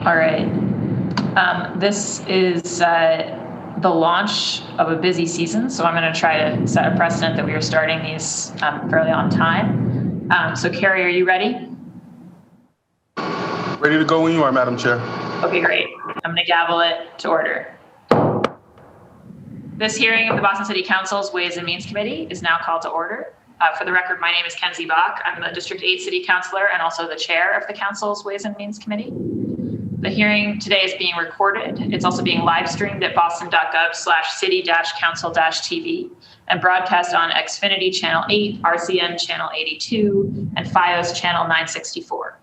All right. This is the launch of a busy season, so I'm going to try to set a precedent that we are starting these fairly on time. So Carrie, are you ready? Ready to go when you are, Madam Chair. Okay, great. I'm going to gavel it to order. This hearing of the Boston City Council's Ways and Means Committee is now called to order. For the record, my name is Kenzie Bach. I'm the District 8 City Councilor and also the Chair of the Council's Ways and Means Committee. The hearing today is being recorded. It's also being live streamed at boston.gov/city-council-tv and broadcast on Xfinity Channel 8, RCN Channel 82, and FiOS Channel 964.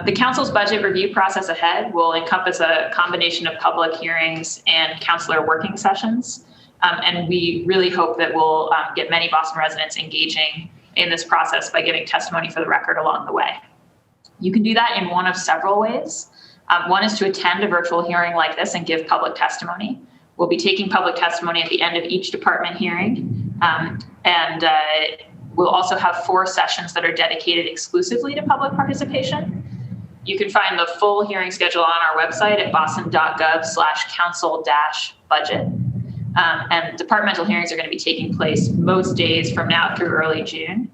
The Council's budget review process ahead will encompass a combination of public hearings and councilor working sessions. And we really hope that we'll get many Boston residents engaging in this process by giving testimony for the record along the way. You can do that in one of several ways. One is to attend a virtual hearing like this and give public testimony. We'll be taking public testimony at the end of each department hearing. We'll also have 4 sessions that are dedicated exclusively to public participation. You can find the full hearing schedule on our website at boston.gov/council-budget. And departmental hearings are going to be taking place most days from now through early June.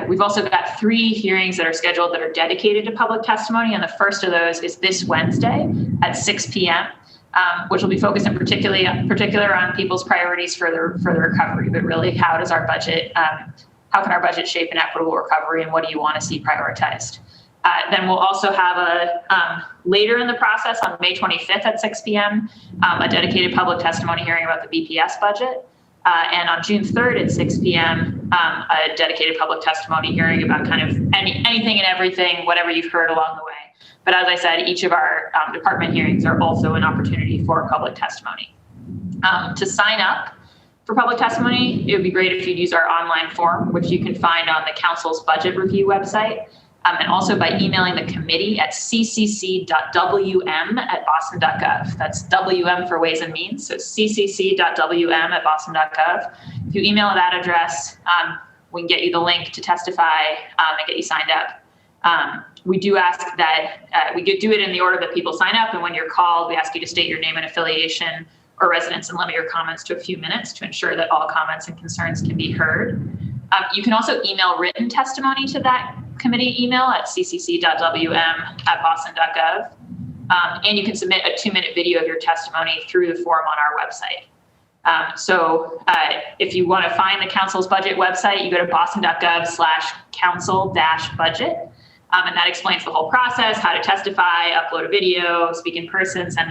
We've also got 3 hearings that are scheduled that are dedicated to public testimony, and the first of those is this Wednesday at 6 p.m., which will be focused in particular on people's priorities for the recovery, but really how can our budget shape an equitable recovery, and what do you want to see prioritized? Then we'll also have later in the process on May 25th at 6 p.m., a dedicated public testimony hearing about the BPS budget. And on June 3rd at 6 p.m., a dedicated public testimony hearing about kind of anything and everything, whatever you've heard along the way. But as I said, each of our department hearings are also an opportunity for public testimony. To sign up for public testimony, it would be great if you'd use our online form, which you can find on the Council's budget review website. And also by emailing the committee at ccc.wm@boston.gov. That's WM for Ways and Means, so ccc.wm@boston.gov. If you email that address, we can get you the link to testify and get you signed up. We do ask that we do it in the order that people sign up, and when you're called, we ask you to state your name and affiliation or residence and limit your comments to a few minutes to ensure that all comments and concerns can be heard. You can also email written testimony to that committee email at ccc.wm@boston.gov. And you can submit a 2-minute video of your testimony through the form on our website. So if you want to find the Council's budget website, you go to boston.gov/council-budget. And that explains the whole process, how to testify, upload a video, speak in person, send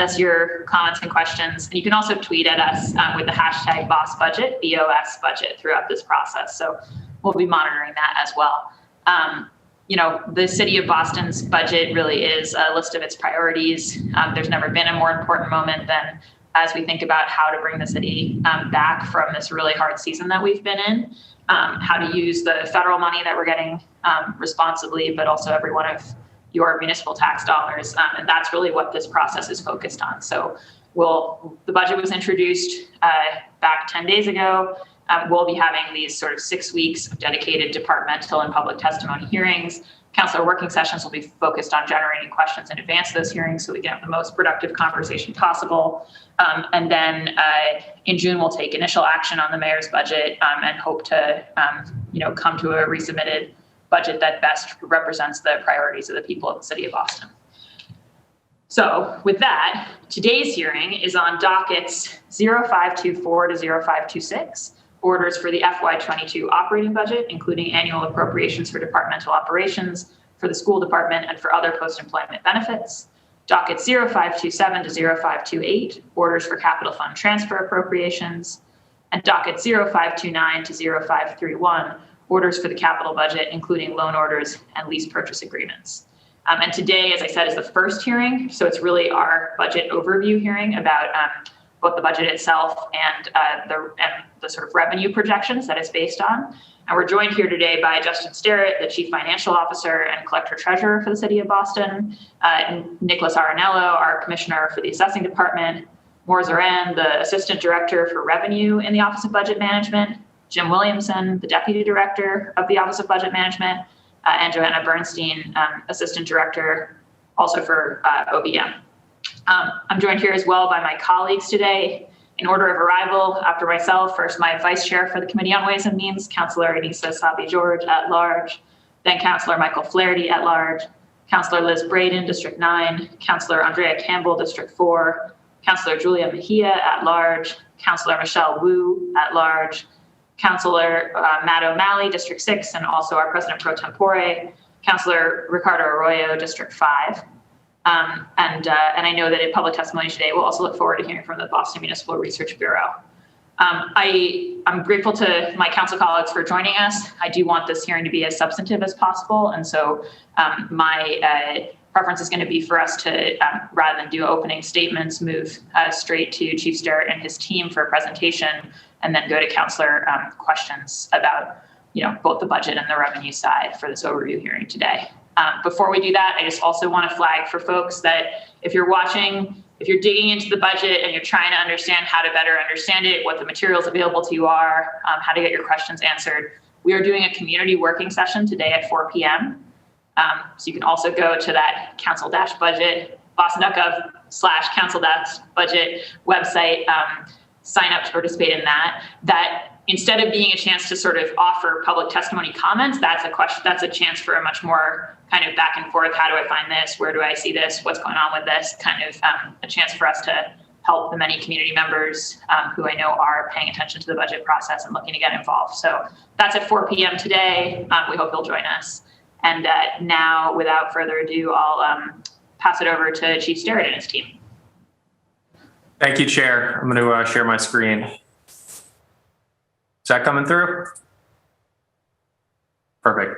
us your comments and questions. And you can also tweet at us with the hashtag BOSSBudget, BOS budget, throughout this process. So we'll be monitoring that as well. The city of Boston's budget really is a list of its priorities. There's never been a more important moment than as we think about how to bring the city back from this really hard season that we've been in, how to use the federal money that we're getting responsibly, but also every one of your municipal tax dollars. And that's really what this process is focused on. So the budget was introduced back 10 days ago. We'll be having these sort of 6 weeks of dedicated departmental and public testimony hearings. Councilor working sessions will be focused on generating questions in advance of those hearings so we can have the most productive conversation possible. And then in June, we'll take initial action on the mayor's budget and hope to come to a resubmitted budget that best represents the priorities of the people of the city of Boston. So with that, today's hearing is on dockets 0524 to 0526, orders for the FY22 operating budget, including annual appropriations for departmental operations, for the school department, and for other post-employment benefits. Docket 0527 to 0528, orders for capital fund transfer appropriations. And docket 0529 to 0531, orders for the capital budget, including loan orders and lease purchase agreements. And today, as I said, is the first hearing. So it's really our budget overview hearing about both the budget itself and the sort of revenue projections that it's based on. And we're joined here today by Justin Sterrett, the Chief Financial Officer and Collector Treasurer for the City of Boston, and Nicholas Aranello, our Commissioner for the Assessing Department, Maura Zoran, the Assistant Director for Revenue in the Office of Budget Management, Jim Williamson, the Deputy Director of the Office of Budget Management, and Joanna Bernstein, Assistant Director, also for OBM. I'm joined here as well by my colleagues today. In order of arrival, after myself, first my Vice Chair for the Committee on Ways and Means, Councillor Anissa Sabi-George at large, then Councillor Michael Flaherty at large, Councillor Liz Braden, District 9, Councillor Andrea Campbell, District 4, Councillor Julia Mejia at large, Councillor Michelle Wu at large, Councillor Matt O'Malley, District 6, and also our President Pro Tempore, Councillor Ricardo Arroyo, District 5. And I know that in public testimony today, we'll also look forward to hearing from the Boston Municipal Research Bureau. I'm grateful to my council colleagues for joining us. I do want this hearing to be as substantive as possible. And so my preference is going to be for us to, rather than do opening statements, move straight to Chief Sterrett and his team for a presentation, and then go to councillor questions about, both the budget and the revenue side for this overview hearing today. Before we do that, I just also want to flag for folks that if you're watching, if you're digging into the budget and you're trying to understand how to better understand it, what the materials available to you are, how to get your questions answered, we are doing a community working session today at 4 p.m. So you can also go to that council-budget, boston.gov/council-budget website, sign up to participate in that. That instead of being a chance to sort of offer public testimony comments, that's a chance for a much more kind of back and forth. How do I find this? Where do I see this? What's going on with this? Kind of a chance for us to help the many community members who I know are paying attention to the budget process and looking to get involved. So that's at 4 p.m. today. We hope you'll join us. And now, without further ado, I'll pass it over to Chief Sterrett and his team. Thank you, Chair. I'm going to share my screen. Is that coming through? Perfect.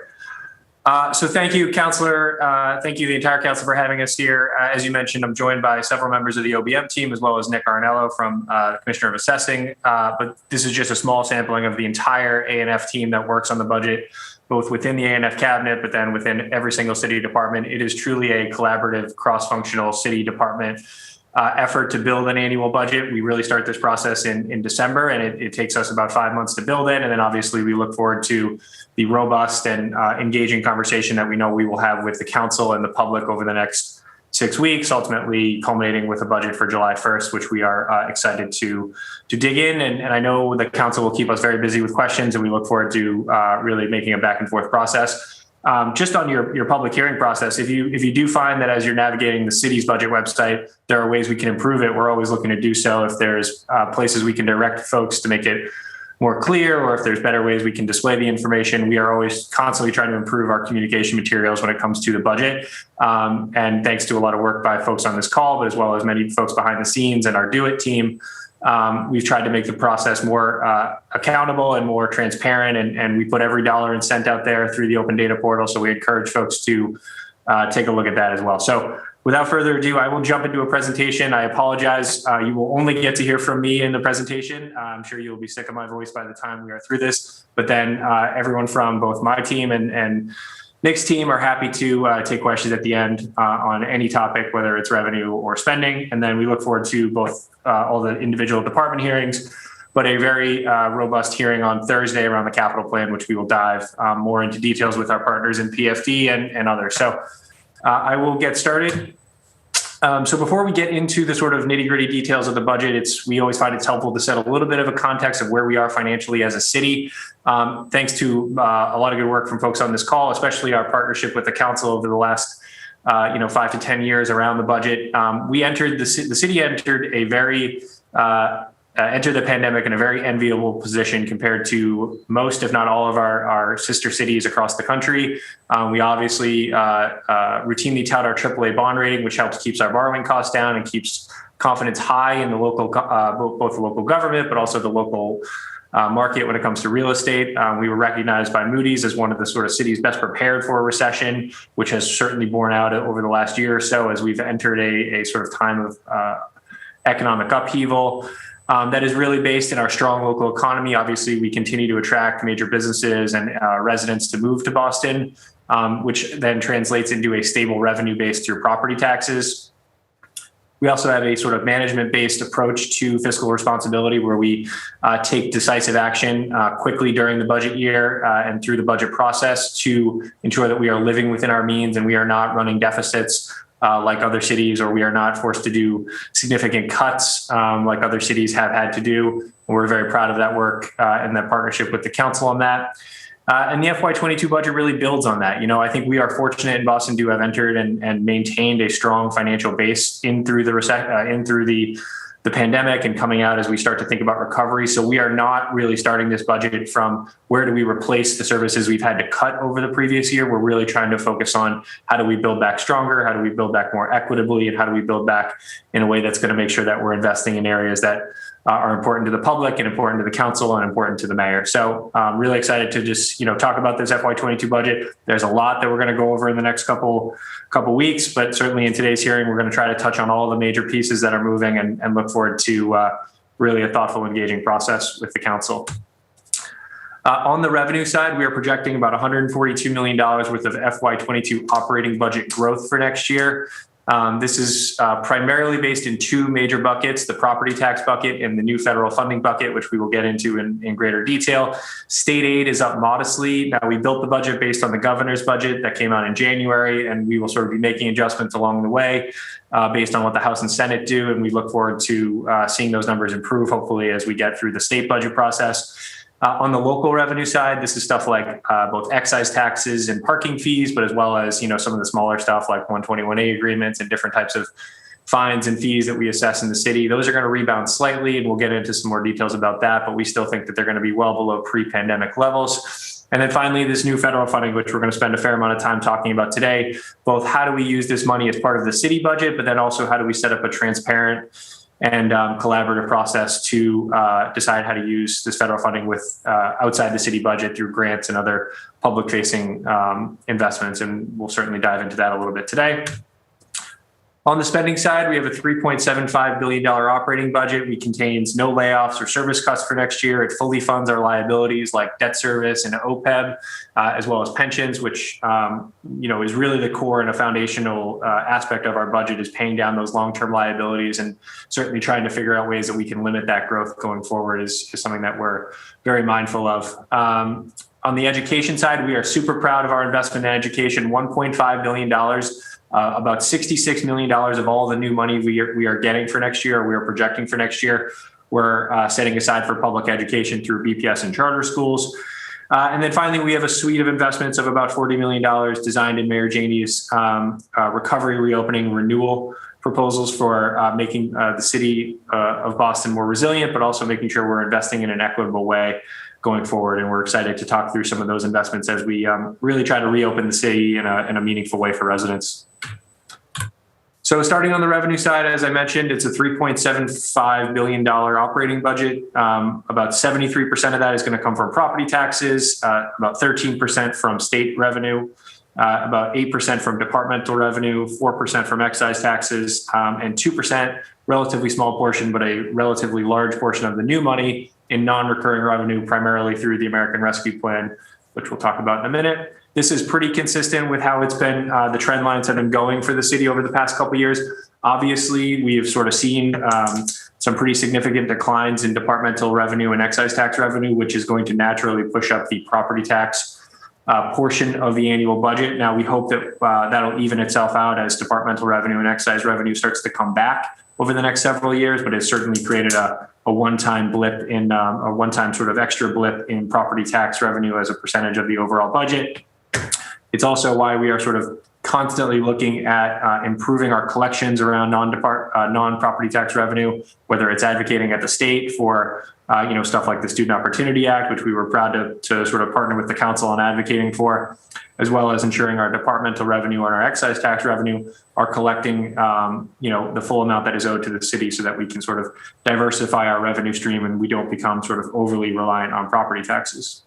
So thank you, Councillor. Thank you, the entire council, for having us here. As you mentioned, I'm joined by several members of the OBM team, as well as Nick Arnello from the Commissioner of Assessing. But this is just a small sampling of the entire ANF team that works on the budget, both within the ANF cabinet, but then within every single city department. It is truly a collaborative, cross-functional city department effort to build an annual budget. We really start this process in December, and it takes us about 5 months to build it. And then obviously we look forward to the robust and engaging conversation that we know we will have with the council and the public over the next 6 weeks, ultimately culminating with a budget for July 1st, which we are excited to dig in. And I know the council will keep us very busy with questions, and we look forward to really making a back and forth process. Just on your public hearing process, if you do find that as you're navigating the city's budget website, there are ways we can improve it, we're always looking to do so. If there's places we can direct folks to make it more clear, or if there's better ways we can display the information, we are always constantly trying to improve our communication materials when it comes to the budget. And thanks to a lot of work by folks on this call, but as well as many folks behind the scenes and our Do It team, we've tried to make the process more accountable and more transparent, and we put every dollar and cent out there through the open data portal. So we encourage folks to take a look at that as well. So without further ado, I will jump into a presentation. I apologize. You will only get to hear from me in the presentation. I'm sure you'll be sick of my voice by the time we are through this, but then everyone from both my team and Nick's team are happy to take questions at the end on any topic, whether it's revenue or spending. And then we look forward to both all the individual department hearings, but a very robust hearing on Thursday around the capital plan, which we will dive more into details with our partners in PFD and others. So I will get started. So before we get into the sort of nitty-gritty details of the budget, we always find it's helpful to set a little bit of a context of where we are financially as a city. Thanks to a lot of good work from folks on this call, especially our partnership with the council over the last 5 to 10 years around the budget. The city entered the pandemic in a very enviable position compared to most, if not all, of our sister cities across the country. We obviously routinely tout our AAA bond rating, which helps keeps our borrowing costs down and keeps confidence high in the local, both the local government, but also the local market when it comes to real estate. We were recognized by Moody's as one of the sort of cities best prepared for a recession, which has certainly borne out over the last year or so as we've entered a sort of time of economic upheaval. That is really based in our strong local economy. Obviously, we continue to attract major businesses and residents to move to Boston, which then translates into a stable revenue base through property taxes. We also have a sort of management-based approach to fiscal responsibility where we take decisive action quickly during the budget year and through the budget process to ensure that we are living within our means and we are not running deficits like other cities, or we are not forced to do significant cuts like other cities have had to do. And we're very proud of that work and that partnership with the council on that. And the FY22 budget really builds on that. I think we are fortunate in Boston to have entered and maintained a strong financial base in through the pandemic and coming out as we start to think about recovery. So we are not really starting this budget from where do we replace the services we've had to cut over the previous year. We're really trying to focus on how do we build back stronger, how do we build back more equitably, and how do we build back in a way that's going to make sure that we're investing in areas that are important to the public and important to the council and important to the mayor. So I'm really excited to just, talk about this FY22 budget. There's a lot that we're going to go over in the next couple weeks, but certainly in today's hearing, we're going to try to touch on all the major pieces that are moving and look forward to really a thoughtful, engaging process with the council. On the revenue side, we are projecting about $142 million worth of FY22 operating budget growth for next year. This is primarily based in two major buckets, the property tax bucket and the new federal funding bucket, which we will get into in greater detail. State aid is up modestly. Now, we built the budget based on the governor's budget that came out in January, and we will sort of be making adjustments along the way based on what the House and Senate do. And we look forward to seeing those numbers improve, hopefully, as we get through the state budget process. On the local revenue side, this is stuff like both excise taxes and parking fees, but as well as, some of the smaller stuff like 121A agreements and different types of fines and fees that we assess in the city. Those are going to rebound slightly, and we'll get into some more details about that, but we still think that they're going to be well below pre-pandemic levels. And then finally, this new federal funding, which we're going to spend a fair amount of time talking about today, both how do we use this money as part of the city budget, but then also how do we set up a transparent and collaborative process to decide how to use this federal funding with outside the city budget through grants and other public-facing investments. And we'll certainly dive into that a little bit today. On the spending side, we have a $3.75 billion operating budget. It contains no layoffs or service cuts for next year. It fully funds our liabilities like debt service and OPEB, as well as pensions, which is really the core and a foundational aspect of our budget, is paying down those long-term liabilities, and certainly trying to figure out ways that we can limit that growth going forward is something that we're very mindful of. On the education side, we are super proud of our investment in education, $1.5 billion. About $66 million of all the new money we are getting for next year, or we are projecting for next year, we're setting aside for public education through BPS and charter schools. And then finally, we have a suite of investments of about $40 million designed in Mayor Janey's recovery, reopening, renewal proposals for making the city of Boston more resilient, but also making sure we're investing in an equitable way going forward. And we're excited to talk through some of those investments as we really try to reopen the city in a meaningful way for residents. So starting on the revenue side, as I mentioned, it's a $3.75 billion operating budget. About 73% of that is going to come from property taxes, about 13% from state revenue, about 8% from departmental revenue, 4% from excise taxes, and 2%, relatively small portion, but a relatively large portion of the new money in non-recurring revenue, primarily through the American Rescue Plan, which we'll talk about in a minute. This is pretty consistent with how it's been, the trend lines have been going for the city over the past couple of years. Obviously, we have sort of seen some pretty significant declines in departmental revenue and excise tax revenue, which is going to naturally push up the property tax portion of the annual budget. Now, we hope that that'll even itself out as departmental revenue and excise revenue starts to come back over the next several years, but it's certainly created a one-time blip in a one-time sort of extra blip in property tax revenue as a percentage of the overall budget. It's also why we are sort of constantly looking at improving our collections around non-property tax revenue, whether it's advocating at the state for stuff like the Student Opportunity Act, which we were proud to sort of partner with the council on advocating for, as well as ensuring our departmental revenue and our excise tax revenue are collecting the full amount that is owed to the city, so that we can sort of diversify our revenue stream and we don't become sort of overly reliant on property taxes.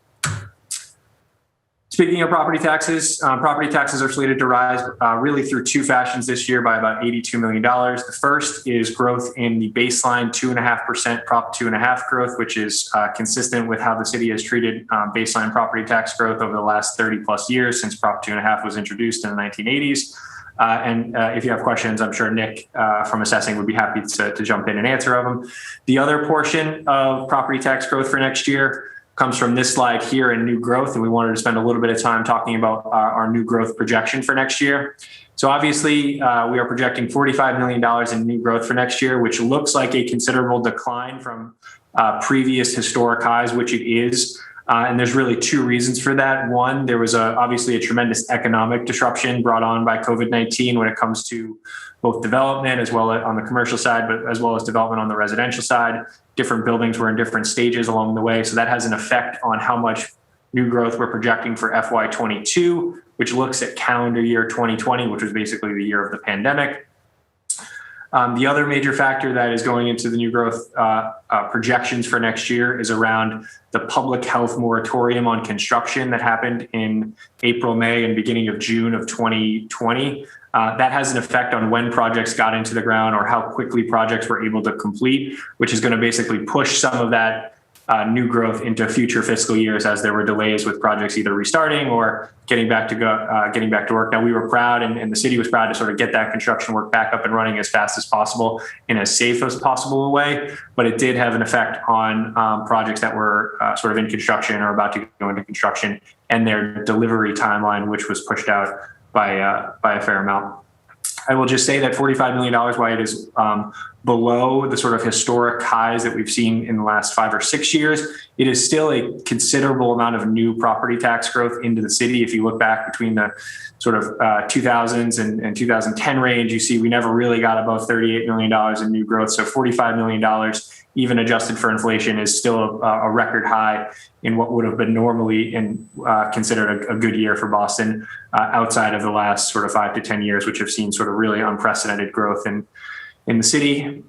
Speaking of property taxes are slated to rise really through two fashions this year by about $82 million. The first is growth in the baseline 2.5% Prop 2.5 growth, which is consistent with how the city has treated baseline property tax growth over the last 30 plus years since Prop 2.5 was introduced in the 1980s. And if you have questions, I'm sure Nick from assessing would be happy to jump in and answer them. The other portion of property tax growth for next year comes from this slide here in new growth. And we wanted to spend a little bit of time talking about our new growth projection for next year. So obviously, we are projecting $45 million in new growth for next year, which looks like a considerable decline from previous historic highs, which it is. And there's really two reasons for that. One, there was obviously a tremendous economic disruption brought on by COVID-19 when it comes to both development as well as on the commercial side, but as well as development on the residential side. Different buildings were in different stages along the way. So that has an effect on how much new growth we're projecting for FY22, which looks at calendar year 2020, which was basically the year of the pandemic. The other major factor that is going into the new growth projections for next year is around the public health moratorium on construction that happened in April, May, and beginning of June of 2020. That has an effect on when projects got into the ground or how quickly projects were able to complete, which is going to basically push some of that new growth into future fiscal years as there were delays with projects either restarting or getting back to work. Now, we were proud and the city was proud to sort of get that construction work back up and running as fast as possible in as safe as possible a way, but it did have an effect on projects that were sort of in construction or about to go into construction and their delivery timeline, which was pushed out by a fair amount. I will just say that $45 million, while it is below the sort of historic highs that we've seen in the last 5 or 6 years, it is still a considerable amount of new property tax growth into the city. If you look back between the sort of 2000s and 2010 range, you see we never really got above $38 million in new growth. So $45 million, even adjusted for inflation, is still a record high in what would have been normally considered a good year for Boston outside of the last sort of 5 to 10 years, which have seen sort of really unprecedented growth in the city.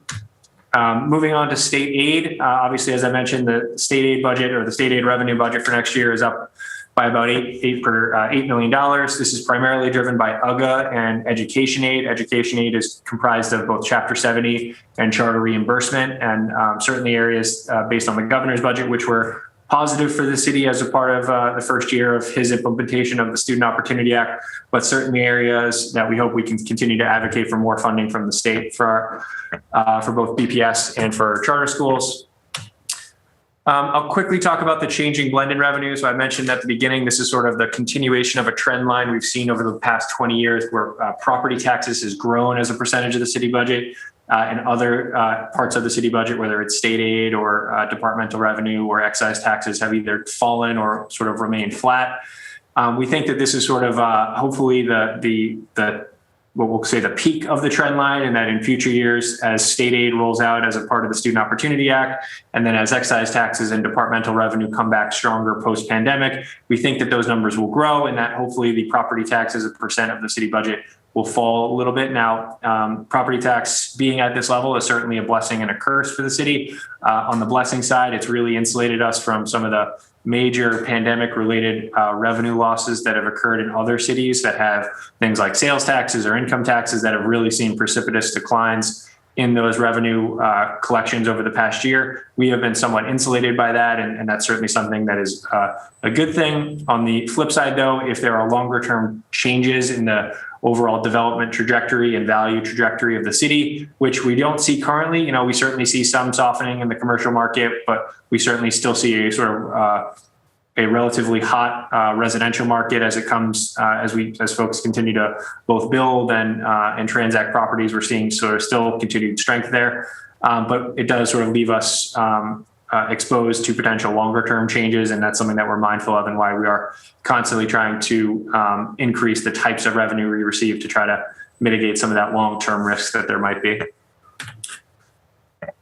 Moving on to state aid, obviously, as I mentioned, the state aid budget or the state aid revenue budget for next year is up by about $8 million. This is primarily driven by UGA and education aid. Education aid is comprised of both Chapter 70 and charter reimbursement, and certainly areas based on the governor's budget, which were positive for the city as a part of the first year of his implementation of the Student Opportunity Act, but certainly areas that we hope we can continue to advocate for more funding from the state for both BPS and for charter schools. I'll quickly talk about the changing blended revenue. So I mentioned at the beginning, this is sort of the continuation of a trend line we've seen over the past 20 years where property taxes has grown as a percentage of the city budget. And other parts of the city budget, whether it's state aid or departmental revenue or excise taxes, have either fallen or sort of remained flat. We think that this is sort of hopefully what we'll say the peak of the trend line, and that in future years, as state aid rolls out as a part of the Student Opportunity Act, and then as excise taxes and departmental revenue come back stronger post-pandemic, we think that those numbers will grow and that hopefully the property tax as a percent of the city budget will fall a little bit. Now, property tax being at this level is certainly a blessing and a curse for the city. On the blessing side, it's really insulated us from some of the major pandemic-related revenue losses that have occurred in other cities that have things like sales taxes or income taxes that have really seen precipitous declines in those revenue collections over the past year. We have been somewhat insulated by that, and that's certainly something that is a good thing. On the flip side, though, if there are longer-term changes in the overall development trajectory and value trajectory of the city, which we don't see currently, we certainly see some softening in the commercial market, but we certainly still see a sort of a relatively hot residential market as it comes as folks continue to both build and transact properties. We're seeing sort of still continued strength there, but it does sort of leave us exposed to potential longer term changes, and that's something that we're mindful of and why we are constantly trying to increase the types of revenue we receive to try to mitigate some of that long term risk that there might be.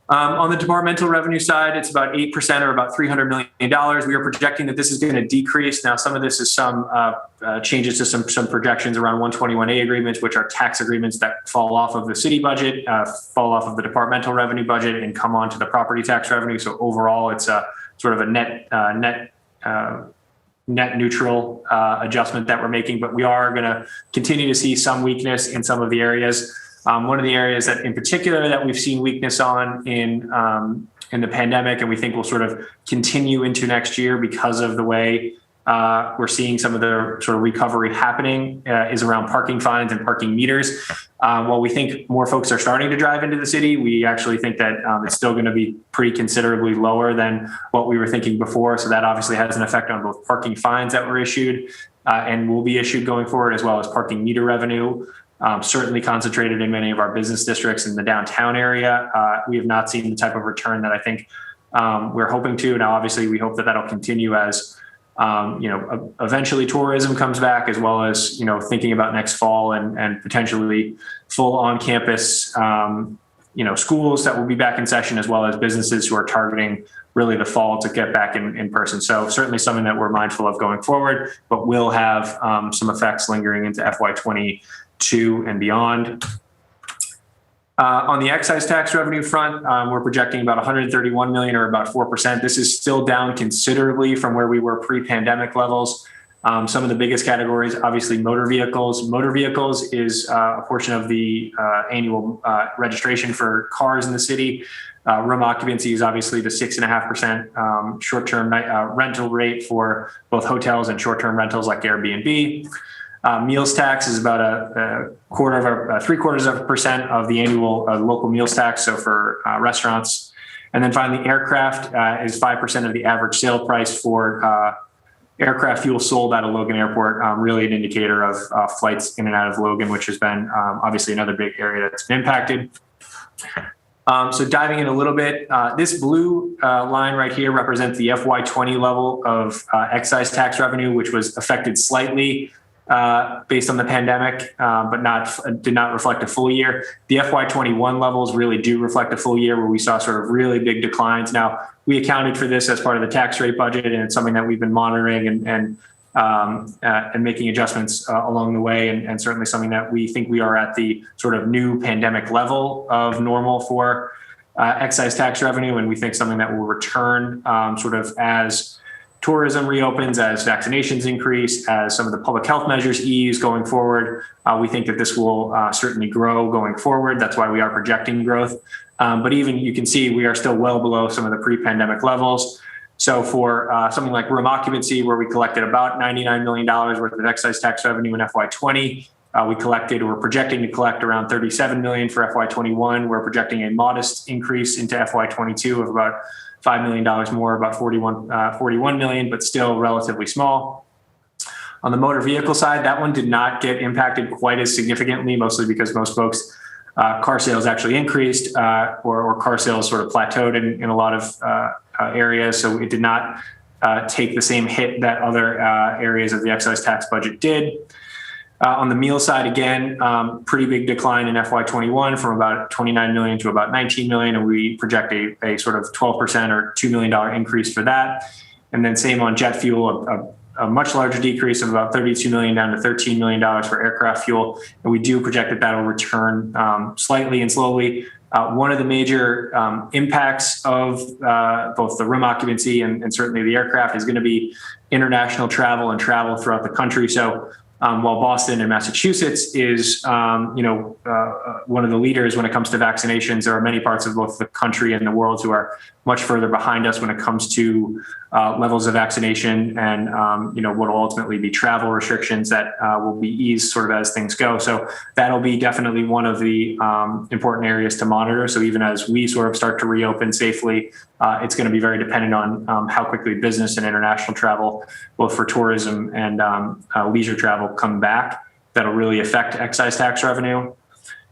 On the departmental revenue side, it's about 8% or about $300 million. We are projecting that this is going to decrease. Now, some of this is some changes to some projections around 121A agreements, which are tax agreements that fall off of the city budget, fall off of the departmental revenue budget and come onto the property tax revenue. So overall, it's a sort of a net neutral adjustment that we're making, but we are going to continue to see some weakness in some of the areas. One of the areas that in particular that we've seen weakness on in the pandemic, and we think will sort of continue into next year because of the way we're seeing some of the sort of recovery happening is around parking fines and parking meters. While we think more folks are starting to drive into the city, we actually think that it's still going to be pretty considerably lower than what we were thinking before. So that obviously has an effect on both parking fines that were issued and will be issued going forward, as well as parking meter revenue. Certainly concentrated in many of our business districts in the downtown area. We have not seen the type of return that I think we're hoping to. Now, obviously, we hope that that'll continue as eventually tourism comes back, as well as, thinking about next fall and potentially full on campus, schools that will be back in session, as well as businesses who are targeting really the fall to get back in person. So certainly something that we're mindful of going forward, but will have some effects lingering into FY22 and beyond. On the excise tax revenue front, we're projecting about 131 million, or about 4%. This is still down considerably from where we were pre-pandemic levels. Some of the biggest categories, obviously motor vehicles. Motor vehicles is a portion of the annual registration for cars in the city. Room occupancy is obviously the 6.5% short-term rental rate for both hotels and short-term rentals like Airbnb. Meals tax is about a quarter of 3/4% of the annual local meals tax. So for restaurants, and then finally, aircraft is 5% of the average sale price for aircraft fuel sold out of Logan Airport. Really an indicator of flights in and out of Logan, which has been obviously another big area that's been impacted. So diving in a little bit, this blue line right here represents the FY20 level of excise tax revenue, which was affected slightly based on the pandemic, but did not reflect a full year. The FY21 levels really do reflect a full year, where we saw sort of really big declines. Now, we accounted for this as part of the tax rate budget, and it's something that we've been monitoring and making adjustments along the way, and certainly something that we think we are at the sort of new pandemic level of normal for excise tax revenue, and we think something that will return sort of as tourism reopens, as vaccinations increase, as some of the public health measures ease going forward. We think that this will certainly grow going forward. That's why we are projecting growth. But even you can see we are still well below some of the pre-pandemic levels. So for something like room occupancy, where we collected about $99 million worth of excise tax revenue in FY20, we're projecting to collect around 37 million for FY21. We're projecting a modest increase into FY22 of about $5 million more, about 41 million, but still relatively small. On the motor vehicle side, that one did not get impacted quite as significantly, mostly because most folks, car sales actually increased, or car sales sort of plateaued in a lot of areas. So it did not take the same hit that other areas of the excise tax budget did. On the meal side, again, pretty big decline in FY21 from about 29 million to about 19 million. And we project a sort of 12% or $2 million increase for that. And then same on jet fuel, a much larger decrease of about 32 million down to $13 million for aircraft fuel. And we do project that will return slightly and slowly. One of the major impacts of both the room occupancy and certainly the aircraft is going to be international travel and travel throughout the country. So while Boston and Massachusetts is, one of the leaders when it comes to vaccinations, there are many parts of both the country and the world who are much further behind us when it comes to levels of vaccination and, what will ultimately be travel restrictions that will be eased sort of as things go. So that'll be definitely one of the important areas to monitor. So even as we sort of start to reopen safely, it's going to be very dependent on how quickly business and international travel, both for tourism and leisure travel, come back. That'll really affect excise tax revenue.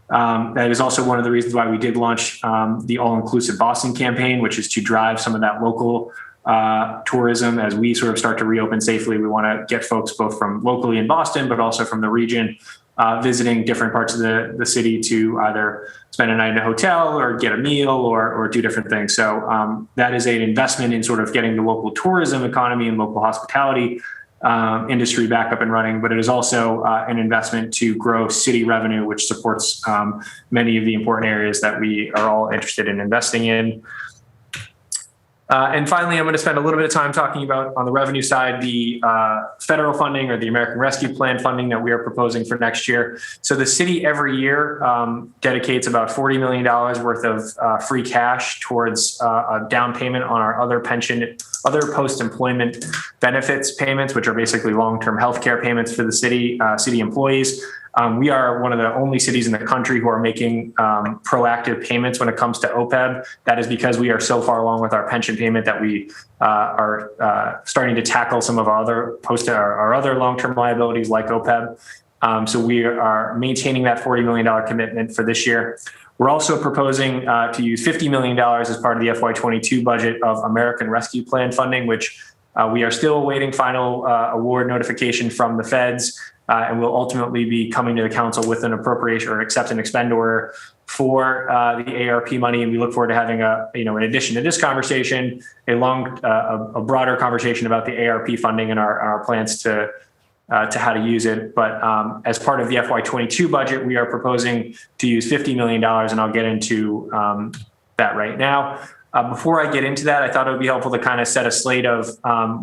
That is also one of the reasons why we did launch the All-Inclusive Boston campaign, which is to drive some of that local tourism as we sort of start to reopen safely. We want to get folks both from locally in Boston, but also from the region, visiting different parts of the city to either spend a night in a hotel or get a meal or do different things. So that is an investment in sort of getting the local tourism economy and local hospitality industry back up and running, but it is also an investment to grow city revenue, which supports many of the important areas that we are all interested in investing in. And finally, I'm going to spend a little bit of time talking about, on the revenue side, the federal funding or the American Rescue Plan funding that we are proposing for next year. So the city every year dedicates about $40 million worth of free cash towards a down payment on our other pension other post-employment benefits payments, which are basically long-term healthcare payments for the city employees. We are one of the only cities in the country who are making proactive payments when it comes to OPEB. That is because we are so far along with our pension payment that we are starting to tackle some of our other long-term liabilities like OPEB. So we are maintaining that $40 million commitment for this year. We're also proposing to use $50 million as part of the FY22 budget of American Rescue Plan funding, which we are still awaiting final award notification from the feds, and will ultimately be coming to the council with an appropriation or accept and expend order for the ARP money. And we look forward to having in addition to this conversation, a broader conversation about the ARP funding and our plans to how to use it. But as part of the FY22 budget, we are proposing to use $50 million, and I'll get into that right now. Before I get into that, I thought it would be helpful to kind of set a slate of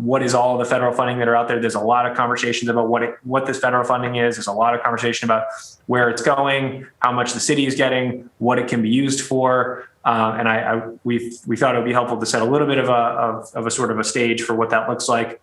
what is all the federal funding that are out there. There's a lot of conversations about what this federal funding is. There's a lot of conversation about where it's going, how much the city is getting, what it can be used for. And we thought it would be helpful to set a little bit of a sort of a stage for what that looks like.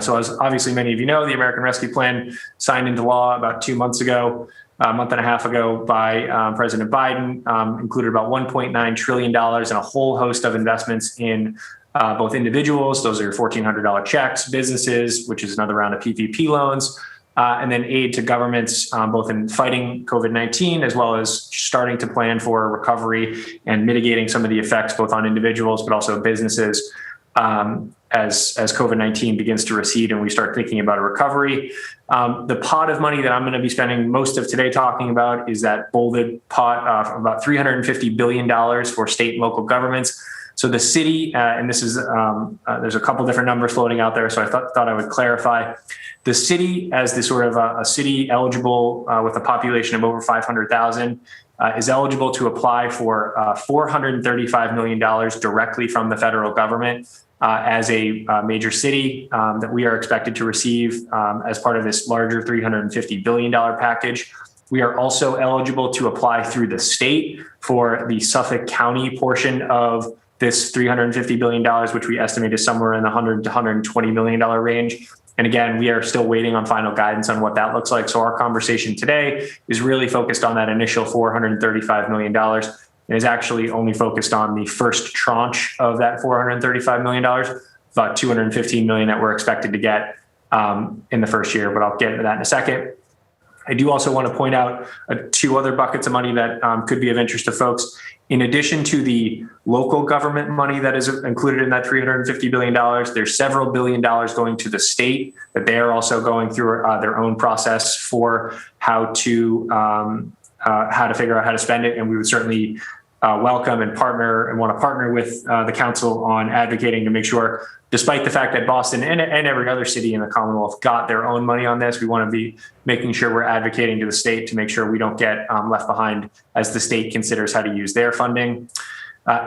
So as obviously many of you know, the American Rescue Plan signed into law about 2 months ago, a month and a half ago by President Biden, included about $1.9 trillion and a whole host of investments in both individuals, those are your $1,400 checks, businesses, which is another round of PPP loans, and then aid to governments, both in fighting COVID-19 as well as starting to plan for recovery and mitigating some of the effects both on individuals but also businesses as COVID-19 begins to recede and we start thinking about a recovery. The pot of money that I'm going to be spending most of today talking about is that bolded pot of about $350 billion for state and local governments. So the city, and this is, there's a couple different numbers floating out there, so I thought I would clarify. The city, as the sort of a city eligible with a population of over 500,000, is eligible to apply for $435 million directly from the federal government as a major city that we are expected to receive as part of this larger $350 billion package. We are also eligible to apply through the state for the Suffolk County portion of this $350 billion, which we estimate is somewhere in the $100 to $120 million range. And again, we are still waiting on final guidance on what that looks like. So our conversation today is really focused on that initial $435 million. It is actually only focused on the first tranche of that $435 million, about $215 million that we're expected to get in the first year, but I'll get into that in a second. I do also want to point out two other buckets of money that could be of interest to folks. In addition to the local government money that is included in that $350 billion, there's several $1 billion going to the state that they are also going through their own process for how to figure out how to spend it. And we would certainly welcome and want to partner with the council on advocating to make sure, despite the fact that Boston and every other city in the Commonwealth got their own money on this, we want to be making sure we're advocating to the state to make sure we don't get left behind as the state considers how to use their funding.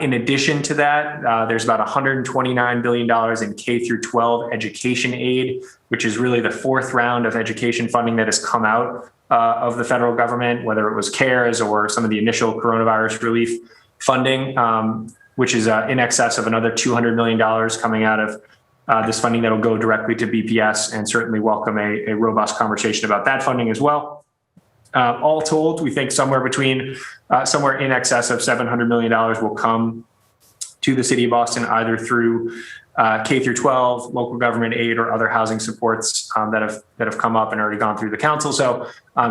In addition to that, there's about $129 billion in K through 12 education aid, which is really the fourth round of education funding that has come out of the federal government, whether it was CARES or some of the initial coronavirus relief funding, which is in excess of another $200 million coming out of this funding that will go directly to BPS, and certainly welcome a robust conversation about that funding as well. All told, we think somewhere in excess of $700 million will come to the city of Boston, either through K through 12, local government aid, or other housing supports that have come up and already gone through the council. So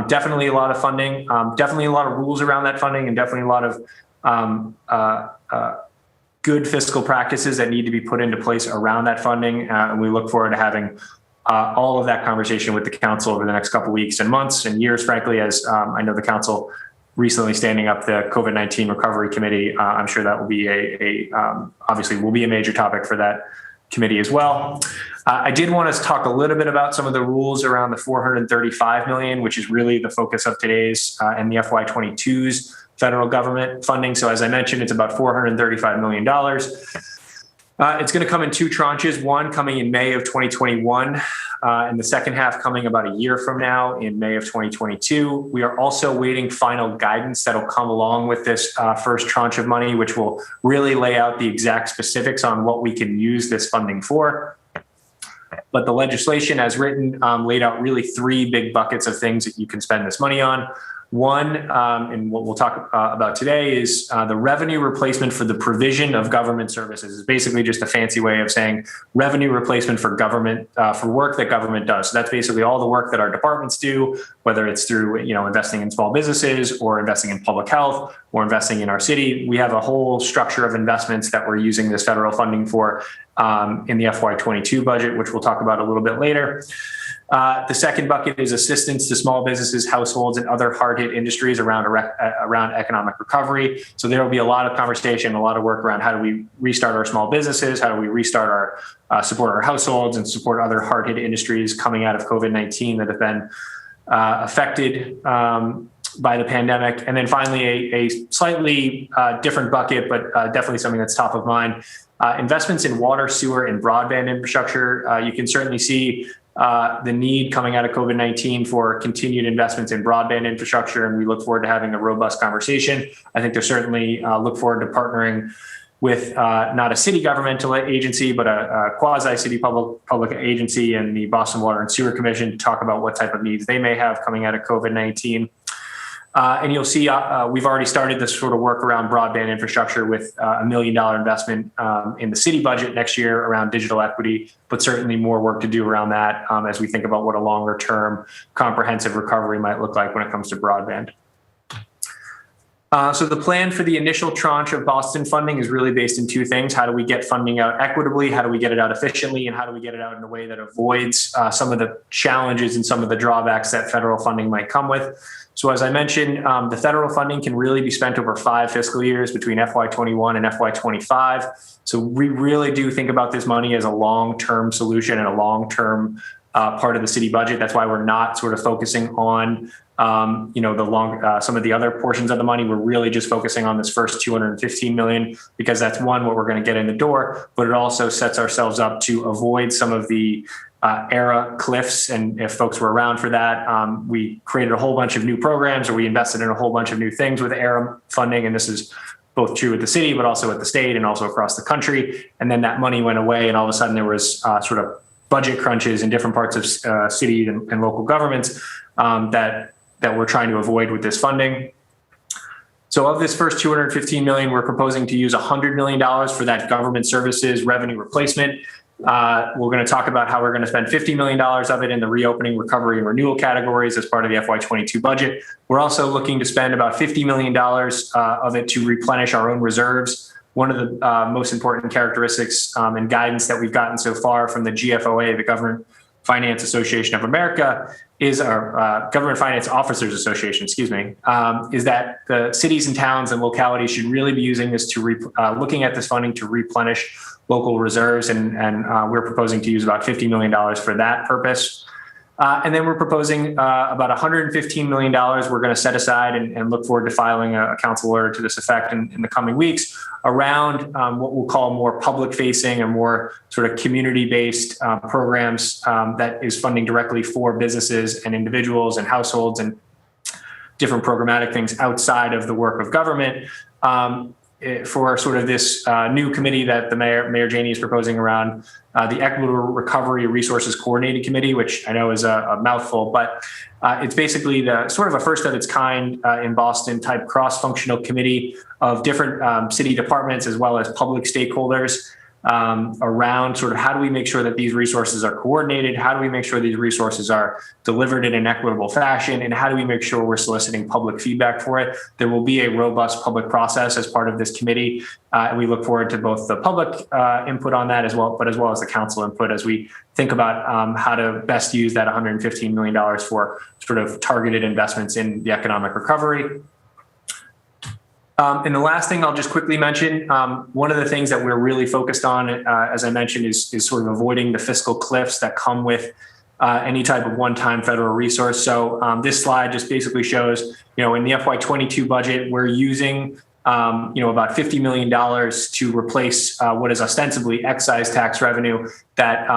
definitely a lot of funding, definitely a lot of rules around that funding, and definitely a lot of good fiscal practices that need to be put into place around that funding. And we look forward to having all of that conversation with the council over the next couple of weeks and months and years, frankly, as I know the council recently standing up the COVID-19 recovery committee. I'm sure that will be obviously will be a major topic for that committee as well. I did want to talk a little bit about some of the rules around the $435 million, which is really the focus of today's and the FY22's federal government funding. So as I mentioned, it's about $435 million. It's going to come in two tranches, one coming in May of 2021, and the second half coming about a year from now in May of 2022. We are also waiting final guidance that'll come along with this first tranche of money, which will really lay out the exact specifics on what we can use this funding for. But the legislation as written laid out really three big buckets of things that you can spend this money on. One, and what we'll talk about today, is the revenue replacement for the provision of government services. It's basically just a fancy way of saying revenue replacement for government, for work that government does. So that's basically all the work that our departments do, whether it's through, investing in small businesses or investing in public health or investing in our city. We have a whole structure of investments that we're using this federal funding for in the FY22 budget, which we'll talk about a little bit later. The second bucket is assistance to small businesses, households, and other hard-hit industries around economic recovery. So there will be a lot of conversation, a lot of work around how do we restart our small businesses, how do we restart our support our households and support other hard-hit industries coming out of COVID-19 that have been affected by the pandemic. And then finally, a slightly different bucket, but definitely something that's top of mind, investments in water, sewer, and broadband infrastructure. You can certainly see the need coming out of COVID-19 for continued investments in broadband infrastructure, and we look forward to having a robust conversation. I think there's certainly look forward to partnering with not a city governmental agency, but a quasi-city public agency and the Boston Water and Sewer Commission to talk about what type of needs they may have coming out of COVID-19. And you'll see we've already started this sort of work around broadband infrastructure with $1 million investment in the city budget next year around digital equity, but certainly more work to do around that as we think about what a longer term comprehensive recovery might look like when it comes to broadband. So the plan for the initial tranche of Boston funding is really based in two things. How do we get funding out equitably? How do we get it out efficiently? And how do we get it out in a way that avoids some of the challenges and some of the drawbacks that federal funding might come with? So as I mentioned, the federal funding can really be spent over 5 fiscal years between FY21 and FY25. So we really do think about this money as a long-term solution and a long-term part of the city budget. That's why we're not sort of focusing on some of the other portions of the money. We're really just focusing on this first $215 million because that's what we're going to get in the door, but it also sets ourselves up to avoid some of the ERA cliffs. And if folks were around for that, we created a whole bunch of new programs, or we invested in a whole bunch of new things with ERA funding. And this is both true at the city, but also at the state and also across the country. And then that money went away, and all of a sudden there was sort of budget crunches in different parts of city and local governments that we're trying to avoid with this funding. So of this first $215 million, we're proposing to use $100 million for that government services revenue replacement. We're going to talk about how we're going to spend $50 million of it in the reopening, recovery, and renewal categories as part of the FY22 budget. We're also looking to spend about $50 million of it to replenish our own reserves. One of the most important characteristics and guidance that we've gotten so far from the GFOA, the Government Finance Association of America, is our Government Finance Officers Association, is that the cities and towns and localities should really be using this to looking at this funding to replenish local reserves, and we're proposing to use about $50 million for that purpose. And then we're proposing about $115 million we're going to set aside and look forward to filing a council order to this effect in the coming weeks around what we'll call more public-facing or more sort of community-based programs that is funding directly for businesses and individuals and households and different programmatic things outside of the work of government. For sort of this new committee that the Mayor Janey is proposing around the Equitable Recovery Resources Coordinating Committee, which I know is a mouthful, but it's basically the sort of a first of its kind in Boston type cross-functional committee of different city departments as well as public stakeholders around sort of how do we make sure that these resources are coordinated, how do we make sure these resources are delivered in an equitable fashion, and how do we make sure we're soliciting public feedback for it. There will be a robust public process as part of this committee. And we look forward to both the public input on that as well as the council input as we think about how to best use that $115 million for sort of targeted investments in the economic recovery. And the last thing I'll just quickly mention, one of the things that we're really focused on, as I mentioned, is sort of avoiding the fiscal cliffs that come with any type of one-time federal resource. So this slide just basically shows, in the FY22 budget, we're using about $50 million to replace what is ostensibly excise tax revenue that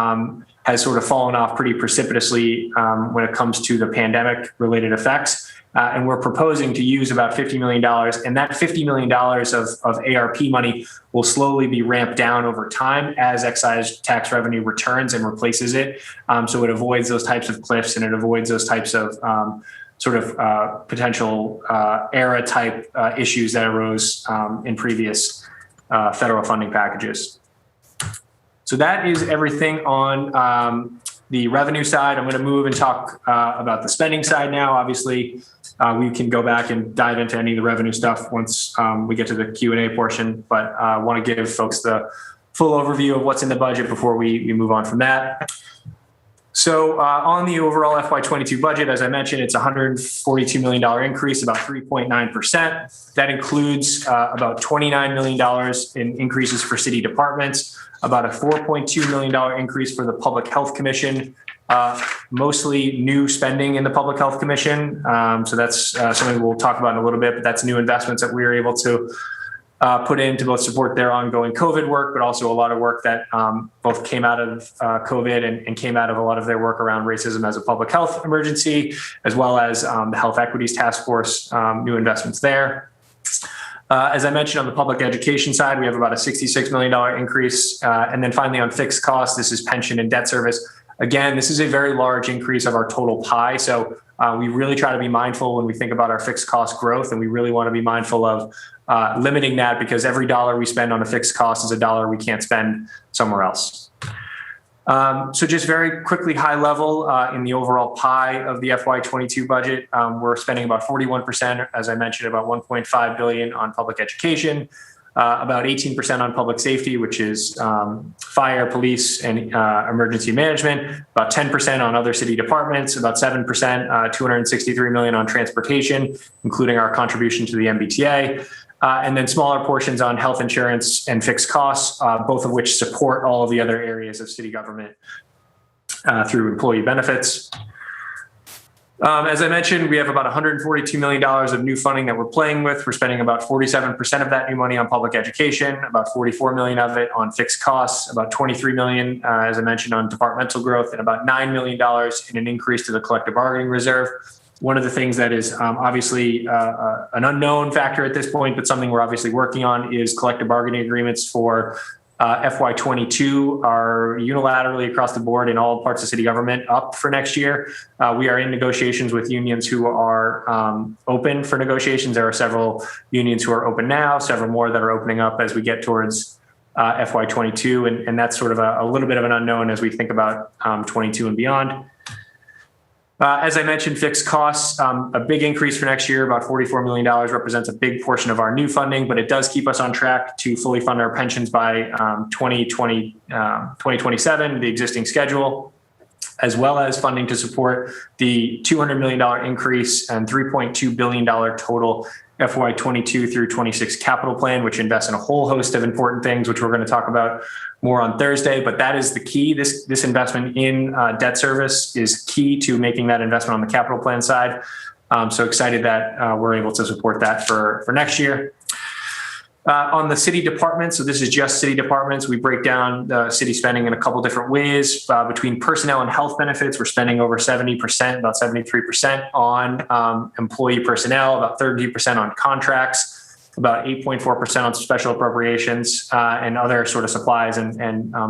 has sort of fallen off pretty precipitously when it comes to the pandemic-related effects. And we're proposing to use about $50 million, and that $50 million of ARP money will slowly be ramped down over time as excise tax revenue returns and replaces it. So it avoids those types of cliffs, and it avoids those types of potential era type issues that arose in previous federal funding packages. So that is everything on the revenue side. I'm going to move and talk about the spending side now. Obviously, we can go back and dive into any of the revenue stuff once we get to the Q&A portion, but I want to give folks the full overview of what's in the budget before we move on from that. So on the overall FY22 budget, as I mentioned, it's a $142 million increase, about 3.9%. That includes about $29 million in increases for city departments, about a $4.2 million increase for the Public Health Commission, mostly new spending in the Public Health Commission. So that's something we'll talk about in a little bit, but that's new investments that we were able to put in to both support their ongoing COVID work, but also a lot of work that both came out of COVID and came out of a lot of their work around racism as a public health emergency, as well as the Health Equities Task Force, new investments there. As I mentioned, on the public education side, we have about a $66 million increase. And then finally on fixed costs, this is pension and debt service. Again, this is a very large increase of our total pie. So we really try to be mindful when we think about our fixed cost growth, and we really want to be mindful of limiting that, because every dollar we spend on a fixed cost is a dollar we can't spend somewhere else. So just very quickly, high level in the overall pie of the FY22 budget, we're spending about 41%, as I mentioned, about $1.5 billion on public education, about 18% on public safety, which is fire, police, and emergency management, about 10% on other city departments, about 7%, $263 million on transportation, including our contribution to the MBTA, and then smaller portions on health insurance and fixed costs, both of which support all of the other areas of city government through employee benefits. As I mentioned, we have about $142 million of new funding that we're playing with. We're spending about 47% of that new money on public education, about $44 million of it on fixed costs, about $23 million, as I mentioned, on departmental growth, and about $9 million in an increase to the collective bargaining reserve. One of the things that is obviously an unknown factor at this point, but something we're obviously working on, is collective bargaining agreements for FY22 are unilaterally across the board in all parts of city government up for next year. We are in negotiations with unions who are open for negotiations. There are several unions who are open now, several more that are opening up as we get towards FY22. And that's sort of a little bit of an unknown as we think about 22 and beyond. As I mentioned, fixed costs, a big increase for next year, about $44 million, represents a big portion of our new funding, but it does keep us on track to fully fund our pensions by 2027, the existing schedule, as well as funding to support the $200 million increase and $3.2 billion total FY22 through 26 capital plan, which invests in a whole host of important things, which we're going to talk about more on Thursday. But that is the key. This investment in debt service is key to making that investment on the capital plan side. So excited that we're able to support that for next year. On the city departments, so this is just city departments, we break down the city spending in a couple different ways. Between personnel and health benefits, we're spending over 70%, about 73% on employee personnel, about 30% on contracts, about 8.4% on special appropriations, and other sort of supplies and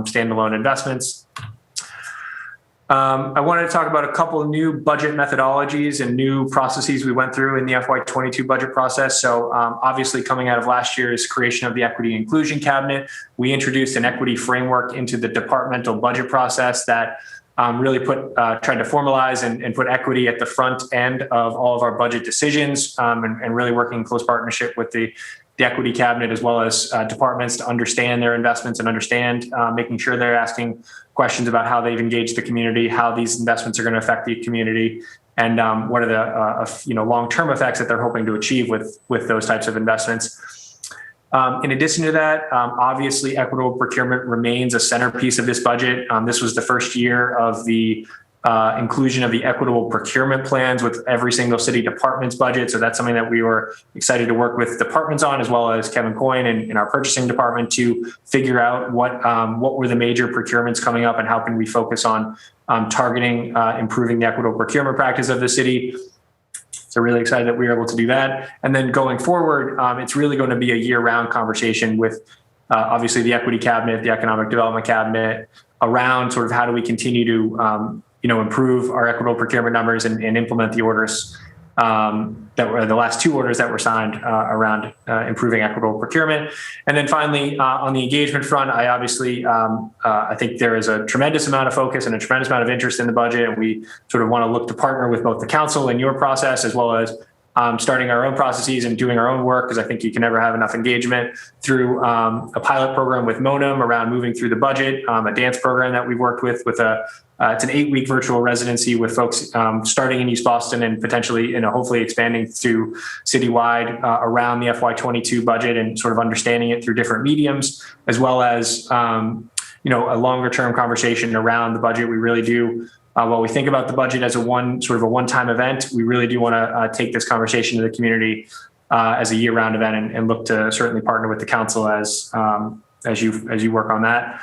standalone investments. I wanted to talk about a couple of new budget methodologies and new processes we went through in the FY22 budget process. So obviously, coming out of last year's creation of the Equity and Inclusion Cabinet, we introduced an equity framework into the departmental budget process that really tried to formalize and put equity at the front end of all of our budget decisions, and really working in close partnership with the equity cabinet as well as departments to understand their investments and understand making sure they're asking questions about how they've engaged the community, how these investments are going to affect the community, and what are the long-term effects that they're hoping to achieve with those types of investments. In addition to that, obviously equitable procurement remains a centerpiece of this budget. This was the first year of the inclusion of the equitable procurement plans with every single city department's budget. So that's something that we were excited to work with departments on, as well as Kevin Coyne in our purchasing department, to figure out what were the major procurements coming up and how can we focus on targeting improving the equitable procurement practice of the city. So really excited that we were able to do that. And then going forward, it's really going to be a year-round conversation with obviously the equity cabinet, the economic development cabinet, around sort of how do we continue to improve our equitable procurement numbers and implement the orders that were the last two orders that were signed around improving equitable procurement. And then finally, on the engagement front, I think there is a tremendous amount of focus and a tremendous amount of interest in the budget. And we sort of want to look to partner with both the council and your process, as well as starting our own processes and doing our own work, because I think you can never have enough engagement through a pilot program with Monum around moving through the budget, a dance program that we've worked with it's an 8-week virtual residency with folks starting in East Boston and potentially, hopefully expanding to citywide around the FY22 budget and sort of understanding it through different mediums, as well as, a longer term conversation around the budget. We really do. While we think about the budget as a one-time event, we really do want to take this conversation to the community as a year-round event and look to certainly partner with the council as you work on that.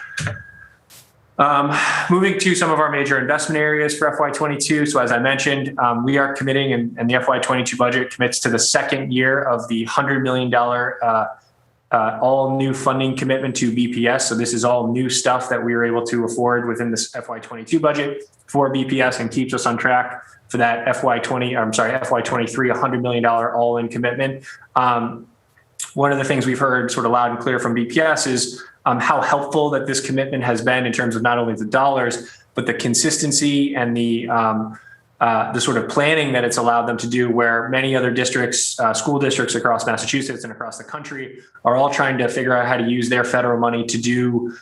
Moving to some of our major investment areas for FY22. So as I mentioned, we are committing, and the FY22 budget commits to the second year of the $100 million all new funding commitment to BPS. So this is all new stuff that we were able to afford within this FY22 budget for BPS, and keeps us on track for that FY23 $100 million all-in commitment. One of the things we've heard sort of loud and clear from BPS is how helpful that this commitment has been in terms of not only the dollars, but the consistency and the sort of planning that it's allowed them to do, where many other districts, school districts across Massachusetts and across the country are all trying to figure out how to use their federal money to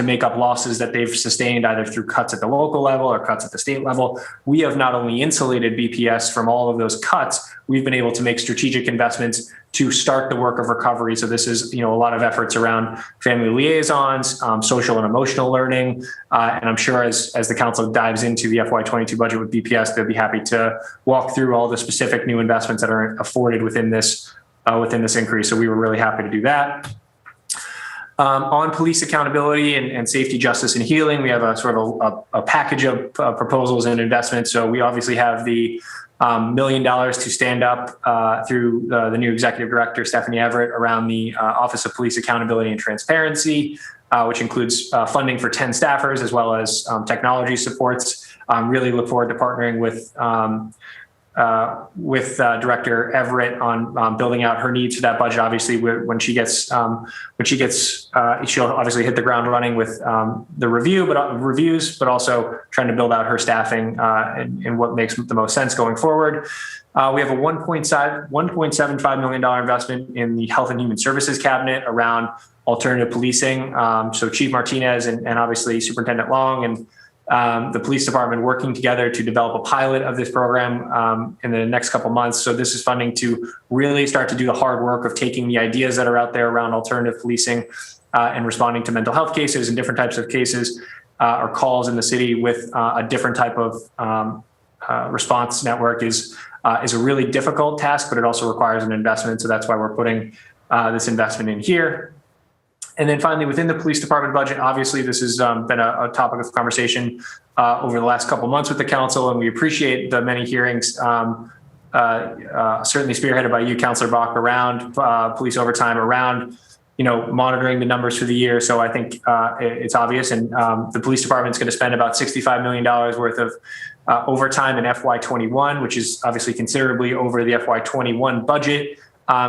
make up losses that they've sustained either through cuts at the local level or cuts at the state level. We have not only insulated BPS from all of those cuts, we've been able to make strategic investments to start the work of recovery. So this is, a lot of efforts around family liaisons, social and emotional learning. And I'm sure as the council dives into the FY22 budget with BPS, they'll be happy to walk through all the specific new investments that are afforded within this increase. So we were really happy to do that. On police accountability and safety, justice, and healing, we have a sort of a package of proposals and investments. So we obviously have the $1 million to stand up through the new executive director, Stephanie Everett, around the Office of Police Accountability and Transparency, which includes funding for 10 staffers, as well as technology supports. Really look forward to partnering with Director Everett on building out her needs for that budget. Obviously, when she gets, she'll obviously hit the ground running with the reviews, but also trying to build out her staffing and what makes the most sense going forward. We have a $1.75 million investment in the Health and Human Services Cabinet around alternative policing. So Chief Martinez and obviously Superintendent Long and the police department working together to develop a pilot of this program in the next couple months. So this is funding to really start to do the hard work of taking the ideas that are out there around alternative policing and responding to mental health cases and different types of cases or calls in the city with a different type of response network is a really difficult task, but it also requires an investment. So that's why we're putting this investment in here. And then finally, within the police department budget, obviously, this has been a topic of conversation over the last couple of months with the council, and we appreciate the many hearings, certainly spearheaded by you, Councilor Bach, around police overtime, around monitoring the numbers for the year. So I think it's obvious, and the police department is going to spend about $65 million worth of overtime in FY21, which is obviously considerably over the FY21 budget.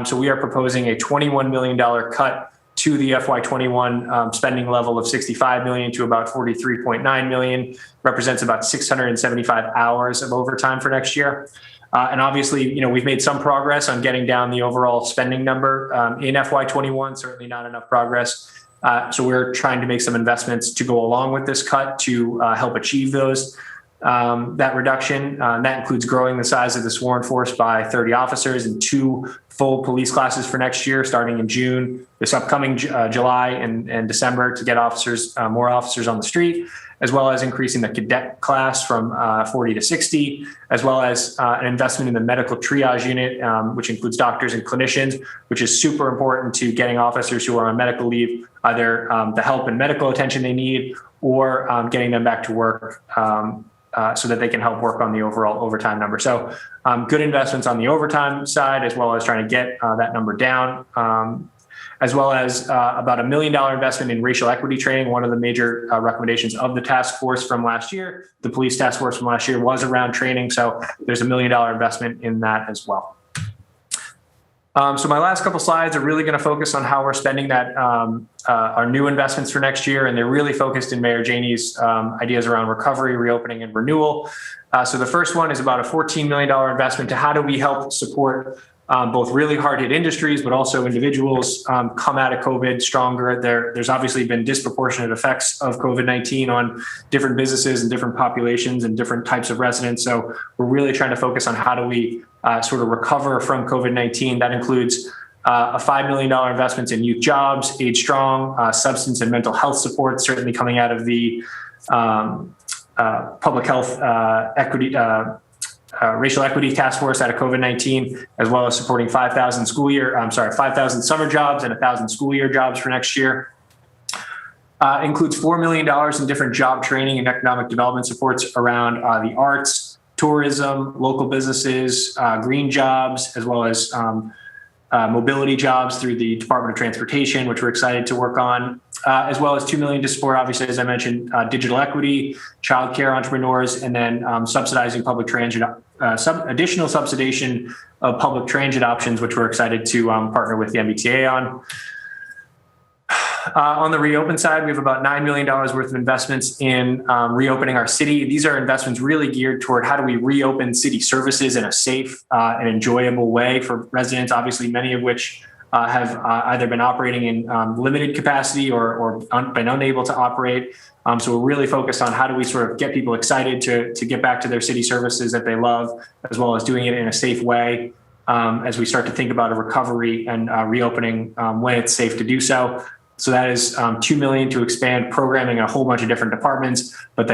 So we are proposing a $21 million cut to the FY21 spending level of $65 million to about $43.9 million, represents about 675 hours of overtime for next year. And obviously, we've made some progress on getting down the overall spending number in FY21, certainly not enough progress. So we're trying to make some investments to go along with this cut to help achieve those that reduction. That includes growing the size of the sworn force by 30 officers and 2 full police classes for next year, starting in June, this upcoming July and December, to get more officers on the street, as well as increasing the cadet class from 40 to 60, as well as an investment in the medical triage unit, which includes doctors and clinicians, which is super important to getting officers who are on medical leave, either the help and medical attention they need, or getting them back to work so that they can help work on the overall overtime number. So good investments on the overtime side, as well as trying to get that number down, as well as about $1 million investment in racial equity training. One of the major recommendations of the task force from last year, the police task force from last year, was around training. So there's $1 million investment in that as well. So my last couple slides are really going to focus on how we're spending that our new investments for next year, and they're really focused in Mayor Janey's ideas around recovery, reopening, and renewal. So the first one is about a $14 million investment to how do we help support both really hard-hit industries, but also individuals come out of COVID stronger. There's obviously been disproportionate effects of COVID-19 on different businesses and different populations and different types of residents. So we're really trying to focus on how do we sort of recover from COVID-19. That includes a $5 million investment in youth jobs, Age Strong, substance and mental health support, certainly coming out of the public health equity, racial equity task force out of COVID-19, as well as supporting 5,000 summer jobs and 1,000 school year jobs for next year. Includes $4 million in different job training and economic development supports around the arts, tourism, local businesses, green jobs, as well as mobility jobs through the Department of Transportation, which we're excited to work on, as well as $2 million to support, obviously, as I mentioned, digital equity, childcare entrepreneurs, and then subsidizing public transit, additional subsidization of public transit options, which we're excited to partner with the MBTA on. On the reopen side, we have about $9 million worth of investments in reopening our city. These are investments really geared toward how do we reopen city services in a safe and enjoyable way for residents, obviously many of which have either been operating in limited capacity or been unable to operate. So we're really focused on how do we sort of get people excited to get back to their city services that they love, as well as doing it in a safe way as we start to think about a recovery and reopening when it's safe to do so. So that is $2 million to expand programming in a whole bunch of different departments, but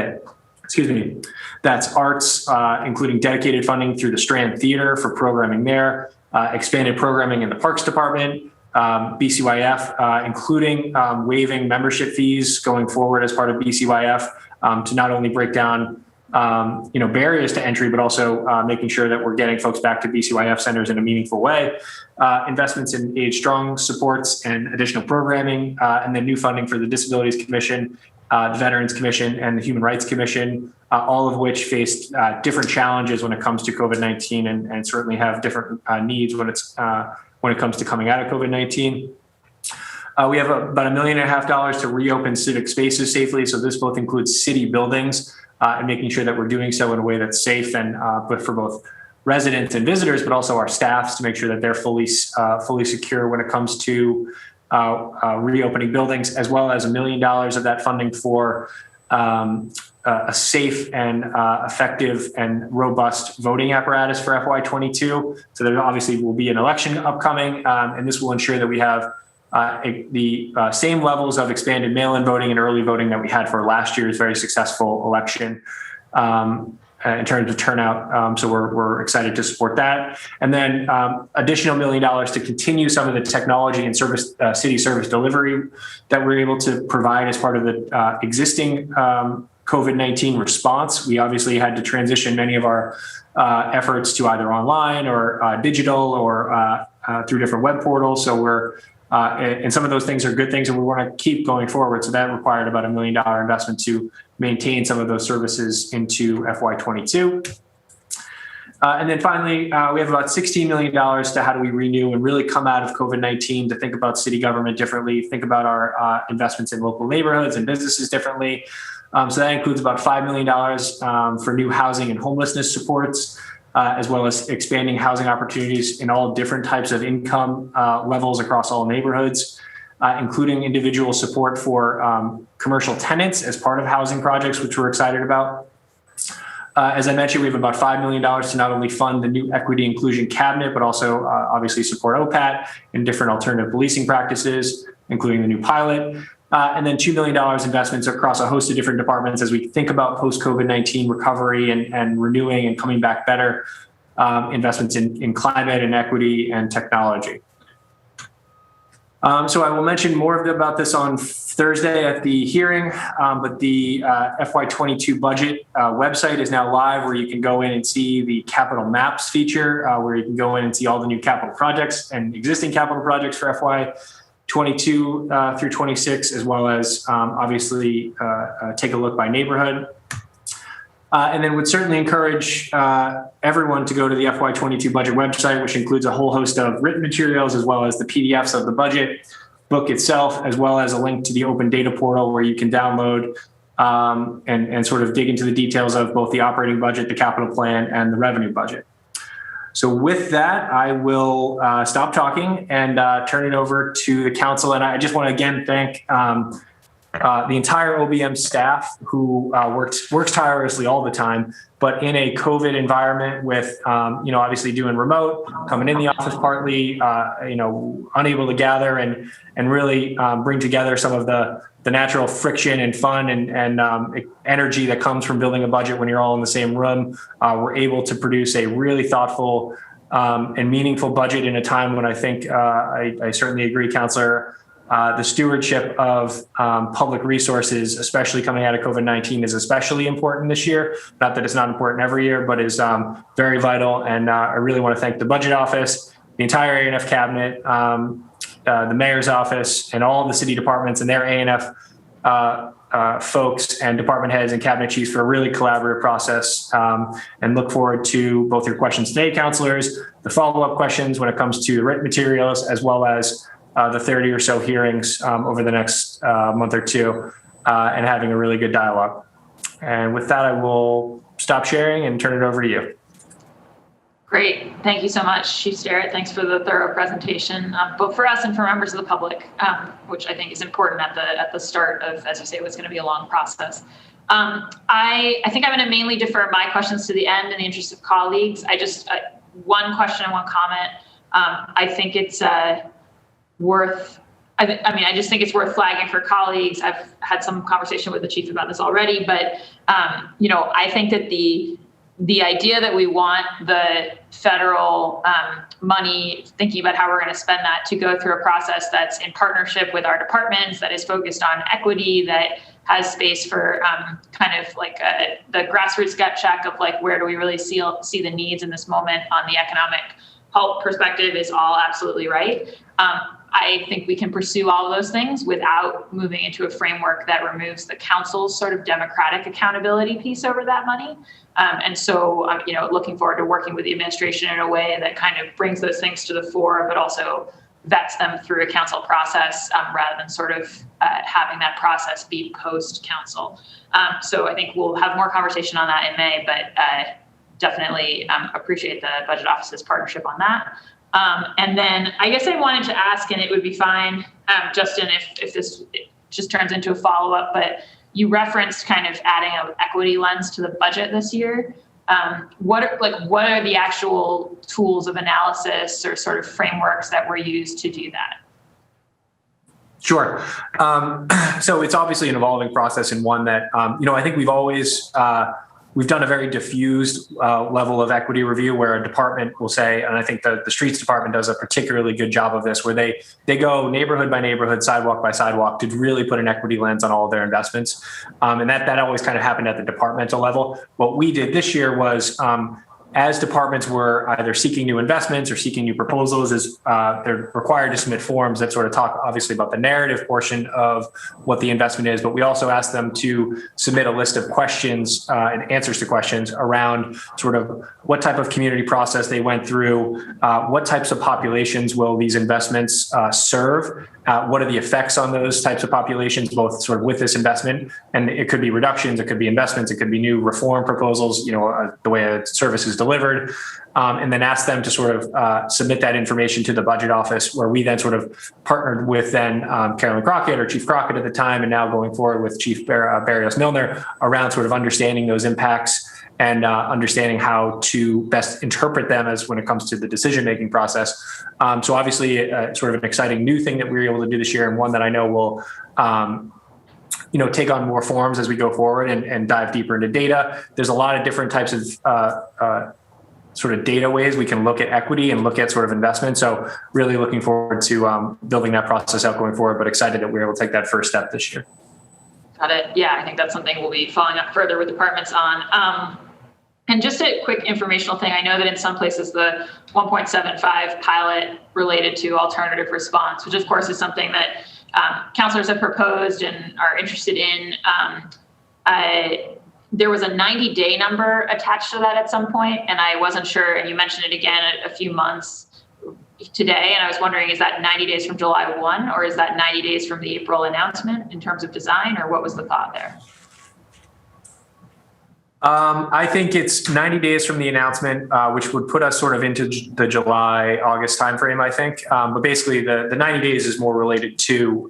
that's arts, including dedicated funding through the Strand Theater for programming there, expanded programming in the Parks Department, BCYF, including waiving membership fees going forward as part of BCYF to not only break down barriers to entry, but also making sure that we're getting folks back to BCYF centers in a meaningful way. Investments in Age Strong supports and additional programming, and then new funding for the Disabilities Commission, the Veterans Commission, and the Human Rights Commission, all of which faced different challenges when it comes to COVID-19 and certainly have different needs when it comes to coming out of COVID-19. We have about $1.5 million to reopen civic spaces safely. So this both includes city buildings and making sure that we're doing so in a way that's safe and but for both residents and visitors, but also our staffs to make sure that they're fully secure when it comes to reopening buildings, as well as $1 million of that funding for a safe and effective and robust voting apparatus for FY22. So there obviously will be an election upcoming, and this will ensure that we have the same levels of expanded mail-in voting and early voting that we had for last year's very successful election in terms of turnout. So we're excited to support that. And then additional $1 million to continue some of the technology and service city service delivery that we're able to provide as part of the existing COVID-19 response. We obviously had to transition many of our efforts to either online or digital or through different web portals. So and some of those things are good things and we want to keep going forward. So that required about $1 million investment to maintain some of those services into FY22. And then finally, we have about $16 million to how do we renew and really come out of COVID-19 to think about city government differently, think about our investments in local neighborhoods and businesses differently. So that includes about $5 million for new housing and homelessness supports, as well as expanding housing opportunities in all different types of income levels across all neighborhoods, including individual support for commercial tenants as part of housing projects, which we're excited about. As I mentioned, we have about $5 million to not only fund the new equity inclusion cabinet, but also obviously support OPAT and different alternative policing practices, including the new pilot. And then $2 million investments across a host of different departments as we think about post-COVID-19 recovery and renewing and coming back better, investments in climate and equity and technology. So I will mention more about this on Thursday at the hearing, but the FY22 budget website is now live, where you can go in and see the capital maps feature, where you can go in and see all the new capital projects and existing capital projects for FY22 through 26, as well as obviously take a look by neighborhood. And then would certainly encourage everyone to go to the FY22 budget website, which includes a whole host of written materials, as well as the PDFs of the budget book itself, as well as a link to the open data portal where you can download and sort of dig into the details of both the operating budget, the capital plan, and the revenue budget. So with that, I will stop talking and turn it over to the council. And I just want to again thank the entire OBM staff who works tirelessly all the time, but in a COVID environment with, obviously doing remote, coming in the office partly, unable to gather and really bring together some of the natural friction and fun and energy that comes from building a budget when you're all in the same room. We're able to produce a really thoughtful and meaningful budget in a time when I think I certainly agree, Councillor, the stewardship of public resources, especially coming out of COVID-19, is especially important this year. Not that it's not important every year, but is very vital. And I really want to thank the budget office, the entire A&F cabinet, the mayor's office, and all the city departments and their A&F folks and department heads and cabinet chiefs for a really collaborative process, and look forward to both your questions today, councilors, the follow-up questions when it comes to the written materials, as well as the 30 or so hearings over the next month or two, and having a really good dialogue. And with that, I will stop sharing and turn it over to you. Great. Thank you so much, Chief Sterrett. Thanks for the thorough presentation, both for us and for members of the public, which I think is important at the start of, as you say, what's going to be a long process. I think I'm going to mainly defer my questions to the end in the interest of colleagues. I just, one question and one comment. I think it's I just think it's worth flagging for colleagues. I've had some conversation with the chief about this already, but I think that the idea that we want the federal money, thinking about how we're going to spend that, to go through a process that's in partnership with our departments, that is focused on equity, that has space for kind of like the grassroots gut check of like, where do we really see the needs in this moment on the economic health perspective, is all absolutely right. I think we can pursue all of those things without moving into a framework that removes the council's sort of democratic accountability piece over that money. And so, looking forward to working with the administration in a way that kind of brings those things to the fore, but also vets them through a council process, rather than sort of having that process be post-council. So I think we'll have more conversation on that in May, but definitely appreciate the budget office's partnership on that. And then I guess I wanted to ask, and it would be fine, Justin, if this just turns into a follow-up, but you referenced kind of adding an equity lens to the budget this year. What are the actual tools of analysis or sort of frameworks that were used to do that? Sure. So it's obviously an evolving process, and one that, I think we've done a very diffused level of equity review, where a department will say, and I think the streets department does a particularly good job of this, where they go neighborhood by neighborhood, sidewalk by sidewalk, to really put an equity lens on all of their investments. And that always kind of happened at the departmental level. What we did this year was, as departments were either seeking new investments or seeking new proposals, they're required to submit forms that sort of talk obviously about the narrative portion of what the investment is, but we also asked them to submit a list of questions and answers to questions around sort of what type of community process they went through, what types of populations will these investments serve, what are the effects on those types of populations, both sort of with this investment, and it could be reductions, it could be investments, it could be new reform proposals, the way a service is delivered, and then asked them to sort of submit that information to the budget office, where we then sort of partnered with then Carolyn Crockett, or Chief Crockett at the time, and now going forward with Chief Barrios Milner, around sort of understanding those impacts and understanding how to best interpret them as when it comes to the decision-making process. So obviously, sort of an exciting new thing that we were able to do this year, and one that I know will take on more forms as we go forward and dive deeper into data. There's a lot of different types of sort of data ways we can look at equity and look at sort of investment. So really looking forward to building that process out going forward, but excited that we were able to take that first step this year. Got it. Yeah, I think that's something we'll be following up further with departments on. And just a quick informational thing, I know that in some places the 1.75 pilot related to alternative response, which of course is something that counselors have proposed and are interested in. There was a 90-day number attached to that at some point, and I wasn't sure, and you mentioned it again a few months today, and I was wondering, is that 90 days from July 1, or is that 90 days from the April announcement in terms of design, or what was the thought there? I think it's 90 days from the announcement, which would put us sort of into the July, August timeframe, I think. But basically, the 90 days is more related to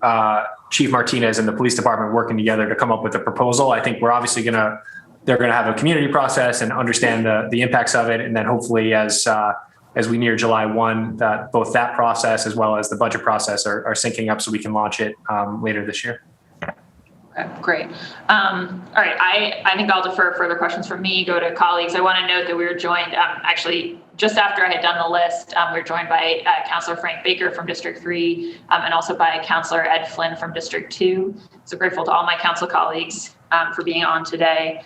Chief Martinez and the police department working together to come up with a proposal. I think we're obviously they're going to have a community process and understand the impacts of it. And then hopefully as we near July 1, that both that process as well as the budget process are syncing up so we can launch it later this year. Okay, great. All right, I think I'll defer further questions from me, go to colleagues. I want to note that we were joined, actually, just after I had done the list, we were joined by Councilor Frank Baker from District 3 and also by Councilor Ed Flynn from District 2. So grateful to all my council colleagues for being on today.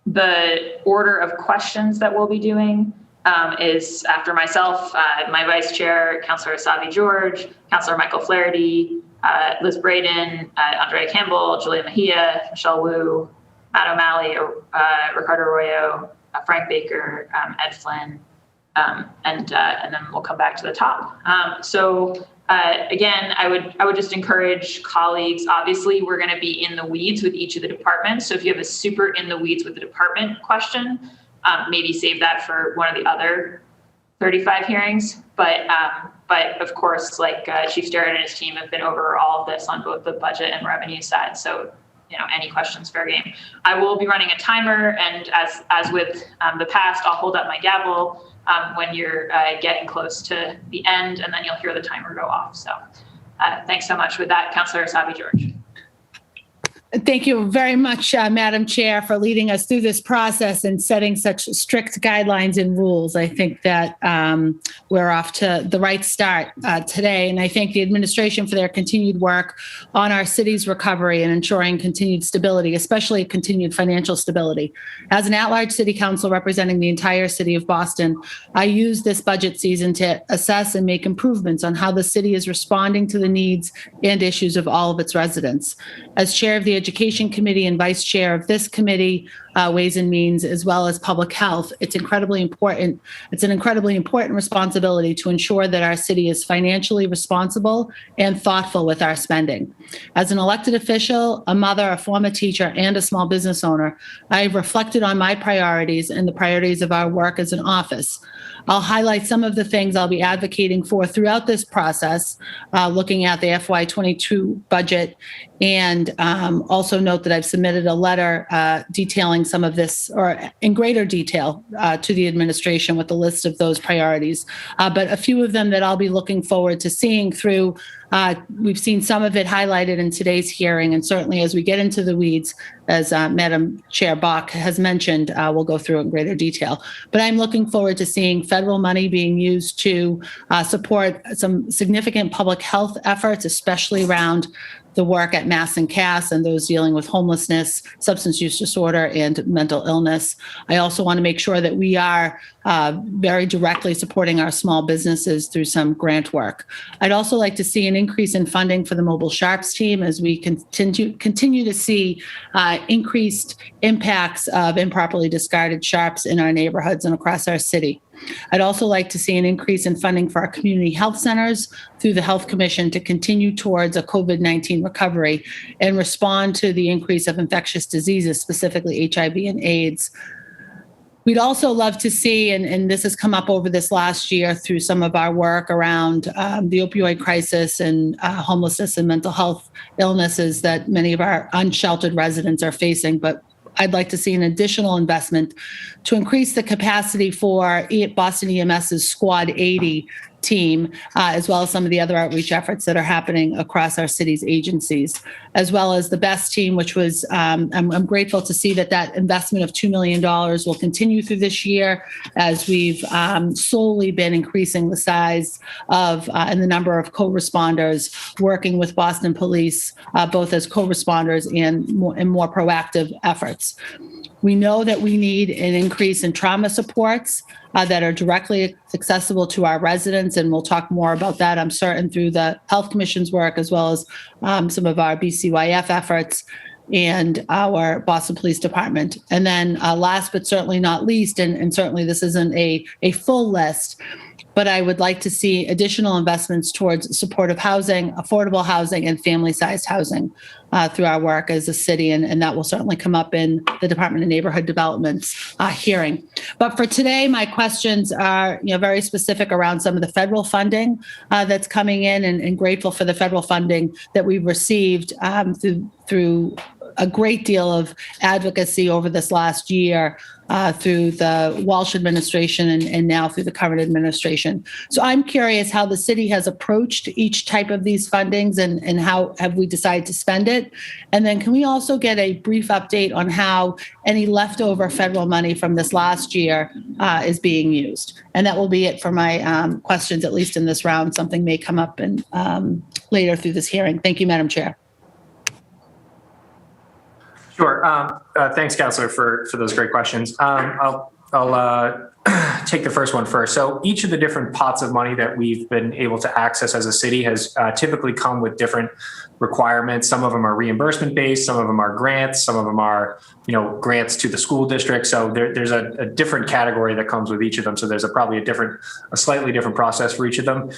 The order of questions that we'll be doing is after myself, my Vice Chair, Councilor Asavi George, Councilor Michael Flaherty, Liz Braden, Andrea Campbell, Julia Mejia, Michelle Wu, Matt O'Malley, Ricardo Arroyo, Frank Baker, Ed Flynn, and then we'll come back to the top. Again, I would just encourage colleagues. Obviously, we're going to be in the weeds with each of the departments. So if you have a super in the weeds with the department question, maybe save that for one of the other 35 hearings. But of course, like Chief Starrett and his team have been over all of this on both the budget and revenue side. So, any questions, fair game. I will be running a timer, and as with the past, I'll hold up my gavel when you're getting close to the end, and then you'll hear the timer go off. So thanks so much. With that, Councilor Asavi George. Thank you very much, Madam Chair, for leading us through this process and setting such strict guidelines and rules. I think that we're off to the right start today. And I thank the administration for their continued work on our city's recovery and ensuring continued stability, especially continued financial stability. As an at-large city council representing the entire city of Boston, I use this budget season to assess and make improvements on how the city is responding to the needs and issues of all of its residents. As chair of the Education Committee and Vice Chair of this committee, Ways and Means, as well as Public Health, it's incredibly important. It's an incredibly important responsibility to ensure that our city is financially responsible and thoughtful with our spending. As an elected official, a mother, a former teacher, and a small business owner, I've reflected on my priorities and the priorities of our work as an office. I'll highlight some of the things I'll be advocating for throughout this process, looking at the FY22 budget, and also note that I've submitted a letter detailing some of this, or in greater detail, to the administration with a list of those priorities. But a few of them that I'll be looking forward to seeing through. We've seen some of it highlighted in today's hearing, and certainly as we get into the weeds, as Madam Chair Bach has mentioned, we'll go through it in greater detail. But I'm looking forward to seeing federal money being used to support some significant public health efforts, especially around the work at Mass and Cass and those dealing with homelessness, substance use disorder, and mental illness. I also want to make sure that we are very directly supporting our small businesses through some grant work. I'd also like to see an increase in funding for the Mobile Sharps team as we continue to see increased impacts of improperly discarded sharps in our neighborhoods and across our city. I'd also like to see an increase in funding for our community health centers through the Health Commission to continue towards a COVID-19 recovery and respond to the increase of infectious diseases, specifically HIV and AIDS. We'd also love to see, and this has come up over this last year through some of our work around the opioid crisis and homelessness and mental health illnesses that many of our unsheltered residents are facing. But I'd like to see an additional investment to increase the capacity for Boston EMS's Squad 80 team, as well as some of the other outreach efforts that are happening across our city's agencies, as well as the BEST team, which was, I'm grateful to see that investment of $2 million will continue through this year as we've slowly been increasing the size of and the number of co-responders working with Boston Police, both as co-responders and more proactive efforts. We know that we need an increase in trauma supports that are directly accessible to our residents, and we'll talk more about that, I'm certain, through the Health Commission's work, as well as some of our BCYF efforts and our Boston Police Department. And then last but certainly not least, and certainly this isn't a full list, but I would like to see additional investments towards supportive housing, affordable housing, and family-sized housing through our work as a city, and that will certainly come up in the Department of Neighborhood Development's hearing. But for today, my questions are very specific around some of the federal funding that's coming in, and grateful for the federal funding that we've received through a great deal of advocacy over this last year through the Walsh administration and now through the current administration. So I'm curious how the city has approached each type of these fundings and how have we decided to spend it? And then can we also get a brief update on how any leftover federal money from this last year is being used? And that will be it for my questions, at least in this round. Something may come up in, later through this hearing. Thank you, Madam Chair. Sure. Thanks, Councilor, for those great questions. I'll take the first one first. So each of the different pots of money that we've been able to access as a city has typically come with different requirements. Some of them are reimbursement based, some of them are grants, some of them are grants to the school district. So there's a different category that comes with each of them. So there's probably a slightly different process for each of them.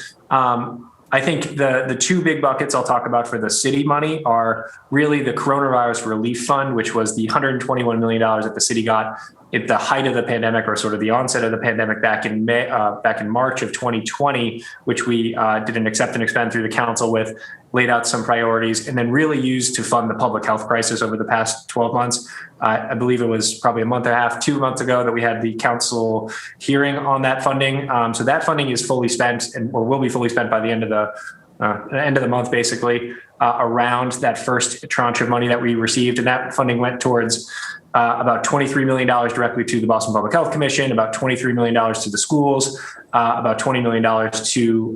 I think the two big buckets I'll talk about for the city money are really the coronavirus relief fund, which was the $121 million that the city got at the height of the pandemic, or sort of the onset of the pandemic back in March of 2020, which we did an accept and expend through the council with, laid out some priorities, and then really used to fund the public health crisis over the past 12 months. I believe it was probably a month and a half, 2 months ago that we had the council hearing on that funding. So that funding is fully spent or will be fully spent by the end of the month, basically, around that first tranche of money that we received. And that funding went towards about $23 million directly to the Boston Public Health Commission, about $23 million to the schools, about $20 million to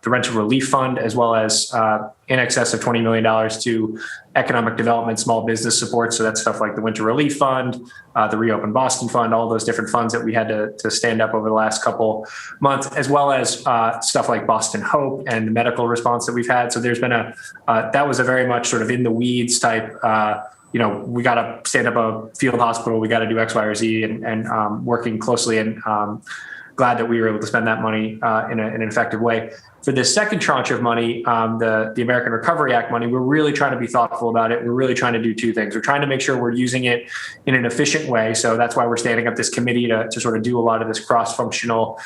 the rental relief fund, as well as in excess of $20 million to economic development, small business support. So that's stuff like the Winter Relief Fund, the Reopen Boston Fund, all those different funds that we had to stand up over the last couple months, as well as stuff like Boston Hope and the medical response that we've had. So there's been that was a very much sort of in the weeds type, we got to stand up a field hospital, we got to do X, Y, or Z, and working closely, and glad that we were able to spend that money in an effective way. For this second tranche of money, the American Recovery Act money, we're really trying to be thoughtful about it. We're really trying to do two things. We're trying to make sure we're using it in an efficient way. So that's why we're standing up this committee to sort of do a lot of this cross-functional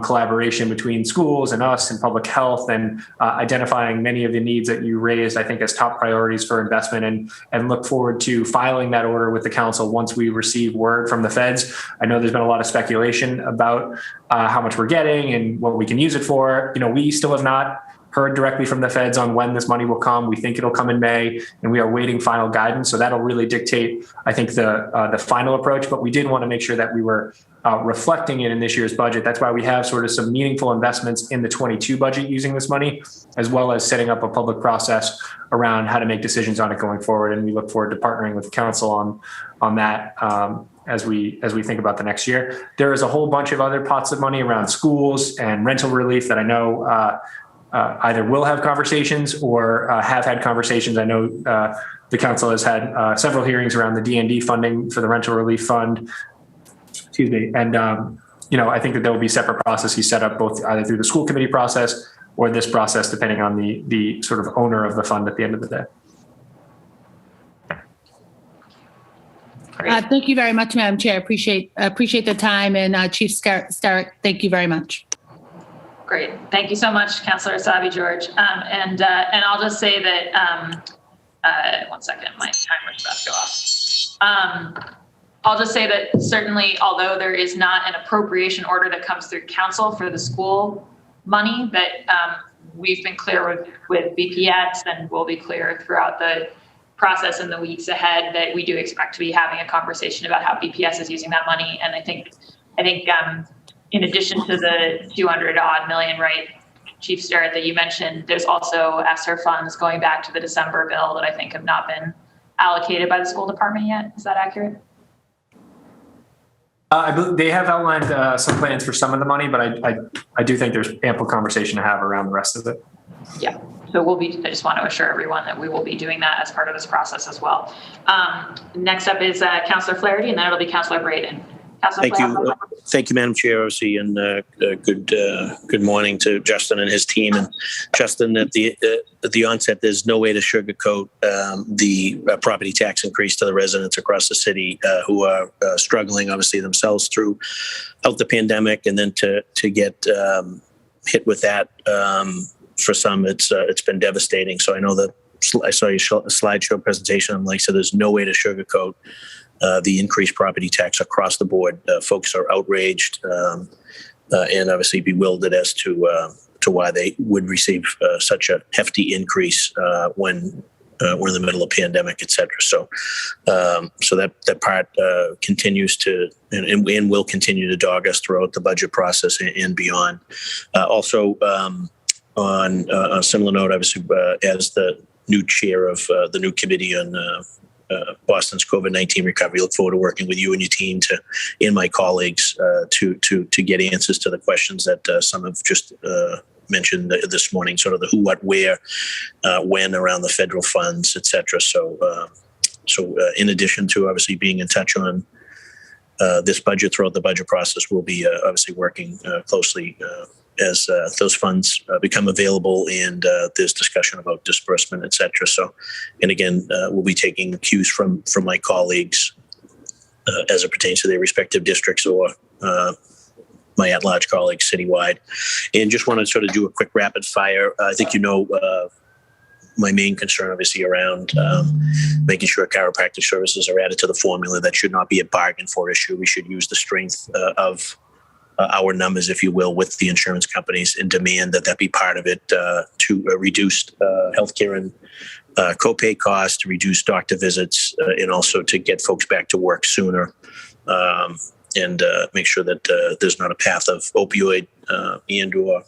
collaboration between schools and us and public health, and identifying many of the needs that you raised, I think, as top priorities for investment, and look forward to filing that order with the council once we receive word from the feds. I know there's been a lot of speculation about how much we're getting and what we can use it for. We still have not heard directly from the feds on when this money will come. We think it'll come in May, and we are waiting final guidance. So that'll really dictate, I think, the final approach. But we did want to make sure that we were reflecting it in this year's budget. That's why we have sort of some meaningful investments in the 22 budget using this money, as well as setting up a public process around how to make decisions on it going forward. And we look forward to partnering with the council on that as we think about the next year. There is a whole bunch of other pots of money around schools and rental relief that I know either will have conversations or have had conversations. I know the council has had several hearings around the D&D funding for the rental relief fund. Excuse me. And, I think that there will be separate processes set up both either through the school committee process or this process, depending on the sort of owner of the fund at the end of the day. Great. Thank you very much, Madam Chair. Appreciate the time. And Chief Starrett, thank you very much. Great. Thank you so much, Councillor Asabi George. And I'll just say that, 1 second, my timer's about to go off. I'll just say that certainly, although there is not an appropriation order that comes through council for the school money, that we've been clear with BPS, and we'll be clear throughout the process in the weeks ahead that we do expect to be having a conversation about how BPS is using that money. And I think in addition to the 200 odd million, right, Chief Starrett, that you mentioned, there's also ESSER funds going back to the December bill that I think have not been allocated by the school department yet. Is that accurate? They have outlined some plans for some of the money, but I do think there's ample conversation to have around the rest of it. Yeah. So I just want to assure everyone that we will be doing that as part of this process as well. Next up is Councillor Flaherty, and then it'll be Councillor Braden. Thank you. Thank you, Madam Chair, obviously, and good morning to Justin and his team. And Justin, at the onset, there's no way to sugarcoat the property tax increase to the residents across the city who are struggling, obviously, themselves throughout the pandemic, and then to get hit with that. For some, it's been devastating. So I know that I saw your slideshow presentation. I'm like, so there's no way to sugarcoat the increased property tax across the board. Folks are outraged and obviously bewildered as to why they would receive such a hefty increase when we're in the middle of pandemic, et cetera. So that part continues to and will continue to dog us throughout the budget process and beyond. Also, on a similar note, obviously, as the new chair of the new committee on Boston's COVID-19 recovery, look forward to working with you and your team and my colleagues to get answers to the questions that some have just mentioned this morning, sort of the who, what, where, when around the federal funds, et cetera. So in addition to obviously being in touch on this budget throughout the budget process, we'll be obviously working closely as those funds become available and there's discussion about disbursement, et cetera. So, and again, we'll be taking cues from my colleagues as it pertains to their respective districts or my at-large colleagues citywide. And just want to sort of do a quick rapid fire. I think my main concern obviously around making sure chiropractic services are added to the formula. That should not be a bargain for issue. We should use the strength of our numbers, if you will, with the insurance companies and demand that be part of it to reduce healthcare and copay costs, to reduce doctor visits, and also to get folks back to work sooner and make sure that there's not a path of opioid and or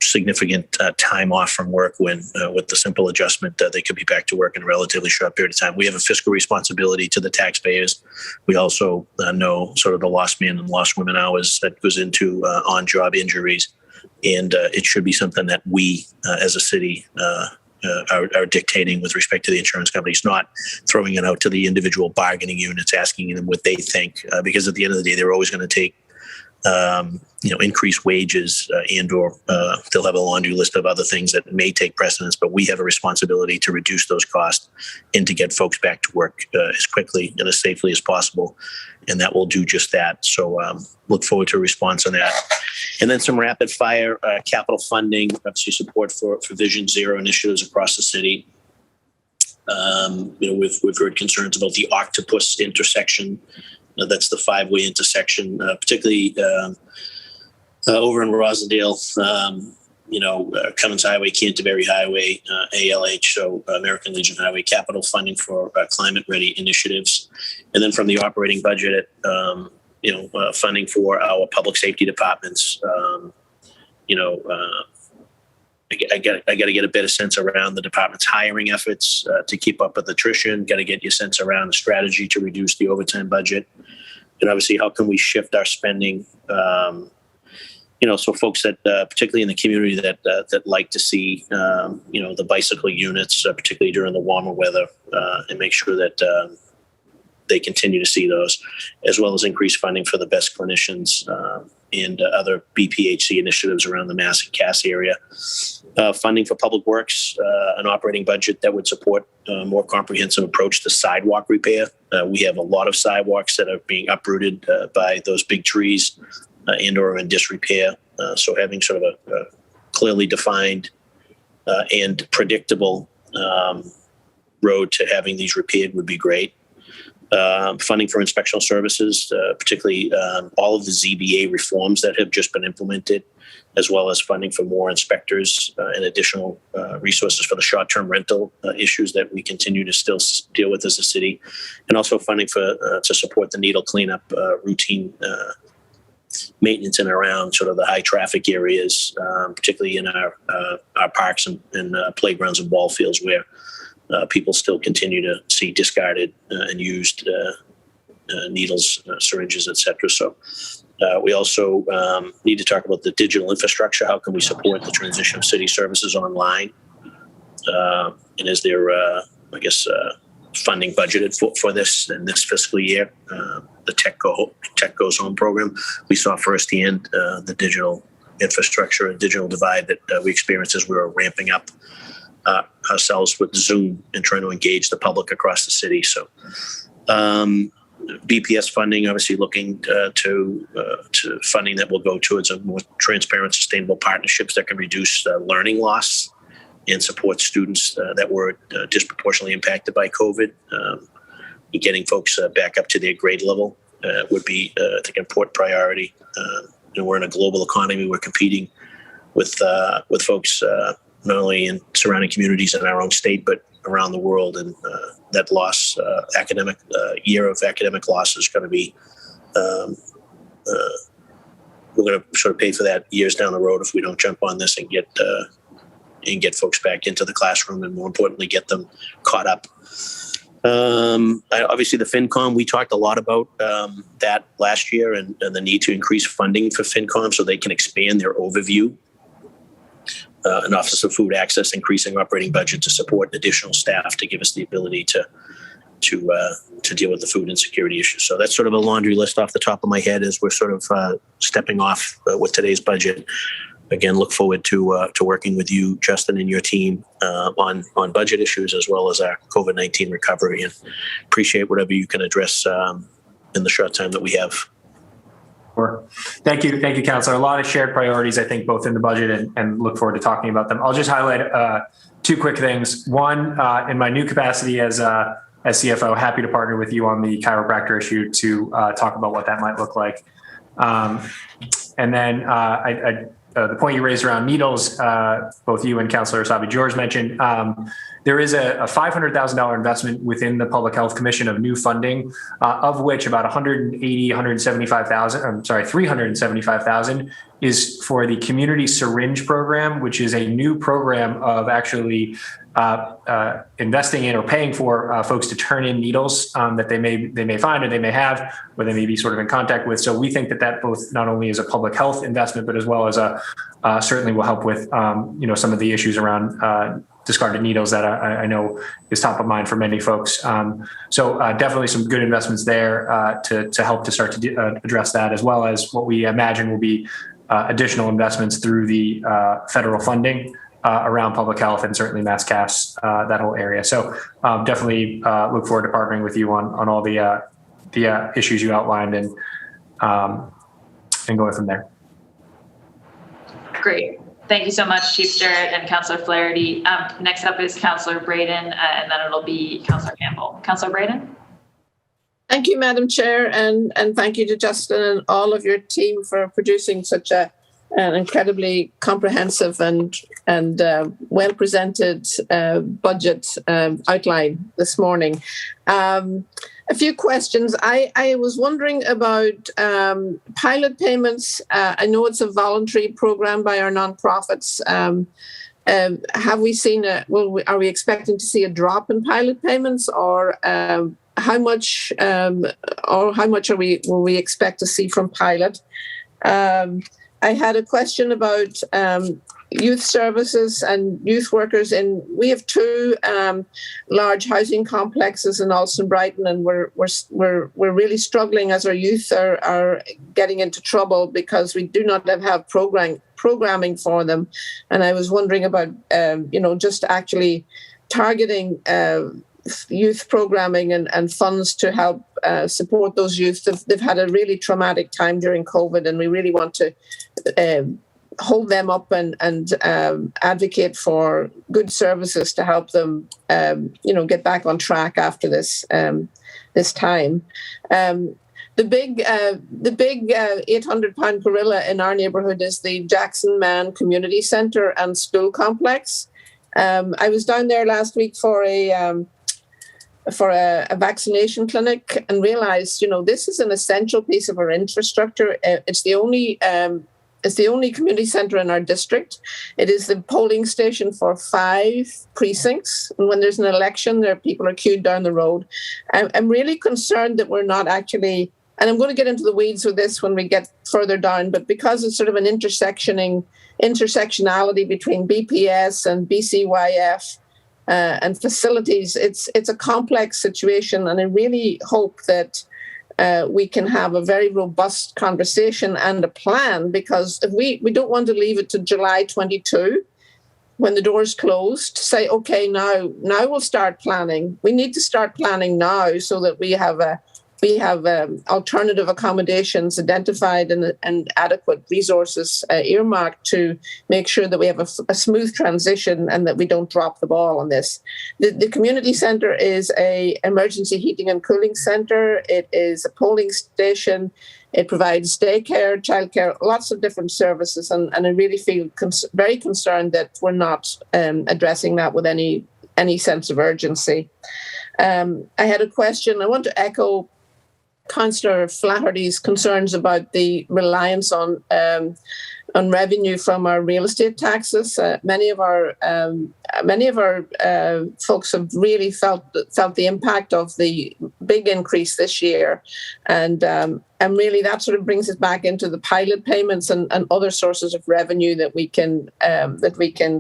significant time off from work when with the simple adjustment they could be back to work in a relatively short period of time. We have a fiscal responsibility to the taxpayers. We also know sort of the lost man and lost women hours that goes into on-job injuries. And it should be something that we as a city are dictating with respect to the insurance companies, not throwing it out to the individual bargaining units, asking them what they think, because at the end of the day, they're always going to take increased wages and or they'll have a laundry list of other things that may take precedence, but we have a responsibility to reduce those costs and to get folks back to work as quickly and as safely as possible. And that will do just that. So look forward to a response on that. And then some rapid fire capital funding, obviously support for Vision Zero initiatives across the city. We've heard concerns about the Octopus intersection. That's the 5-way intersection, particularly over in Rosendale, Cummins Highway, Canterbury Highway, ALH, so American Legion Highway, capital funding for climate-ready initiatives. And then from the operating budget, funding for our public safety departments. I got to get a better sense around the department's hiring efforts to keep up with attrition. Got to get your sense around the strategy to reduce the overtime budget, and obviously how can we shift our spending. So folks that particularly in the community that like to see the bicycle units, particularly during the warmer weather, and make sure that they continue to see those, as well as increase funding for the best clinicians and other BPHC initiatives around the Mass and Cass area. Funding for public works, an operating budget that would support a more comprehensive approach to sidewalk repair. We have a lot of sidewalks that are being uprooted by those big trees and or in disrepair. So having sort of a clearly defined and predictable road to having these repaired would be great. Funding for inspectional services, particularly all of the ZBA reforms that have just been implemented, as well as funding for more inspectors and additional resources for the short-term rental issues that we continue to still deal with as a city, and also funding for to support the needle cleanup routine maintenance in and around sort of the high traffic areas, particularly in our parks and playgrounds and ball fields where people still continue to see discarded and used needles, syringes, etc. So we also need to talk about the digital infrastructure. How can we support the transition of city services online? And is there, funding budgeted for this in this fiscal year? The Tech Goes Home program. We saw firsthand the digital infrastructure and digital divide that we experienced as we were ramping up ourselves with Zoom and trying to engage the public across the city. So BPS funding, obviously looking to funding that will go towards a more transparent, sustainable partnerships that can reduce learning loss and support students that were disproportionately impacted by COVID. Getting folks back up to their grade level would be, I think, an important priority. We're in a global economy. We're competing with folks not only in surrounding communities in our own state, but around the world. And that loss, year of academic loss is going to be, we're going to sort of pay for that years down the road if we don't jump on this and get folks back into the classroom, and more importantly, get them caught up. Obviously, the FinCom, we talked a lot about that last year and the need to increase funding for FinCom so they can expand their overview. An Office of Food Access, increasing operating budget to support additional staff to give us the ability to deal with the food insecurity issue. So that's sort of a laundry list off the top of my head as we're sort of stepping off with today's budget. Again, look forward to working with you, Justin, and your team on budget issues as well as our COVID-19 recovery, and appreciate whatever you can address in the short time that we have. Sure. Thank you, Councilor. A lot of shared priorities, I think, both in the budget and look forward to talking about them. I'll just highlight two quick things. One, in my new capacity as CFO, happy to partner with you on the chiropractor issue to talk about what that might look like. And then the point you raised around needles, both you and Councilor Sabi-George mentioned, there is a $500,000 investment within the Public Health Commission of new funding, of which about $375,000 is for the Community Syringe Program, which is a new program of actually investing in or paying for folks to turn in needles that they may find or they may have, or they may be sort of in contact with. So we think that both not only is a public health investment, but as well as certainly will help with some of the issues around discarded needles that I know is top of mind for many folks. So definitely some good investments there to help to start to address that, as well as what we imagine will be additional investments through the federal funding around public health and certainly Mass Cass, that whole area. So definitely look forward to partnering with you on all the issues you outlined and going from there. Great. Thank you so much, Chief Jarrett and Councilor Flaherty. Next up is Councilor Braden, and then it'll be Councilor Campbell. Councilor Braden? Thank you, Madam Chair, and thank you to Justin and all of your team for producing such an incredibly comprehensive and well presented budget outline this morning. A few questions. I was wondering about pilot payments. I know it's a voluntary program by our nonprofits. Have we seen are we expecting to see a drop in pilot payments, or how much will we expect to see from pilot? I had a question about youth services and youth workers we have two large housing complexes in Alston Brighton, and we're really struggling as our youth are getting into trouble because we do not have programming for them. And I was wondering about just actually targeting youth programming and funds to help support those youth. They've had a really traumatic time during COVID, and we really want to hold them up and advocate for good services to help them, get back on track after this time. The big £800 gorilla in our neighbourhood is the Jackson Man Community Centre and School Complex. I was down there last week for a vaccination clinic and realized, this is an essential piece of our infrastructure. It's the only community centre in our district. It is the polling station for 5 precincts. And when there's an election, people are queued down the road. I'm really concerned that we're not actually, and I'm going to get into the weeds with this when we get further down, but because it's sort of an intersectionality between BPS and BCYF, and facilities, it's a complex situation, and I really hope that we can have a very robust conversation and a plan, because if we don't want to leave it to July 22 when the doors closed to say, okay, now we'll start planning. We need to start planning now so that we have alternative accommodations identified and adequate resources earmarked to make sure that we have a smooth transition and that we don't drop the ball on this. The community centre is a emergency heating and cooling centre. It is a polling station. It provides daycare, childcare, lots of different services, and I really feel very concerned that we're not addressing that with any sense of urgency. I had a question. I want to echo Councillor Flaherty's concerns about the reliance on revenue from our real estate taxes. Many of our folks have really felt the impact of the big increase this year, and really that sort of brings us back into the pilot payments and other sources of revenue that we can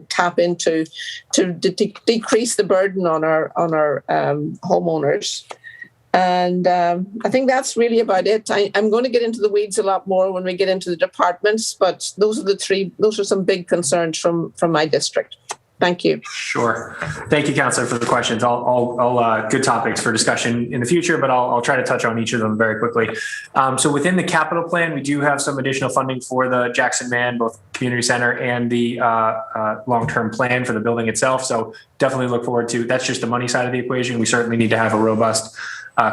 tap into to decrease the burden on our homeowners. And I think that's really about it. I'm going to get into the weeds a lot more when we get into the departments, but those are some big concerns from my district. Thank you. Sure. Thank you, Councillor, for the questions. All good topics for discussion in the future, but I'll try to touch on each of them very quickly. So within the capital plan, we do have some additional funding for the Jackson Man, both community center and the long-term plan for the building itself. So definitely look forward to, that's just the money side of the equation. We certainly need to have a robust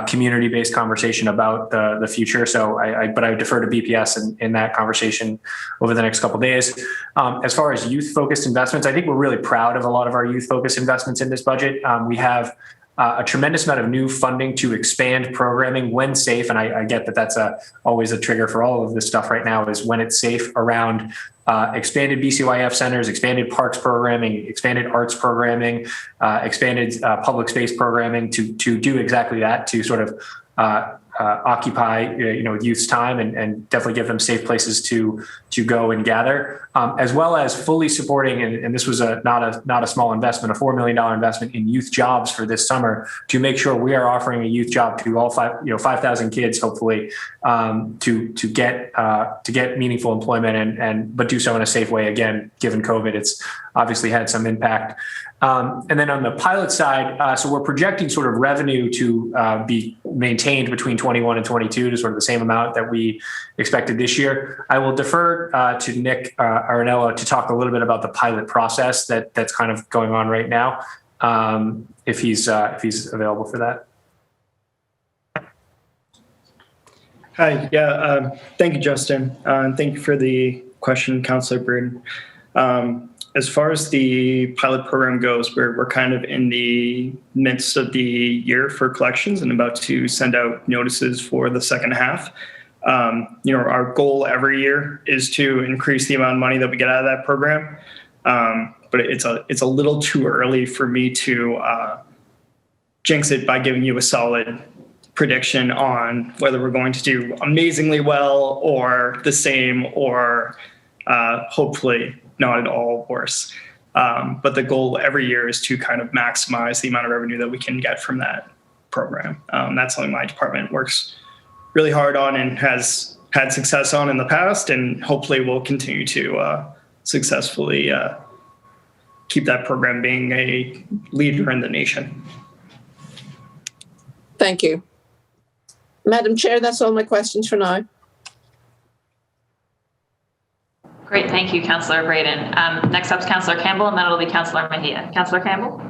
community-based conversation about the future. So I defer to BPS in that conversation over the next couple of days. As far as youth-focused investments, I think we're really proud of a lot of our youth-focused investments in this budget. We have a tremendous amount of new funding to expand programming when safe. And I get that that's always a trigger for all of this stuff right now, is when it's safe, around expanded BCYF centers, expanded parks programming, expanded arts programming, expanded public space programming to do exactly that, to sort of occupy youth's time and definitely give them safe places to go and gather, as well as fully supporting, and this was not a small investment, a $4 million investment in youth jobs for this summer, to make sure we are offering a youth job to all 5,000 kids, hopefully, to get meaningful employment but do so in a safe way. Again, given COVID, it's obviously had some impact. And then on the pilot side, so we're projecting sort of revenue to be maintained between 21 and 22 to sort of the same amount that we expected this year. I will defer to Nick Arnello to talk a little bit about the pilot process that's kind of going on right now, if he's available for that. Hi, thank you, Justin. And thank you for the question, Councillor Burden. As far as the pilot program goes, we're kind of in the midst of the year for collections and about to send out notices for the second half. Our goal every year is to increase the amount of money that we get out of that program. But it's a little too early for me to jinx it by giving you a solid prediction on whether we're going to do amazingly well or the same or hopefully not at all worse. But the goal every year is to kind of maximize the amount of revenue that we can get from that program. That's something my department works really hard on and has had success on in the past, and hopefully will continue to successfully keep that program being a leader in the nation. Thank you. Madam Chair, that's all my questions for now. Great, thank you, Councillor Braden. Next up is Councillor Campbell, and then it'll be Councillor Mejia. Councillor Campbell?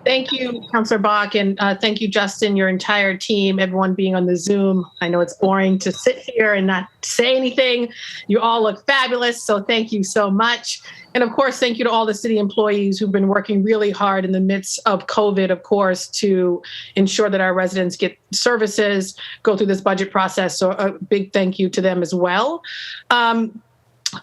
Thank you, Councillor Bach, and thank you, Justin, your entire team, everyone being on the Zoom. I know it's boring to sit here and not say anything. You all look fabulous, so thank you so much. And of course, thank you to all the city employees who've been working really hard in the midst of COVID, of course, to ensure that our residents get services, go through this budget process. So a big thank you to them as well.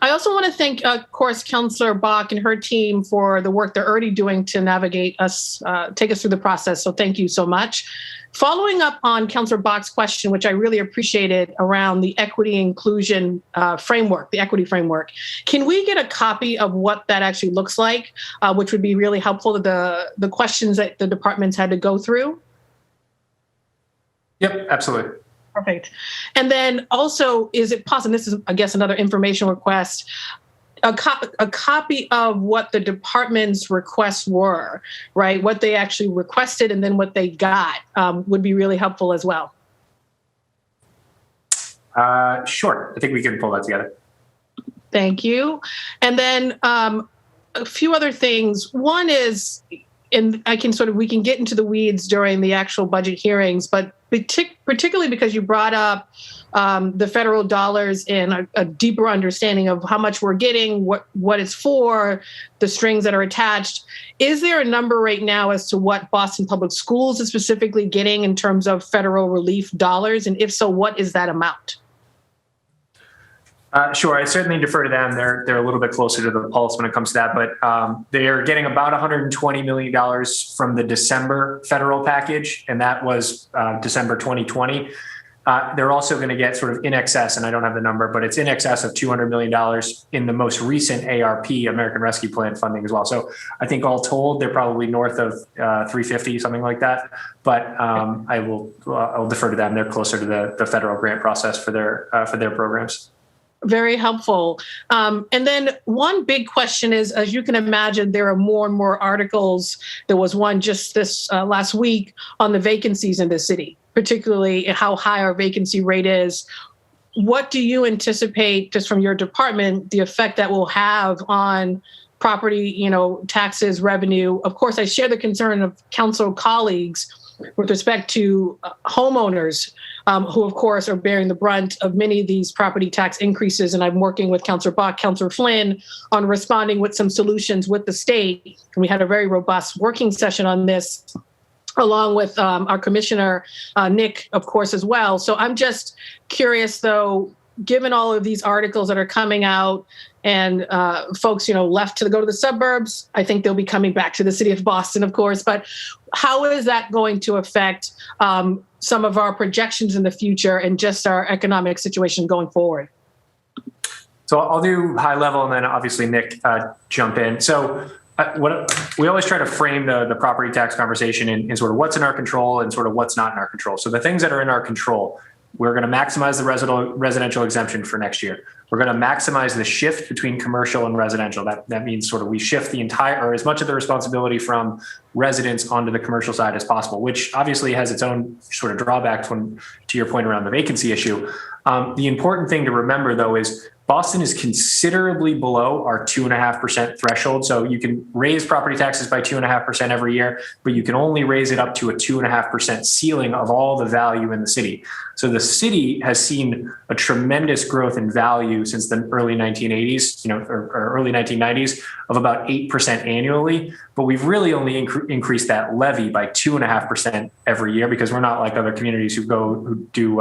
I also want to thank, of course, Councillor Bach and her team for the work they're already doing to navigate us, take us through the process. So thank you so much. Following up on Councillor Bach's question, which I really appreciated around the equity inclusion framework, the equity framework, can we get a copy of what that actually looks like, which would be really helpful to the questions that the departments had to go through? Yep, absolutely. Perfect. And then also, is it possible, this is, I guess, another information request, a copy of what the department's requests were, right? What they actually requested and then what they got would be really helpful as well. Sure. I think we can pull that together. Thank you. And then a few other things. One is, and we can get into the weeds during the actual budget hearings, but particularly because you brought up the federal dollars and a deeper understanding of how much we're getting, what it's for, the strings that are attached. Is there a number right now as to what Boston Public Schools is specifically getting in terms of federal relief dollars? And if so, what is that amount? Sure, I certainly defer to them. They're a little bit closer to the pulse when it comes to that, but they're getting about $120 million from the December federal package, and that was December 2020. They're also going to get sort of in excess, and I don't have the number, but it's in excess of $200 million in the most recent ARP, American Rescue Plan funding as well. So I think all told, they're probably north of 350, something like that. But I'll defer to them. They're closer to the federal grant process for their programs. Very helpful. And then one big question is, as you can imagine, there are more and more articles. There was one just this last week on the vacancies in the city, particularly how high our vacancy rate is. What do you anticipate, just from your department, the effect that will have on property, taxes, revenue? Of course, I share the concern of council colleagues with respect to homeowners who, of course, are bearing the brunt of many of these property tax increases. And I'm working with Councillor Bach, Councillor Flynn on responding with some solutions with the state. And we had a very robust working session on this, along with our commissioner, Nick, of course, as well. So I'm just curious, though, given all of these articles that are coming out and folks, left to go to the suburbs, I think they'll be coming back to the city of Boston, of course. But how is that going to affect some of our projections in the future and just our economic situation going forward? So I'll do high level, and then obviously Nick jump in. So what we always try to frame the property tax conversation in sort of what's in our control and sort of what's not in our control. So the things that are in our control, we're going to maximize the residential exemption for next year. We're going to maximize the shift between commercial and residential. That means sort of we shift the entire, or as much of the responsibility from residents onto the commercial side as possible, which obviously has its own sort of drawbacks to your point around the vacancy issue. The important thing to remember, though, is Boston is considerably below our 2.5% threshold. So you can raise property taxes by 2.5% every year, but you can only raise it up to a 2.5% ceiling of all the value in the city. So the city has seen a tremendous growth in value since the early 1980s, or early 1990s, of about 8% annually. But we've really only increased that levy by 2.5% every year, because we're not like other communities who do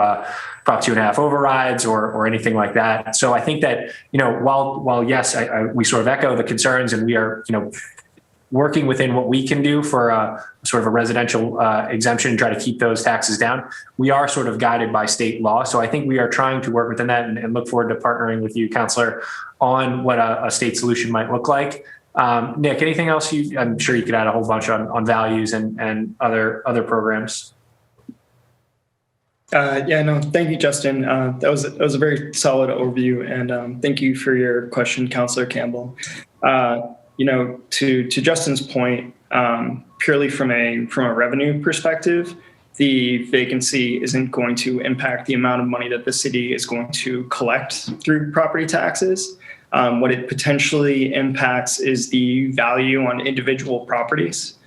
Prop 2.5 overrides or anything like that. So I think that, while yes, we sort of echo the concerns, and we are, working within what we can do for sort of a residential exemption and try to keep those taxes down. We are sort of guided by state law. So I think we are trying to work within that and look forward to partnering with you, Councillor, on what a state solution might look like. Nick, anything else? I'm sure you could add a whole bunch on values and other programs. Thank you, Justin. That was a very solid overview, and thank you for your question, Councillor Campbell. To Justin's point, purely from a revenue perspective, the vacancy isn't going to impact the amount of money that the city is going to collect through property taxes. What it potentially impacts is the value on individual properties.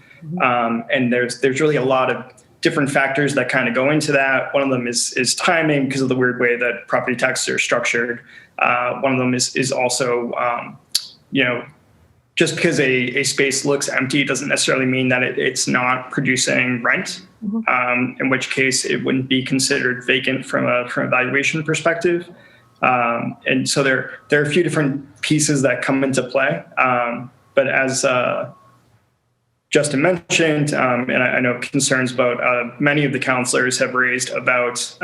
And there's really a lot of different factors that kind of go into that. One of them is timing because of the weird way that property taxes are structured. One of them is also, just because a space looks empty doesn't necessarily mean that it's not producing rent, in which case it wouldn't be considered vacant from a valuation perspective. And so there are a few different pieces that come into play. But as Justin mentioned, and I know concerns about many of the councillors have raised about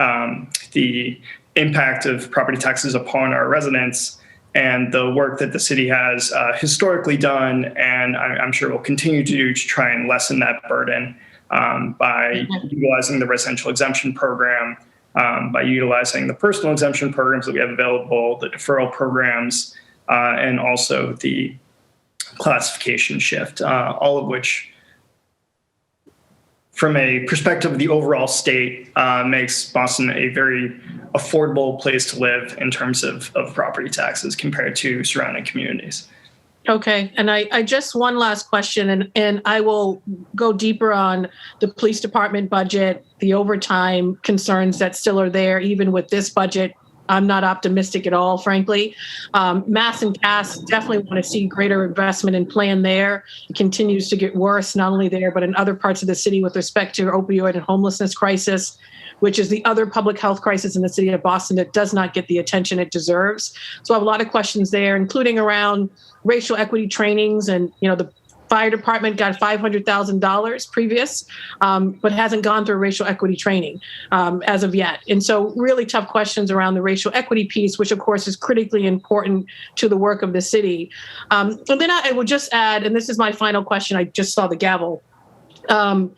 the impact of property taxes upon our residents and the work that the city has historically done, and I'm sure will continue to do to try and lessen that burden by utilizing the residential exemption program, by utilizing the personal exemption programs that we have available, the deferral programs, and also the classification shift, all of which, from a perspective of the overall state, makes Boston a very affordable place to live in terms of property taxes compared to surrounding communities. Okay, and I just one last question, and I will go deeper on the police department budget, the overtime concerns that still are there, even with this budget. I'm not optimistic at all, frankly. Mass and CAS definitely want to see greater investment and plan there. It continues to get worse, not only there, but in other parts of the city with respect to opioid and homelessness crisis, which is the other public health crisis in the city of Boston that does not get the attention it deserves. So I have a lot of questions there, including around racial equity trainings, and the fire department got $500,000 previous, but hasn't gone through racial equity training as of yet. And so really tough questions around the racial equity piece, which of course is critically important to the work of the city. And then I will just add, and this is my final question, I just saw the gavel. Right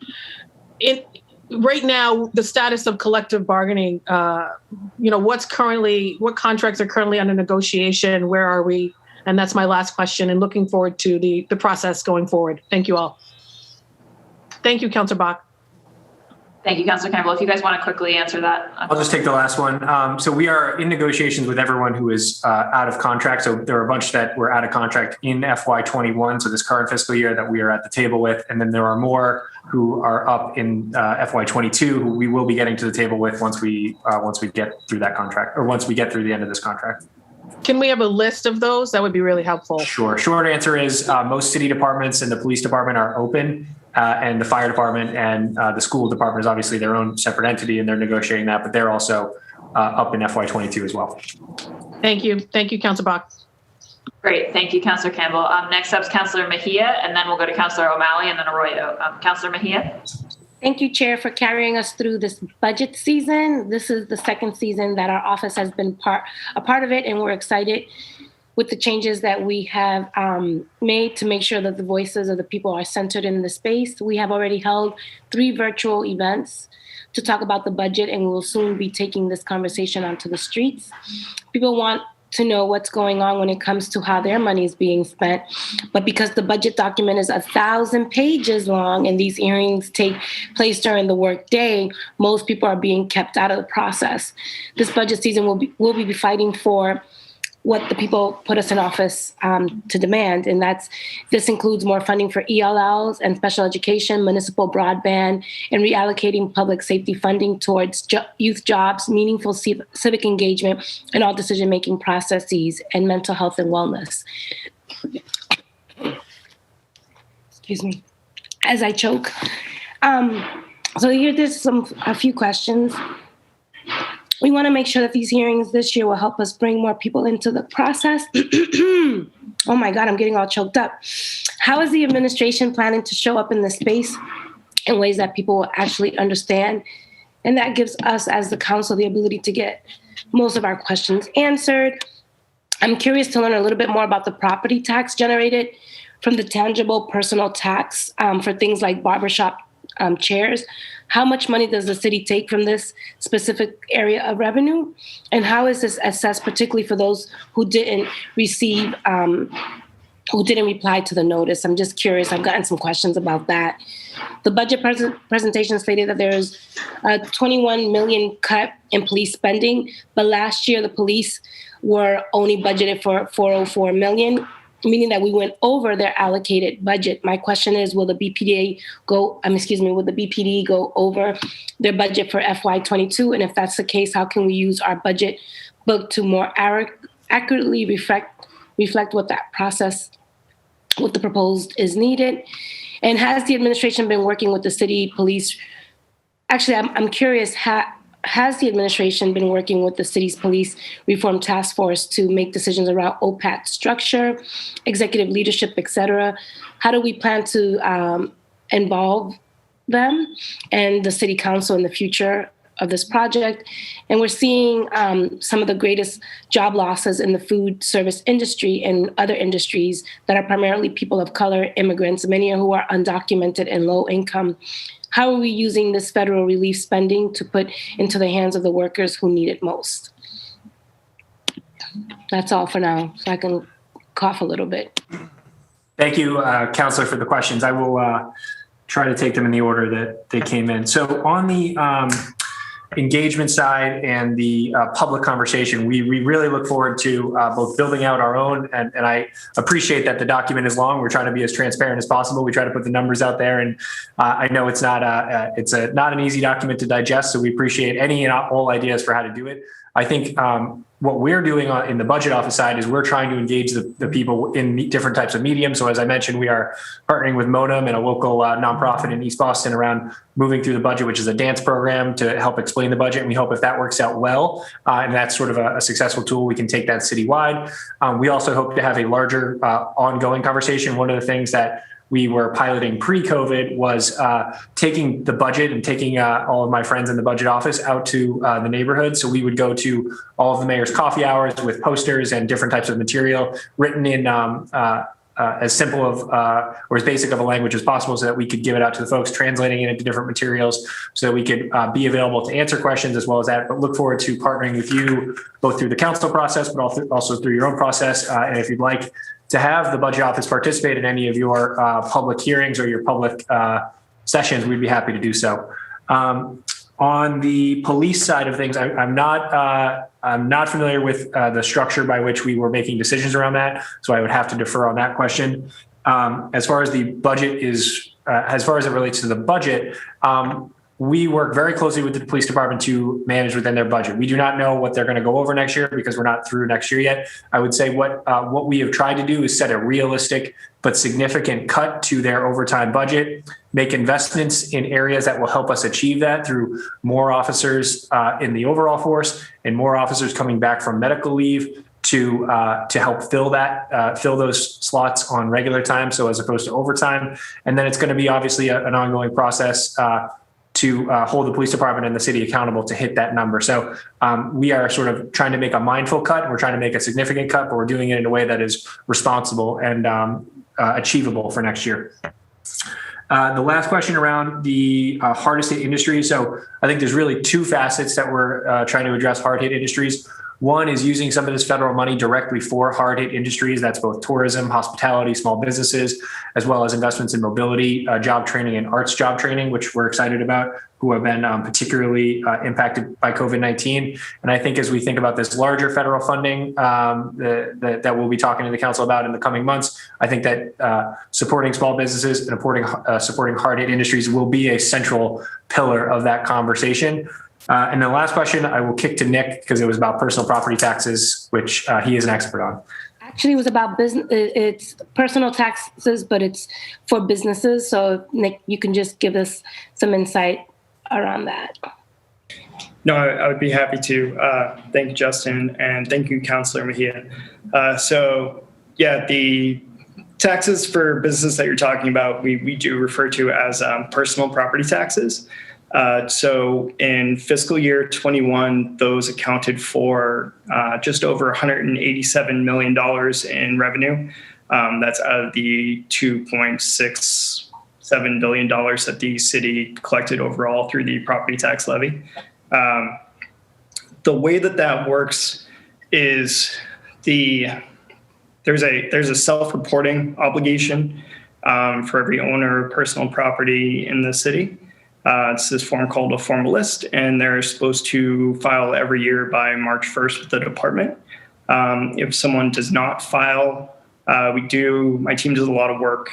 now, the status of collective bargaining, what contracts are currently under negotiation? Where are we? And that's my last question, and looking forward to the process going forward. Thank you all. Thank you, Councillor Bach. Thank you, Councillor Campbell. If you guys want to quickly answer that. I'll just take the last one. So we are in negotiations with everyone who is out of contract. So there are a bunch that were out of contract in FY21, so this current fiscal year, that we are at the table with. And then there are more who are up in FY22 who we will be getting to the table with once we get through that contract, or once we get through the end of this contract. Can we have a list of those? That would be really helpful. Sure. Short answer is most city departments and the police department are open, and the fire department and the school department is obviously their own separate entity, and they're negotiating that, but they're also up in FY22 as well. Thank you. Thank you, Councillor Bach. Great. Thank you, Councillor Campbell. Next up is Councillor Mejia, and then we'll go to Councillor O'Malley and then Arroyo. Councillor Mejia. Thank you, Chair, for carrying us through this budget season. This is the second season that our office has been a part of it, and we're excited with the changes that we have made to make sure that the voices of the people are centered in the space. We have already held 3 virtual events to talk about the budget, and we will soon be taking this conversation onto the streets. People want to know what's going on when it comes to how their money is being spent. But because the budget document is 1,000 pages long and these hearings take place during the work day, most people are being kept out of the process. This budget season we'll be fighting for what the people put us in office to demand. And this includes more funding for ELLs and special education, municipal broadband, and reallocating public safety funding towards youth jobs, meaningful civic engagement, and all decision-making processes, and mental health and wellness. Excuse me, as I choke. So there's a few questions. We want to make sure that these hearings this year will help us bring more people into the process. Oh my God, I'm getting all choked up. How is the administration planning to show up in this space in ways that people will actually understand? And that gives us as the council the ability to get most of our questions answered. I'm curious to learn a little bit more about the property tax generated from the tangible personal tax for things like barbershop chairs. How much money does the city take from this specific area of revenue? And how is this assessed, particularly for those who didn't receive, who didn't reply to the notice? I'm just curious. I've gotten some questions about that. The budget presentation stated that there's a 21 million cut in police spending, but last year the police were only budgeted for 404 million, meaning that we went over their allocated budget. My question is, will the BPD go over their budget for FY22? And if that's the case, how can we use our budget book to more accurately reflect what that process, what the proposed is needed? And has the administration been working with the city police? Actually, I'm curious, has the administration been working with the city's police reform task force to make decisions around OPAT structure, executive leadership, et cetera? How do we plan to involve them and the city council in the future of this project? And we're seeing some of the greatest job losses in the food service industry and other industries that are primarily people of color, immigrants, many who are undocumented and low income. How are we using this federal relief spending to put into the hands of the workers who need it most? That's all for now, so I can cough a little bit. Thank you, Councilor, for the questions. I will try to take them in the order that they came in. So on the engagement side and the public conversation, we really look forward to both building out our own, and I appreciate that the document is long. We're trying to be as transparent as possible. We try to put the numbers out there, and I know it's not not an easy document to digest, so we appreciate any and all ideas for how to do it. I think what we're doing in the budget office side is we're trying to engage the people in different types of mediums. So as I mentioned, we are partnering with Modem and a local nonprofit in East Boston around moving through the budget, which is a dance program to help explain the budget. And we hope if that works out well, and that's sort of a successful tool, we can take that citywide. We also hope to have a larger ongoing conversation. One of the things that we were piloting pre-COVID was taking the budget and taking all of my friends in the budget office out to the neighborhood. So we would go to all of the mayor's coffee hours with posters and different types of material written in as simple of or as basic of a language as possible, so that we could give it out to the folks, translating it into different materials so that we could be available to answer questions as well as that. But look forward to partnering with you both through the council process, but also through your own process. And if you'd like to have the budget office participate in any of your public hearings or your public sessions, we'd be happy to do so. On the police side of things, I'm not familiar with the structure by which we were making decisions around that, so I would have to defer on that question. As far as the budget as far as it relates to the budget, we work very closely with the police department to manage within their budget. We do not know what they're going to go over next year because we're not through next year yet. I would say what we have tried to do is set a realistic but significant cut to their overtime budget, make investments in areas that will help us achieve that through more officers in the overall force and more officers coming back from medical leave to help fill those slots on regular time, so as opposed to overtime. And then it's going to be obviously an ongoing process to hold the police department and the city accountable to hit that number. So we are sort of trying to make a mindful cut. We're trying to make a significant cut, but we're doing it in a way that is responsible and achievable for next year. The last question around the hardest hit industries. So I think there's really two facets that we're trying to address hard hit industries. One is using some of this federal money directly for hard hit industries. That's both tourism, hospitality, small businesses, as well as investments in mobility, job training, and arts job training, which we're excited about, who have been particularly impacted by COVID-19. And I think as we think about this larger federal funding that we'll be talking to the council about in the coming months, I think that supporting small businesses and supporting hard hit industries will be a central pillar of that conversation. And the last question I will kick to Nick, because it was about personal property taxes, which he is an expert on. Actually, it was about business. It's personal taxes, but it's for businesses. So Nick, you can just give us some insight around that. No, I would be happy to. Thank you, Justin, and thank you, Councilor Mejia. The taxes for business that you're talking about, we do refer to as personal property taxes. So in fiscal year 21, those accounted for just over $187 million in revenue. That's out of the $2.67 billion that the city collected overall through the property tax levy. The way that works is there's a self-reporting obligation for every owner of personal property in the city. It's this form called a form list, and they're supposed to file every year by March 1st with the department. If someone does not file, my team does a lot of work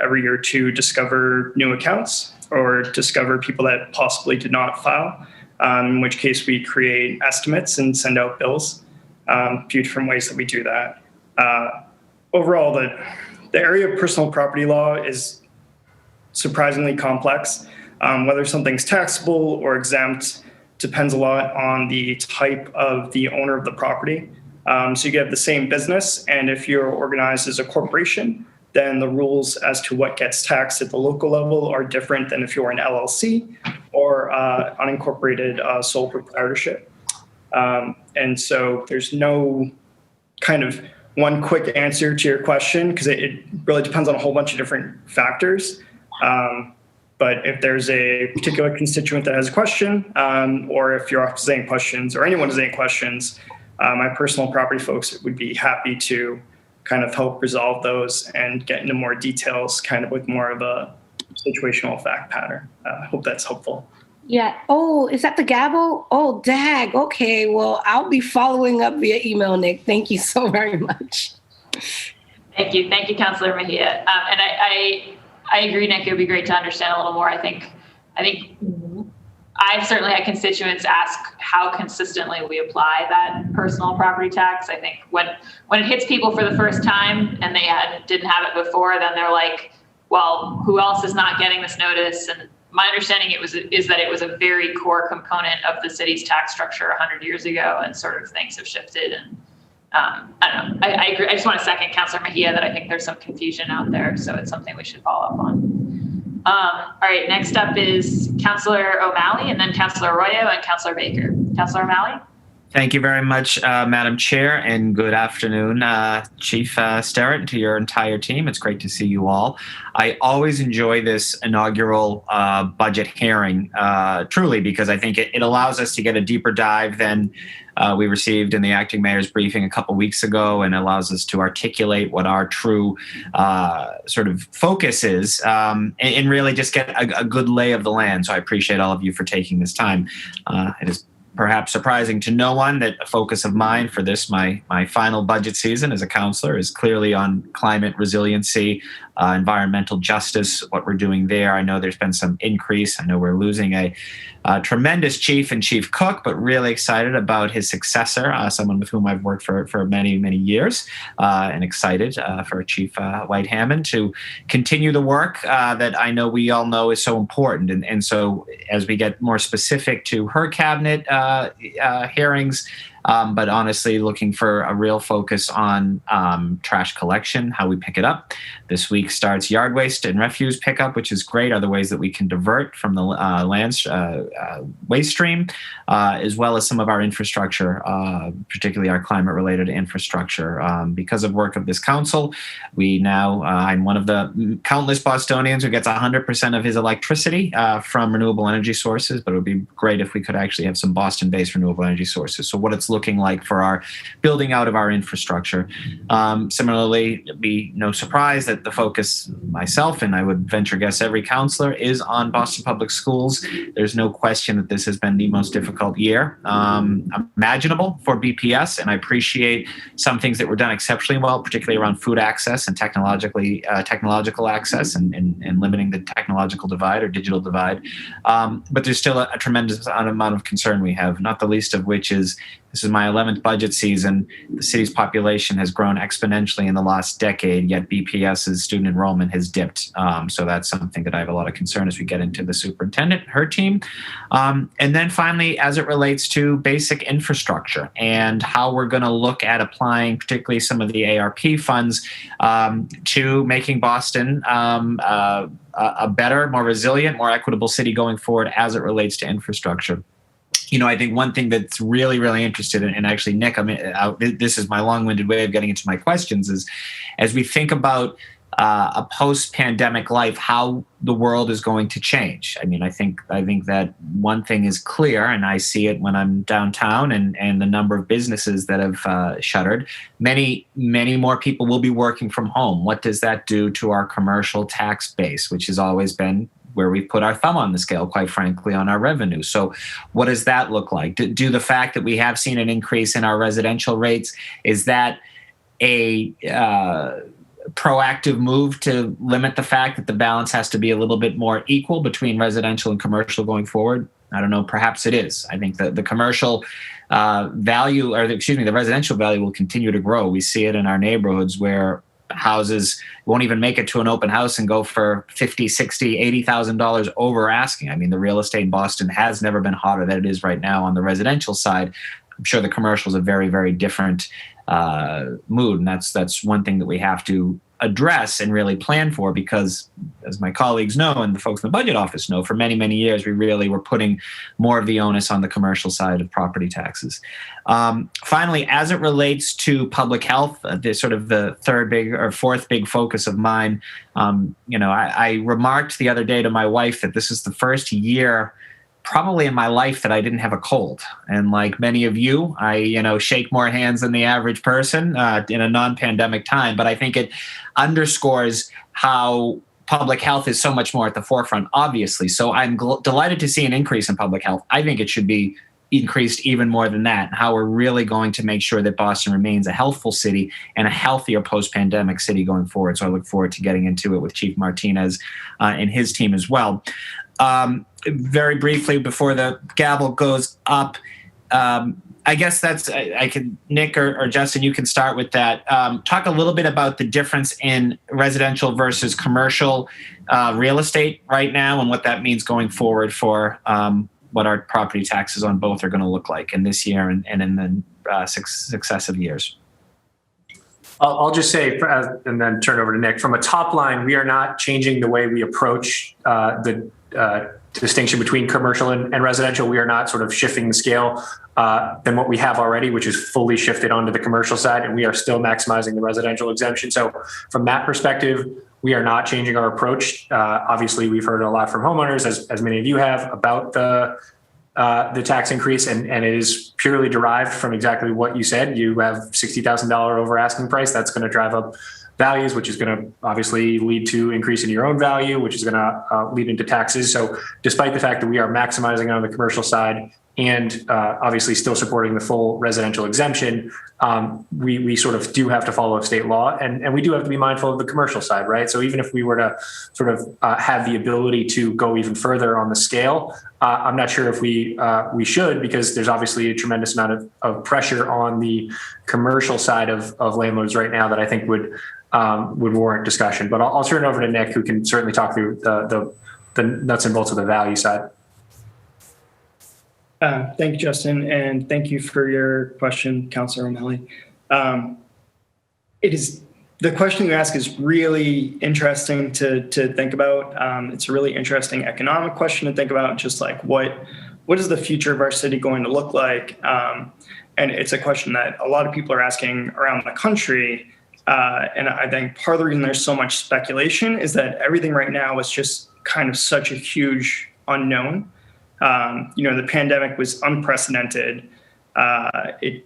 every year to discover new accounts or discover people that possibly did not file, in which case we create estimates and send out bills. A few different ways that we do that. Overall, the area of personal property law is surprisingly complex. Whether something's taxable or exempt depends a lot on the type of the owner of the property. So you get the same business, and if you're organized as a corporation, then the rules as to what gets taxed at the local level are different than if you're an LLC or unincorporated sole proprietorship. And so there's no kind of one quick answer to your question, because it really depends on a whole bunch of different factors. But if there's a particular constituent that has a question, or if your office has any questions, or anyone has any questions, my personal property folks would be happy to kind of help resolve those and get into more details, kind of with more of a situational fact pattern. I hope that's helpful. Yeah. Oh, is that the gavel? Oh, dag. Okay. Well, I'll be following up via email, Nick. Thank you so very much. Thank you, Councilor Mejia. And I agree, Nick. It would be great to understand a little more. I think I've certainly had constituents ask how consistently we apply that personal property tax. I think when it hits people for the first time and they didn't have it before, then they're like, well, who else is not getting this notice? And my understanding is that it was a very core component of the city's tax structure 100 years ago, and sort of things have shifted. And I don't know. I agree. I just want to second Councilor Mejia that I think there's some confusion out there, so it's something we should follow up on. All right, next up is Councilor O'Malley, and then Councilor Arroyo and Councilor Baker. Councilor O'Malley? Thank you very much, Madam Chair, and good afternoon, Chief Sterrett, and to your entire team. It's great to see you all. I always enjoy this inaugural budget hearing, truly, because I think it allows us to get a deeper dive than we received in the acting mayor's briefing a couple weeks ago, and allows us to articulate what our true sort of focus is, and really just get a good lay of the land. So I appreciate all of you for taking this time. It is perhaps surprising to no one that a focus of mine for this, my final budget season as a councillor, is clearly on climate resiliency, environmental justice, what we're doing there. I know there's been some increase. I know we're losing a tremendous chief and Chief Cook, but really excited about his successor, someone with whom I've worked for many, many years, and excited for Chief White Hammond to continue the work that I know we all know is so important. And so as we get more specific to her cabinet hearings, but honestly looking for a real focus on trash collection, how we pick it up. This week starts yard waste and refuse pickup, which is great. Other ways that we can divert from the land waste stream, as well as some of our infrastructure, particularly our climate-related infrastructure. Because of work of this council, we now, I'm one of the countless Bostonians who gets 100% of his electricity from renewable energy sources, but it would be great if we could actually have some Boston-based renewable energy sources. So what it's looking like for our building out of our infrastructure. Similarly, it'd be no surprise that the focus, myself and I would venture guess every councillor, is on Boston Public Schools. There's no question that this has been the most difficult year imaginable for BPS, and I appreciate some things that were done exceptionally well, particularly around food access and technological access and limiting the technological divide or digital divide. But there's still a tremendous amount of concern we have, not the least of which is This is my 11th budget season. The city's population has grown exponentially in the last decade, yet BPS's student enrollment has dipped. So that's something that I have a lot of concern as we get into the superintendent, her team. And then finally, as it relates to basic infrastructure and how we're going to look at applying particularly some of the ARP funds to making Boston a better, more resilient, more equitable city going forward as it relates to infrastructure. I think one thing that's really, really interested in, and actually, Nick, this is my long-winded way of getting into my questions, is as we think about a post-pandemic life, how the world is going to change. I mean, I think that one thing is clear, and I see it when I'm downtown and the number of businesses that have shuttered. Many, many more people will be working from home. What does that do to our commercial tax base, which has always been where we've put our thumb on the scale, quite frankly, on our revenue? So what does that look like? Do the fact that we have seen an increase in our residential rates, is that a proactive move to limit the fact that the balance has to be a little bit more equal between residential and commercial going forward? I don't know, perhaps it is. I think that the commercial value, the residential value will continue to grow. We see it in our neighborhoods where houses won't even make it to an open house and go for $50,000, $60,000, $80,000 over asking. I mean, the real estate in Boston has never been hotter than it is right now on the residential side. I'm sure the commercial is a very, very different mood, and that's one thing that we have to address and really plan for, because as my colleagues know and the folks in the budget office know, for many, many years we really were putting more of the onus on the commercial side of property taxes. Finally, as it relates to public health, the fourth big focus of mine, I remarked the other day to my wife that this is the first year probably in my life that I didn't have a cold. And like many of you, I shake more hands than the average person in a non-pandemic time. But I think it underscores how public health is so much more at the forefront, obviously. So I'm delighted to see an increase in public health. I think it should be increased even more than that, and how we're really going to make sure that Boston remains a healthful city and a healthier post-pandemic city going forward. So I look forward to getting into it with Chief Martinez and his team as well. Very briefly before the gavel goes up, I guess Nick or Justin, you can start with that. Talk a little bit about the difference in residential versus commercial real estate right now, and what that means going forward for what our property taxes on both are going to look like in this year and in the successive years. I'll just say, and then turn over to Nick, from a top line, we are not changing the way we approach the distinction between commercial and residential. We are not sort of shifting the scale than what we have already, which is fully shifted onto the commercial side, and we are still maximizing the residential exemption. So from that perspective, we are not changing our approach. Obviously, we've heard a lot from homeowners, as many of you have, about the tax increase, and it is purely derived from exactly what you said. You have $60,000 over asking price. That's going to drive up values, which is going to obviously lead to increase in your own value, which is going to lead into taxes. So despite the fact that we are maximizing on the commercial side and obviously still supporting the full residential exemption, we sort of do have to follow state law, and we do have to be mindful of the commercial side, right? So even if we were to sort of have the ability to go even further on the scale, I'm not sure if we should, because there's obviously a tremendous amount of pressure on the commercial side of landlords right now that I think would warrant discussion. But I'll turn it over to Nick, who can certainly talk through the nuts and bolts of the value side. Thank you, Justin, and thank you for your question, Councilor O'Malley. The question you ask is really interesting to think about. It's a really interesting economic question to think about, just like what is the future of our city going to look like? And it's a question that a lot of people are asking around the country. And I think part of the reason there's so much speculation is that everything right now is just kind of such a huge unknown. The pandemic was unprecedented. It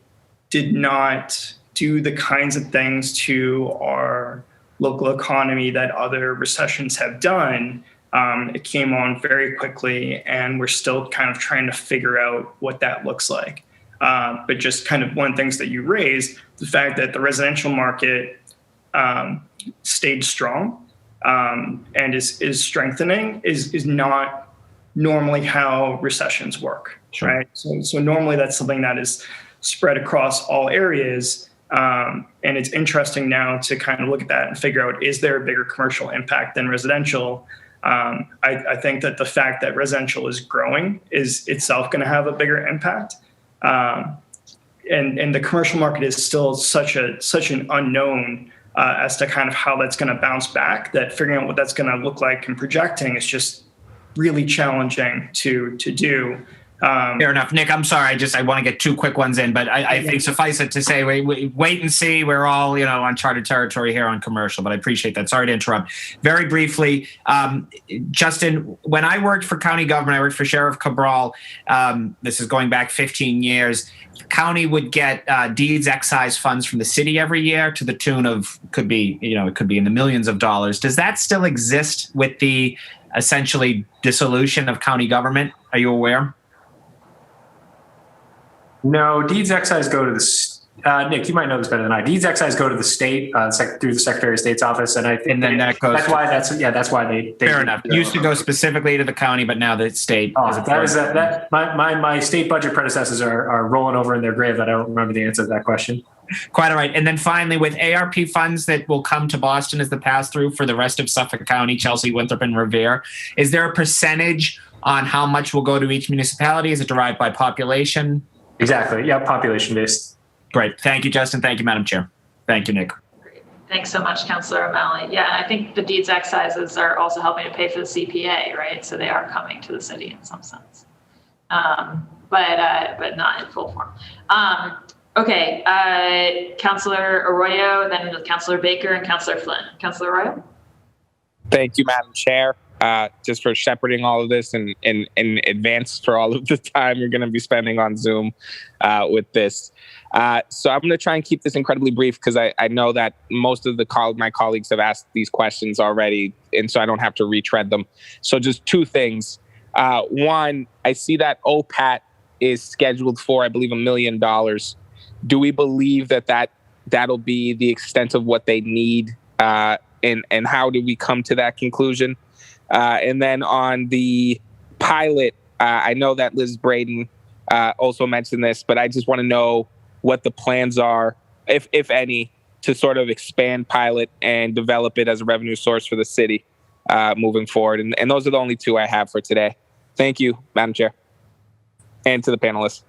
did not do the kinds of things to our local economy that other recessions have done. It came on very quickly, and we're still kind of trying to figure out what that looks like. But just kind of one of the things that you raised, the fact that the residential market stayed strong and is strengthening is not normally how recessions work, sure. Right? So normally that's something that is spread across all areas. And it's interesting now to kind of look at that and figure out, is there a bigger commercial impact than residential? I think that the fact that residential is growing is itself going to have a bigger impact. And the commercial market is still such an unknown as to kind of how that's going to bounce back, that figuring out what that's going to look like and projecting is just really challenging to do. Fair enough. Nick, I'm sorry. I want to get two quick ones in, but I think suffice it to say, wait and see. We're all, uncharted territory here on commercial, but I appreciate that. Sorry to interrupt. Very briefly, Justin, when I worked for county government, I worked for Sheriff Cabral. This is going back 15 years. County would get deeds excise funds from the city every year to the tune of, it could be in the millions of dollars. Does that still exist with the essentially dissolution of county government? Are you aware? No, deeds excise go to the Nick. You might know this better than I. Deeds excise go to the state through the Secretary of State's office, and then that goes. That's why they fair enough. Used to go specifically to the county, but now the state. My state budget predecessors are rolling over in their grave that I don't remember the answer to that question. Quite all right. And then finally, with ARP funds that will come to Boston as the pass through for the rest of Suffolk County, Chelsea, Winthrop, and Revere, is there a percentage on how much will go to each municipality? Is it derived by population? Exactly. Yeah, population based. Great. Thank you, Justin. Thank you, Madam Chair. Thank you, Nick. Great. Thanks so much, Councillor O'Malley. Yeah, I think the deeds excises are also helping to pay for the CPA, right? So they are coming to the city in some sense, but not in full form. Okay, Councillor Arroyo, then Councillor Baker and Councillor Flynn. Councillor Arroyo. Thank you, Madam Chair, just for shepherding all of this in advance for all of the time you're going to be spending on Zoom with this. So I'm going to try and keep this incredibly brief because I know that most of my colleagues have asked these questions already, and so I don't have to retread them. So just two things. One, I see that OPAT is scheduled for, I believe, $1 million. Do we believe that'll be the extent of what they need? And how do we come to that conclusion? And then on the pilot, I know that Liz Braden also mentioned this, but I just want to know what the plans are, if any, to sort of expand pilot and develop it as a revenue source for the city moving forward. And those are the only two I have for today. Thank you, Madam Chair, and to the panelists.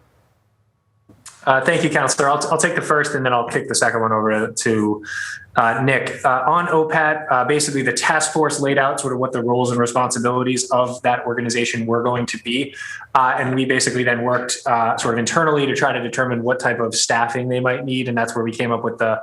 Thank you, Councillor. I'll take the first and then I'll kick the second one over to Nick. On OPAT, basically the task force laid out sort of what the roles and responsibilities of that organization were going to be. And we basically then worked sort of internally to try to determine what type of staffing they might need. And that's where we came up with the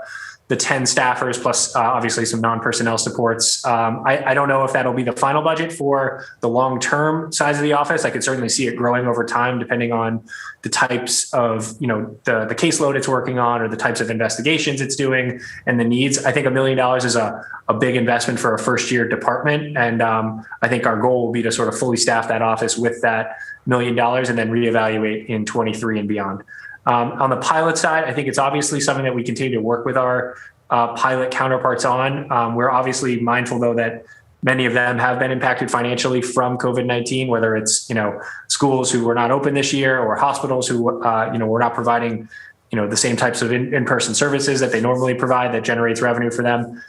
10 staffers plus obviously some non-personnel supports. I don't know if that'll be the final budget for the long-term size of the office. I could certainly see it growing over time depending on the types of, the caseload it's working on or the types of investigations it's doing and the needs. I think $1 million is a big investment for a first-year department. And I think our goal will be to sort of fully staff that office with that $1 million and then reevaluate in 23 and beyond. On the pilot side, I think it's obviously something that we continue to work with our pilot counterparts on. We're obviously mindful, though, that many of them have been impacted financially from COVID-19, whether it's, schools who were not open this year or hospitals who, were not providing, the same types of in-person services that they normally provide that generates revenue for them.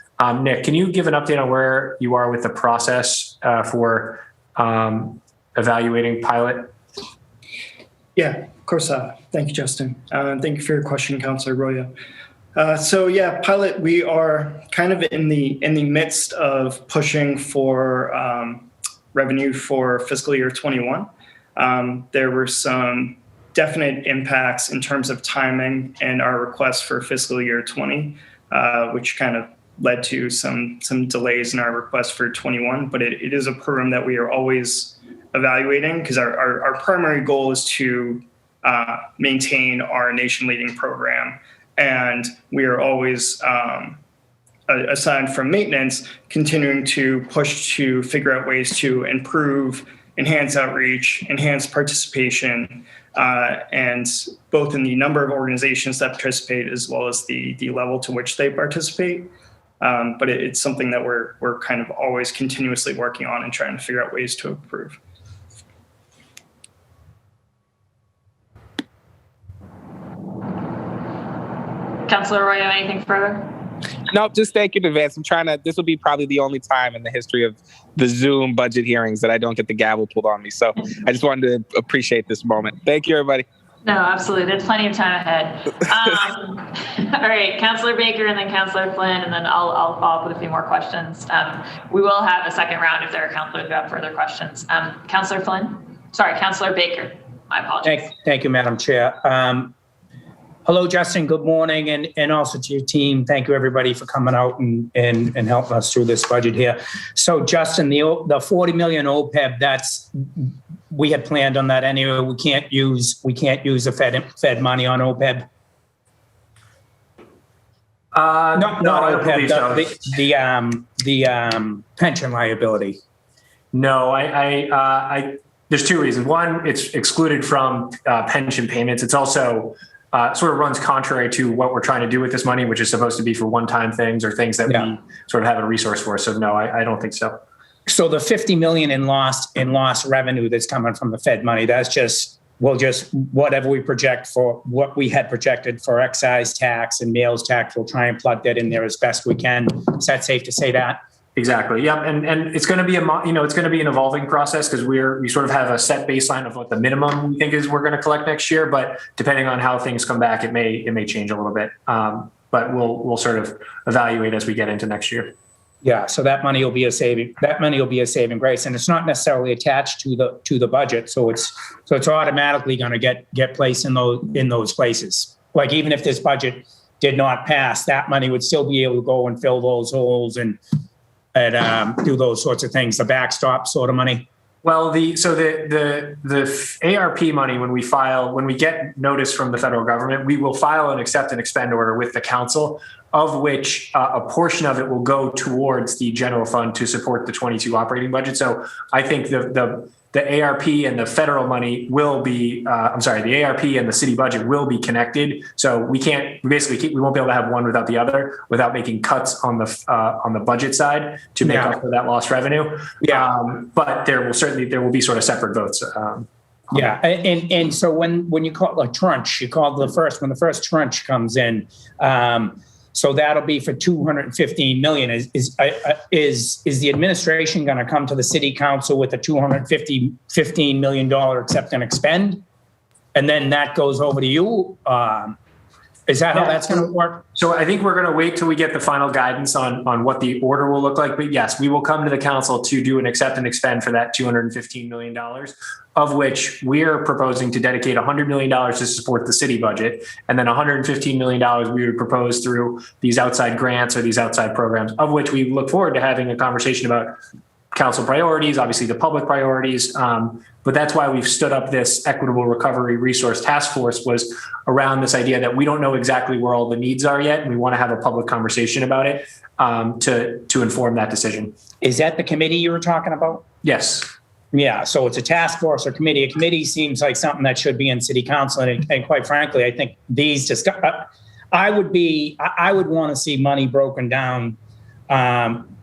Nick, can you give an update on where you are with the process for evaluating pilot? Yeah, of course. Thank you, Justin. Thank you for your question, Councillor Arroyo. Pilot, we are kind of in the midst of pushing for revenue for fiscal year 21. There were some definite impacts in terms of timing and our request for fiscal year 20, which kind of led to some delays in our request for 21. But it is a program that we are always evaluating because our primary goal is to maintain our nation-leading program. And we are always, aside from maintenance, continuing to push to figure out ways to improve, enhance outreach, enhance participation, and both in the number of organizations that participate as well as the level to which they participate. But it's something that we're kind of always continuously working on and trying to figure out ways to improve. Councilor Arroyo, anything further? Nope, just thank you in advance. This will be probably the only time in the history of the Zoom budget hearings that I don't get the gavel pulled on me. So I just wanted to appreciate this moment. Thank you, everybody. No, absolutely. There's plenty of time ahead. All right, Councilor Baker and then Councilor Flynn, and then I'll follow up with a few more questions. We will have a second round if there are councilors who have further questions. Councilor Baker. My apologies. Thank you, Madam Chair. Hello, Justin. Good morning, and also to your team. Thank you, everybody, for coming out and helping us through this budget here. So, Justin, the 40 million OPEB, we had planned on that anyway. We can't use the Fed money on OPEB. Not OPEB. The pension liability. No, I there's two reasons. One, it's excluded from pension payments. It's also sort of runs contrary to what we're trying to do with this money, which is supposed to be for one-time things or things that we sort of have a resource for. So no, I don't think so. So the 50 million in lost revenue that's coming from the Fed money, that's just whatever we project for what we had projected for excise tax and meals tax, we'll try and plug that in there as best we can. Is that safe to say that? Exactly. Yeah. And it's going to be it's going to be an evolving process because we sort of have a set baseline of what the minimum we think is we're going to collect next year. But depending on how things come back, it may change a little bit. But we'll sort of evaluate as we get into next year. Yeah. So that money will be a saving. That money will be a saving grace, and it's not necessarily attached to the budget. So it's automatically going to get placed in those places. Like even if this budget did not pass, that money would still be able to go and fill those holes and do those sorts of things, the backstop sort of money. Well, the ARP money, when we get notice from the federal government, we will file an accept and expend order with the council, of which a portion of it will go towards the general fund to support the 22 operating budget. So I think the ARP and the federal money will be, the ARP and the city budget will be connected. So we won't be able to have one without the other without making cuts on the budget side to make up for that lost revenue. Yeah. But there will be sort of separate votes. And so when you call it a tranche, when the first tranche comes in, so that'll be for 215 million. Is the administration going to come to the city council with a $215 million accept and expend, and then that goes over to you? Is that how that's going to work? So I think we're going to wait till we get the final guidance on what the order will look like. But yes, we will come to the council to do an accept and expend for that $215 million, of which we're proposing to dedicate $100 million to support the city budget. And then $115 million we would propose through these outside grants or these outside programs, of which we look forward to having a conversation about council priorities, obviously the public priorities. But that's why we've stood up this equitable recovery resource task force, was around this idea that we don't know exactly where all the needs are yet. And we want to have a public conversation about it to inform that decision. Is that the committee you were talking about? Yes. Yeah. So it's a task force or committee. A committee seems like something that should be in city council. And quite frankly, I think I would want to see money broken down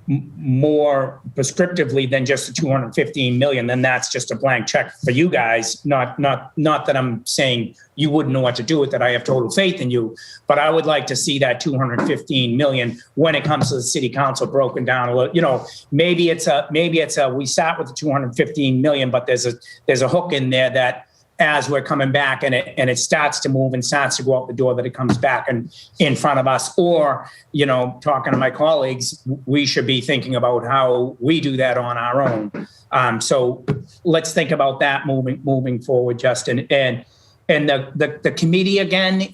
more prescriptively than just the 215 million. Then that's just a blank check for you guys. Not that I'm saying you wouldn't know what to do with it. I have total faith in you, but I would like to see that 215 million when it comes to the city council broken down a little. Maybe it's we start with the 215 million, but there's a hook in there that as we're coming back and it starts to move and starts to go out the door, that it comes back and in front of us. Or, talking to my colleagues, we should be thinking about how we do that on our own. So let's think about that moving forward, Justin. And the committee again, so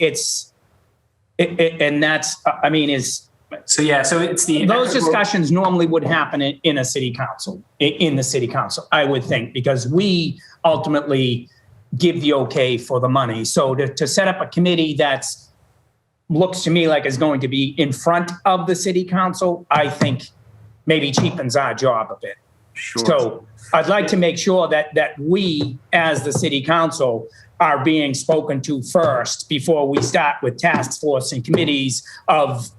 it's those discussions normally would happen in a city council, in the city council, I would think, because we ultimately give the okay for the money. So to set up a committee that looks to me like is going to be in front of the city council, I think maybe cheapens our job a bit. Sure. So I'd like to make sure that we, as the city council, are being spoken to first before we start with task force and committees of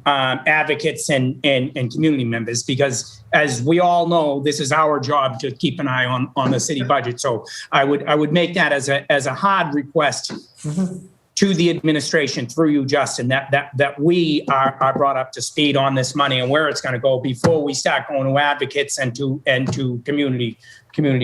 advocates and community members, because as we all know, this is our job to keep an eye on the city budget. So I would make that as a hard request to the administration through you, Justin, that we are brought up to speed on this money and where it's going to go before we start going to advocates and to community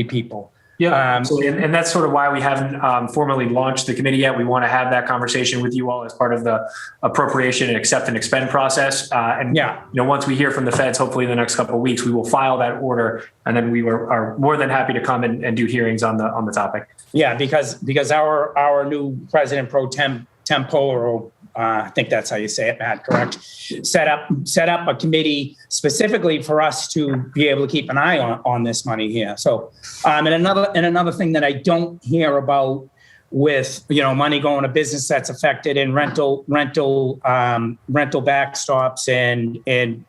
people. Yeah, and that's sort of why we haven't formally launched the committee yet. We want to have that conversation with you all as part of the appropriation and accept and expend process. Once we hear from the feds, hopefully in the next couple of weeks, we will file that order, and then we are more than happy to come and do hearings on the topic. Yeah, because our new president pro tempore, I think that's how you say it, Matt, correct? Set up a committee specifically for us to be able to keep an eye on this money here. So, and another thing that I don't hear about with money going to business that's affected in rental backstops and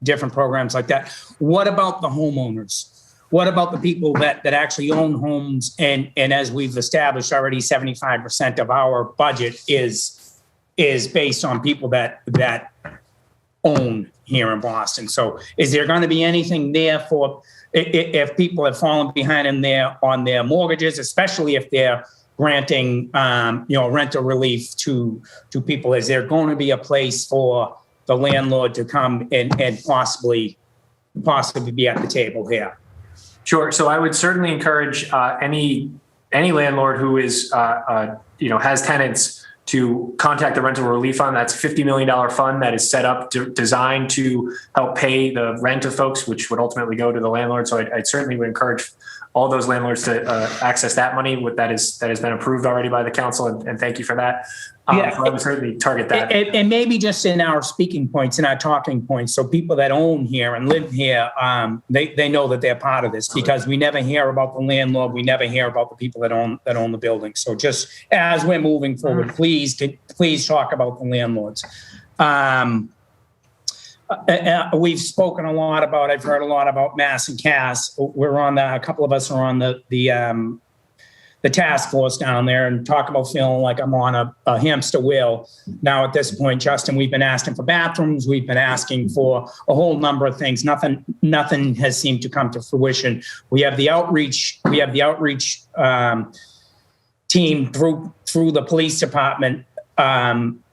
different programs like that. What about the homeowners? What about the people that actually own homes? And as we've established already, 75% of our budget is based on people that own here in Boston. So is there going to be anything there for if people have fallen behind on their mortgages, especially if they're granting rental relief to people? Is there going to be a place for the landlord to come and possibly be at the table here? Sure. So I would certainly encourage any landlord who is has tenants to contact the Rental Relief Fund. That's a $50 million fund that is set up designed to help pay the rent of folks, which would ultimately go to the landlord. So I certainly would encourage all those landlords to access that money that has been approved already by the council, and thank you for that. So I would certainly target that. And maybe just in our speaking points, in our talking points, so people that own here and live here, they know that they're part of this, because we never hear about the landlord, we never hear about the people that own the building. So just as we're moving forward, please talk about the landlords. We've spoken a lot about, I've heard a lot about Mass and Cass. A couple of us are on the task force down there, and talk about feeling like I'm on a hamster wheel. Now at this point, Justin, we've been asking for bathrooms. We've been asking for a whole number of things. Nothing has seemed to come to fruition. We have the outreach team through the police department,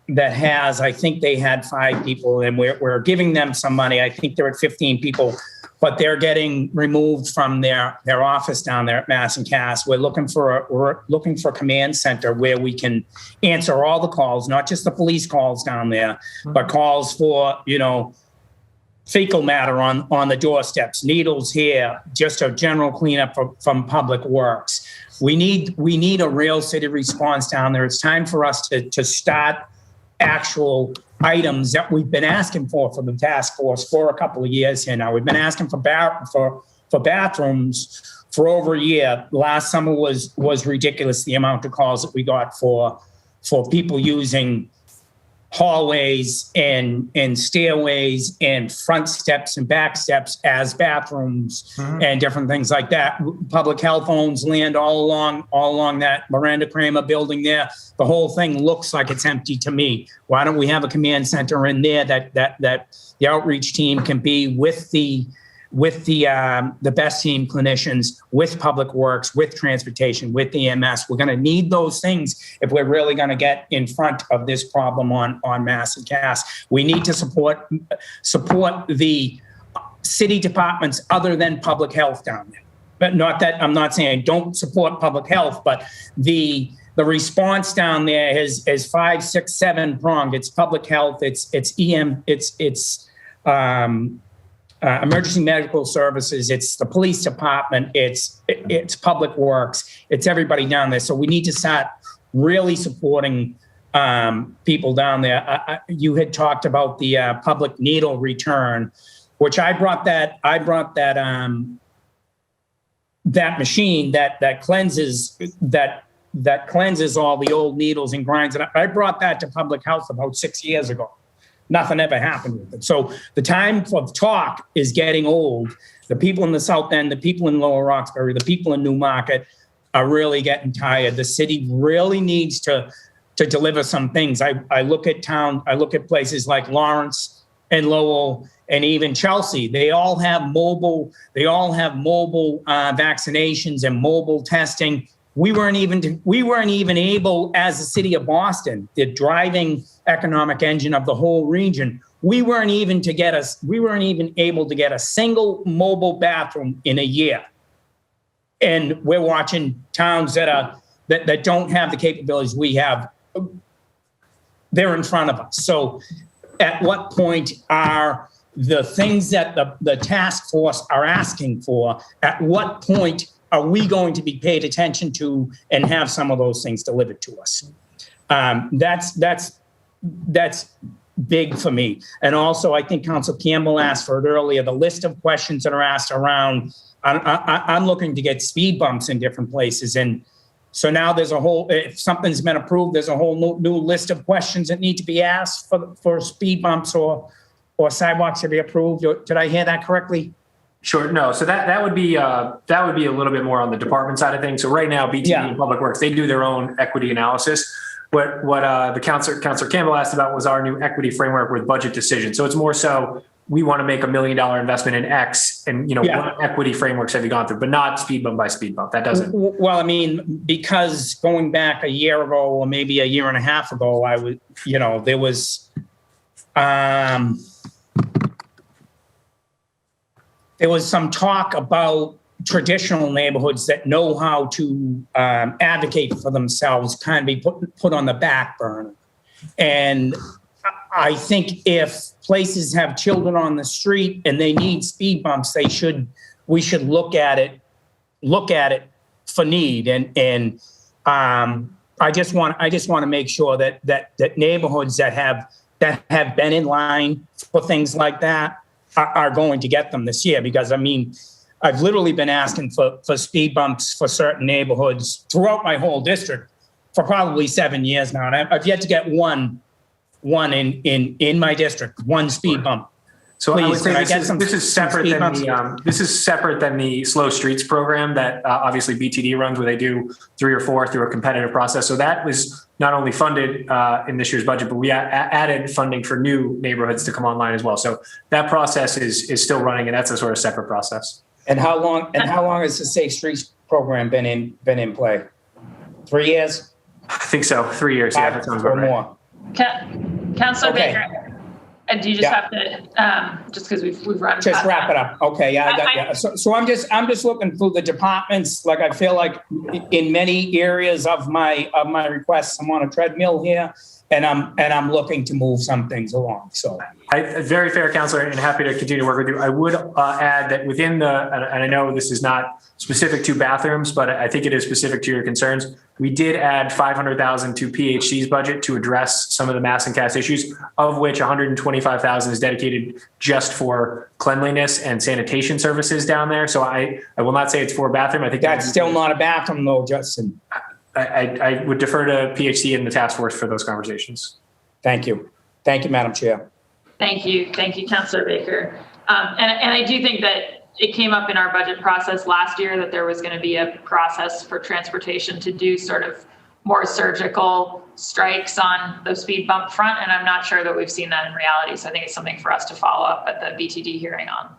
that has, I think they had 5 people, and we're giving them some money. I think they're at 15 people, but they're getting removed from their office down there at Mass and Cass. We're looking for a command center where we can answer all the calls, not just the police calls down there, but calls for, fecal matter on the doorsteps, needles here, just a general cleanup from Public Works. We need a real city response down there. It's time for us to start actual items that we've been asking for the task force for a couple of years here now. We've been asking for bathrooms for over a year. Last summer was ridiculous, the amount of calls that we got for people using hallways and stairways and front steps and back steps as bathrooms and different things like that. Public health owns land all along that Miranda Kramer building there. The whole thing looks like it's empty to me. Why don't we have a command center in there that the outreach team can be with the best team clinicians, with Public Works, with transportation, with EMS. We're going to need those things if we're really going to get in front of this problem on Mass and Cass. We need to support the city departments other than public health down there. But not that I'm not saying don't support public health, but the response down there is 5, 6, 7 pronged. It's public health. It's emergency medical services, it's the police department, it's Public Works, it's everybody down there. So we need to start really supporting people down there. You had talked about the public needle return, which I brought that machine that cleanses all the old needles and grinds. And I brought that to Public Health about 6 years ago. Nothing ever happened with it. So the time of talk is getting old. The people in the South End, the people in Lower Roxbury, the people in Newmarket are really getting tired. The city really needs to deliver some things. I look at places like Lawrence and Lowell and even Chelsea. They all have mobile vaccinations and mobile testing. we weren't even able, as the city of Boston, the driving economic engine of the whole region, we weren't even able to get a single mobile bathroom in a year. And we're watching towns that don't have the capabilities we have. They're in front of us. So at what point are the things that the task force are asking for, at what point are we going to be paid attention to and have some of those things delivered to us? That's big for me. And also, I think Council Campbell asked for it earlier, the list of questions that are asked around, I'm looking to get speed bumps in different places. And so now there's a whole, if something's been approved, there's a whole new list of questions that need to be asked for speed bumps or sidewalks to be approved. Did I hear that correctly? Sure. No. So that would be a little bit more on the department side of things. So right now, BTD and Public Works, they do their own equity analysis. What the Councilor Campbell asked about was our new equity framework with budget decisions. So it's more so we want to make $1 million investment in X, and what equity frameworks have you gone through, but not speed bump by speed bump. That doesn't. Well, I mean, because going back a year ago or maybe a year and a half ago, there was. There was some talk about traditional neighborhoods that know how to advocate for themselves kind of be put on the back burner. And I think if places have children on the street and they need speed bumps, we should look at it for need. And I just want to make sure that neighborhoods that have been in line for things like that are going to get them this year, because I mean, I've literally been asking for speed bumps for certain neighborhoods throughout my whole district for probably 7 years now, and I've yet to get one in my district, one speed bump. So please, I would say this is separate than the Slow Streets program that obviously BTD runs, where they do 3 or 4 through a competitive process. So that was not only funded in this year's budget, but we added funding for new neighborhoods to come online as well. So that process is still running, and that's a sort of separate process. And how long has the Safe Streets program been in play? 3 years? I think so. 3 years. Yeah, that sounds about right. More. Councilor Baker. And do you just have to, just because we've run. Just wrap it up. Okay, yeah. So I'm just looking through the departments. Like I feel like in many areas of my requests, I'm on a treadmill here, and I'm looking to move some things along. So very fair, Councilor, and happy to continue to work with you. I would add that within and I know this is not specific to bathrooms, but I think it is specific to your concerns. We did add $500,000 to PHC's budget to address some of the mass and cast issues, of which $125,000 is dedicated just for cleanliness and sanitation services down there. So I will not say it's for a bathroom. I think that's still not a bathroom though, Justin. I would defer to PHC and the task force for those conversations. Thank you. Thank you, Madam Chair. Thank you, Councilor Baker. And I do think that it came up in our budget process last year that there was going to be a process for transportation to do sort of more surgical strikes on the speed bump front. And I'm not sure that we've seen that in reality. So I think it's something for us to follow up at the BTD hearing on.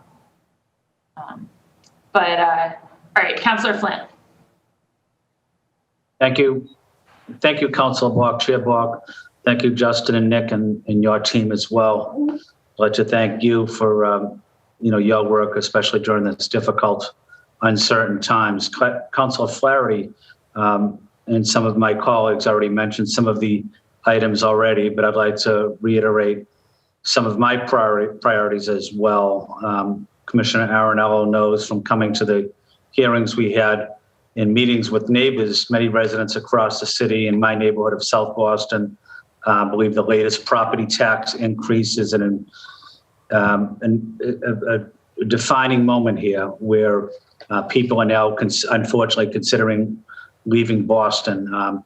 All right, Councilor Flynn. Thank you. Thank you, Councilor Block, Chair Block. Thank you, Justin and Nick and your team as well. I'd like to thank you for your work, especially during this difficult, uncertain times. Councilor Flaherty and some of my colleagues already mentioned some of the items already, but I'd like to reiterate some of my priorities as well. Commissioner Arenello knows from coming to the hearings we had in meetings with neighbors, many residents across the city in my neighborhood of South Boston believe the latest property tax increase is a defining moment here where people are now unfortunately considering leaving Boston.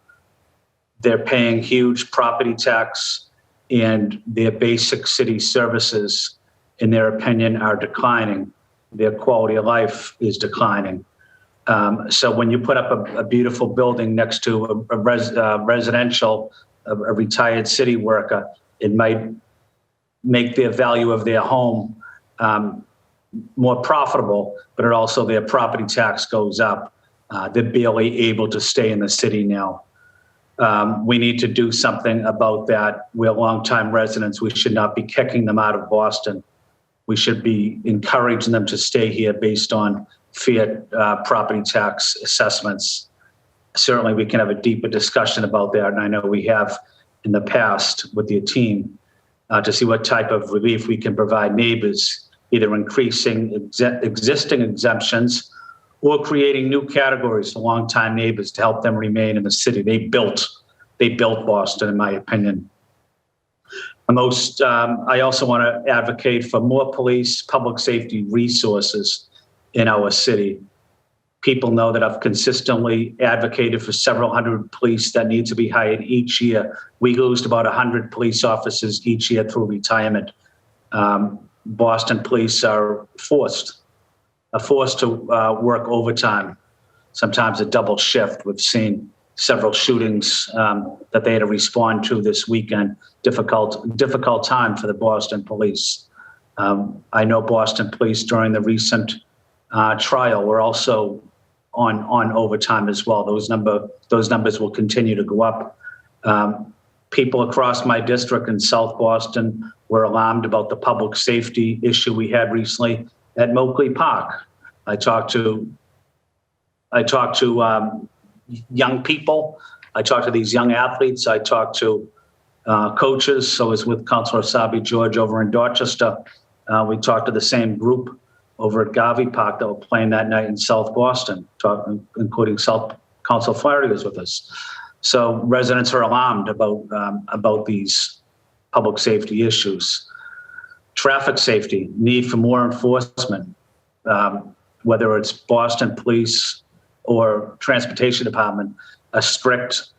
They're paying huge property tax, and their basic city services, in their opinion, are declining. Their quality of life is declining. So when you put up a beautiful building next to a residential, a retired city worker, it might make their value of their home more profitable, but it also their property tax goes up. They're barely able to stay in the city now. We need to do something about that. We're longtime residents. We should not be kicking them out of Boston. We should be encouraging them to stay here based on fair property tax assessments. Certainly, we can have a deeper discussion about that, and I know we have in the past with your team to see what type of relief we can provide neighbors, either increasing existing exemptions or creating new categories for longtime neighbors to help them remain in the city. They built Boston, in my opinion. I also want to advocate for more police, public safety resources in our city. People know that I've consistently advocated for several hundred police that need to be hired each year. We lose about 100 police officers each year through retirement. Boston police are forced to work overtime, sometimes a double shift. We've seen several shootings that they had to respond to this weekend. Difficult time for the Boston police. I know Boston police during the recent trial were also on overtime as well. Those numbers will continue to go up. People across my district in South Boston were alarmed about the public safety issue we had recently at Moakley Park. I talked to young people. I talked to these young athletes. I talked to coaches. So I was with Councilor Sabi George over in Dorchester. We talked to the same group over at Garvey Park that were playing that night in South Boston, including Council Flaherty was with us. So residents are alarmed about these public safety issues. Traffic safety, need for more enforcement, whether it's Boston Police or Transportation Department, a strict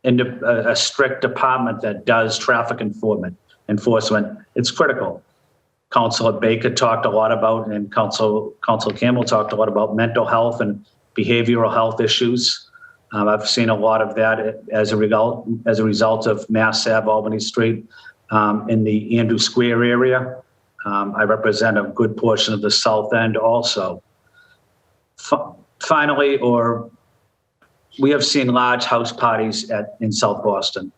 department that does traffic enforcement. It's critical. Councilor Baker talked a lot about, and Council Campbell talked a lot about mental health and behavioral health issues. I've seen a lot of that as a result of Mass Ave, Albany Street, in the Andrew Square area. I represent a good portion of the South End also. Finally, we have seen large house parties in South Boston.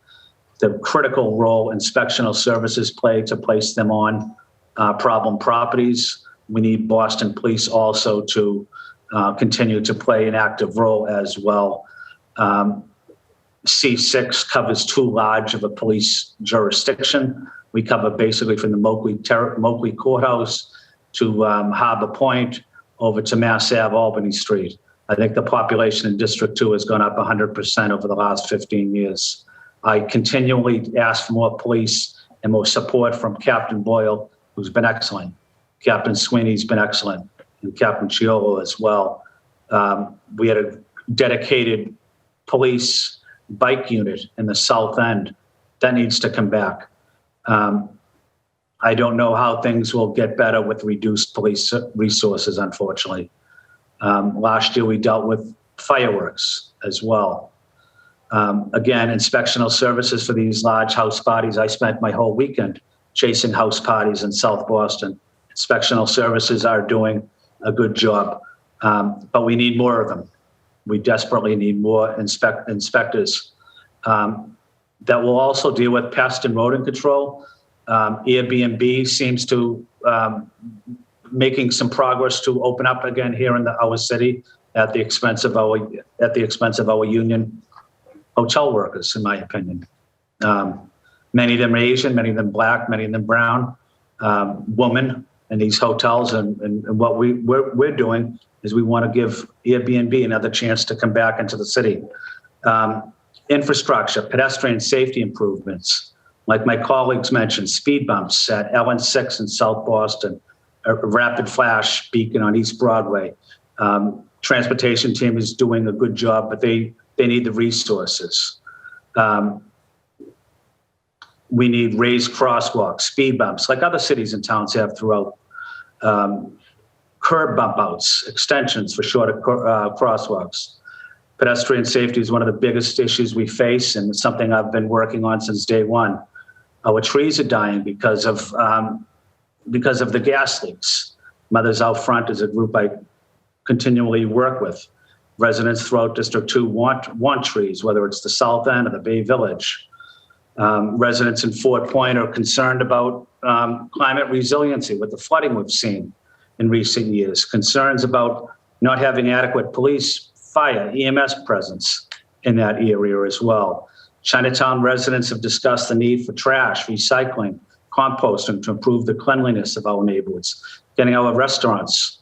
The critical role inspectional services play to place them on problem properties. We need Boston Police also to continue to play an active role as well. C6 covers too large of a police jurisdiction. We cover basically from the Moakley Courthouse to Harbor Point over to Mass Ave, Albany Street. I think the population in District 2 has gone up 100% over the last 15 years. I continually ask for more police and more support from Captain Boyle, who's been excellent. Captain Sweeney's been excellent, and Captain Chiolo as well. We had a dedicated police bike unit in the South End. That needs to come back. I don't know how things will get better with reduced police resources, unfortunately. Last year, we dealt with fireworks as well. Again, inspectional services for these large house parties. I spent my whole weekend chasing house parties in South Boston. Inspectional services are doing a good job, but we need more of them. We desperately need more inspectors that will also deal with pest and rodent control. Airbnb seems to making some progress to open up again here in our city at the expense of our union hotel workers, in my opinion. Many of them are Asian, many of them Black, many of them brown, women in these hotels. And what we're doing is we want to give Airbnb another chance to come back into the city. Infrastructure, pedestrian safety improvements. Like my colleagues mentioned, speed bumps at LN6 in South Boston, a rapid flash beacon on East Broadway. Transportation team is doing a good job, but they need the resources. We need raised crosswalks, speed bumps, like other cities and towns have throughout. Curb bump outs, extensions for shorter crosswalks. Pedestrian safety is one of the biggest issues we face, and it's something I've been working on since day one. Our trees are dying because of the gas leaks. Mothers Out Front is a group I continually work with. Residents throughout District 2 want trees, whether it's the south end or the Bay Village. Residents in Fort Point are concerned about climate resiliency with the flooding we've seen in recent years. Concerns about not having adequate police, fire, EMS presence in that area as well. Chinatown residents have discussed the need for trash, recycling, composting to improve the cleanliness of our neighborhoods, getting our restaurants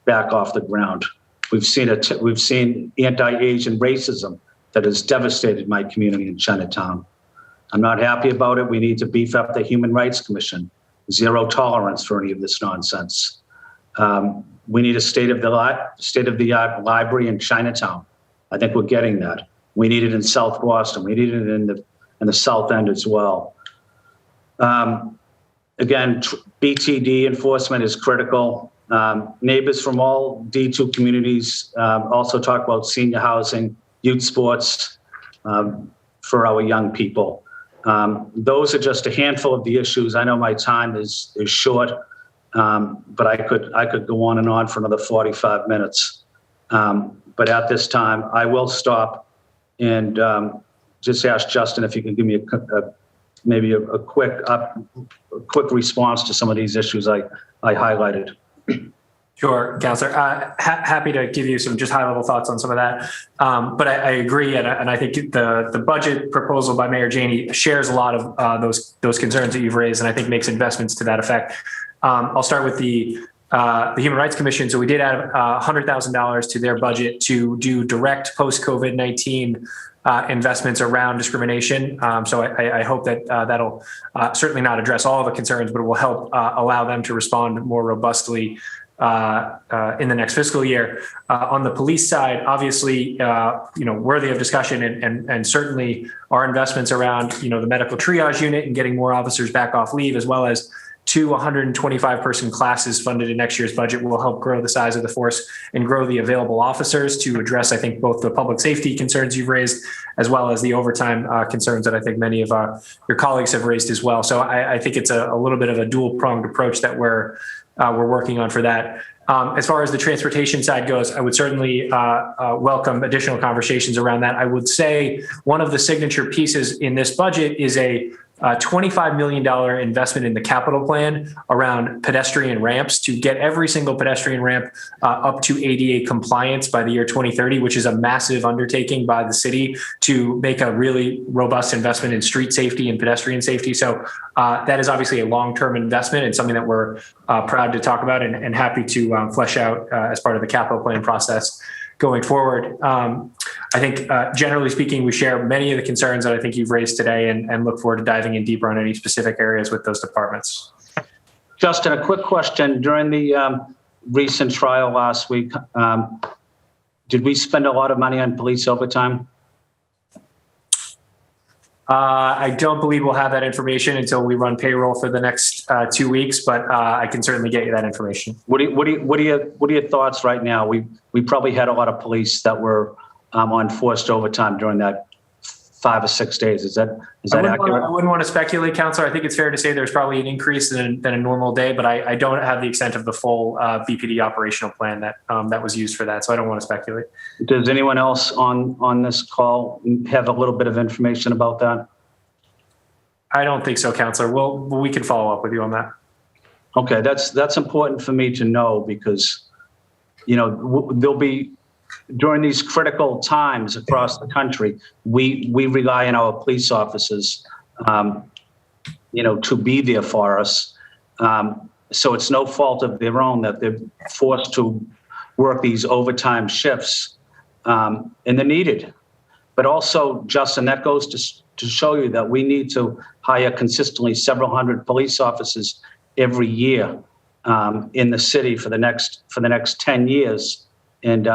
back off the ground. We've seen anti-Asian racism that has devastated my community in Chinatown. I'm not happy about it. We need to beef up the Human Rights Commission. Zero tolerance for any of this nonsense. We need a state-of-the-art library in Chinatown. I think we're getting that. We need it in South Boston. We need it in the South End as well. Again, BTD enforcement is critical. Neighbors from all D2 communities also talk about senior housing, youth sports for our young people. Those are just a handful of the issues. I know my time is short, but I could go on and on for another 45 minutes. But at this time, I will stop and just ask Justin if you can give me maybe a quick response to some of these issues I highlighted. Sure, Councillor. Happy to give you some just high-level thoughts on some of that. But I agree, and I think the budget proposal by Mayor Janey shares a lot of those concerns that you've raised, and I think makes investments to that effect. I'll start with the Human Rights Commission. So we did add $100,000 to their budget to do direct post-COVID-19 investments around discrimination. So I hope that that'll certainly not address all the concerns, but it will help allow them to respond more robustly in the next fiscal year. On the police side, obviously, worthy of discussion, and certainly our investments around, the medical triage unit and getting more officers back off leave, as well as 2 125-person classes funded in next year's budget, will help grow the size of the force and grow the available officers to address, I think, both the public safety concerns you've raised, as well as the overtime concerns that I think many of your colleagues have raised as well. So I think it's a little bit of a dual-pronged approach that we're working on for that. As far as the transportation side goes, I would certainly welcome additional conversations around that. I would say one of the signature pieces in this budget is a $25 million investment in the capital plan around pedestrian ramps to get every single pedestrian ramp up to ADA compliance by the year 2030, which is a massive undertaking by the city to make a really robust investment in street safety and pedestrian safety. So that is obviously a long-term investment and something that we're proud to talk about and happy to flesh out as part of the capital plan process going forward. I think generally speaking, we share many of the concerns that I think you've raised today and look forward to diving in deeper on any specific areas with those departments. Justin, a quick question. During the recent trial last week, did we spend a lot of money on police overtime? I don't believe we'll have that information until we run payroll for the next 2 weeks, but I can certainly get you that information. What are your thoughts right now? We probably had a lot of police that were on forced overtime during that 5 or 6 days. Is that accurate? I wouldn't want to speculate, Councillor. I think it's fair to say there's probably an increase than a normal day, but I don't have the extent of the full BPD operational plan that was used for that, so I don't want to speculate. Does anyone else on this call have a little bit of information about that? I don't think so, Councillor. We can follow up with you on that. Okay, that's important for me to know because, there'll be, during these critical times across the country, we rely on our police officers, to be there for us. So it's no fault of their own that they're forced to work these overtime shifts, and they're needed. But also, Justin, that goes to show you that we need to hire consistently several hundred police officers every year in the city for the next 10 years. And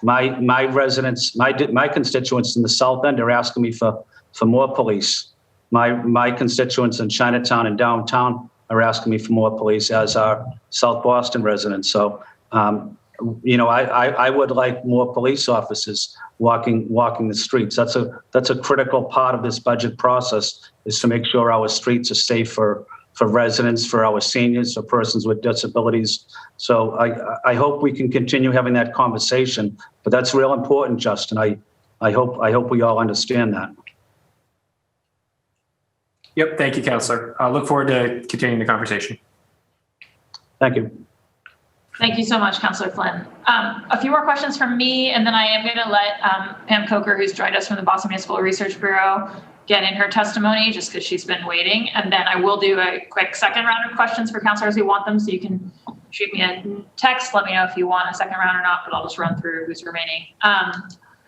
my residents, my constituents in the South End are asking me for more police. My constituents in Chinatown and downtown are asking me for more police, as are South Boston residents. So, I would like more police officers walking the streets. That's a critical part of this budget process, is to make sure our streets are safe for for residents, for our seniors, for persons with disabilities. So I hope we can continue having that conversation, but that's real important, Justin. I hope we all understand that. Yep. Thank you, Councillor. I look forward to continuing the conversation. Thank you. Thank you so much, Councillor Flynn. A few more questions from me, and then I am going to let Pam Coker, who's joined us from the Boston Municipal Research Bureau, get in her testimony just because she's been waiting. And then I will do a quick second round of questions for councillors who want them. So you can shoot me a text, let me know if you want a second round or not, but I'll just run through who's remaining.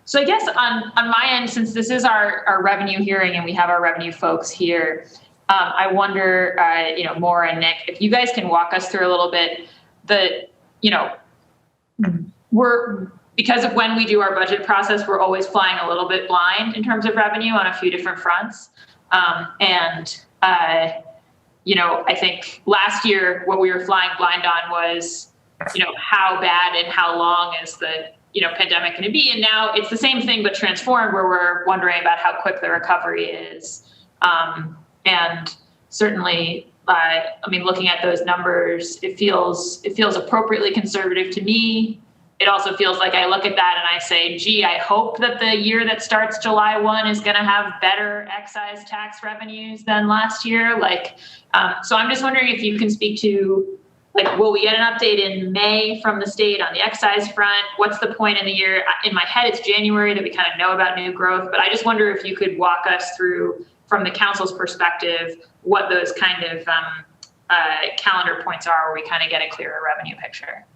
So I guess on my end, since this is our revenue hearing and we have our revenue folks here, I wonder, Maura and Nick, if you guys can walk us through a little bit because of when we do our budget process, we're always flying a little bit blind in terms of revenue on a few different fronts. I think last year what we were flying blind on was, how bad and how long is the pandemic going to be? And now it's the same thing, but transformed, where we're wondering about how quick the recovery is. And certainly, looking at those numbers, it feels appropriately conservative to me. It also feels like I look at that and I say, gee, I hope that the year that starts July 1 is going to have better excise tax revenues than last year. So I'm just wondering if you can speak to, will we get an update in May from the state on the excise front? What's the point in the year? In my head, it's January that we kind of know about new growth, but I just wonder if you could walk us through, from the council's perspective, what those kind of calendar points are where we kind of get a clearer revenue picture.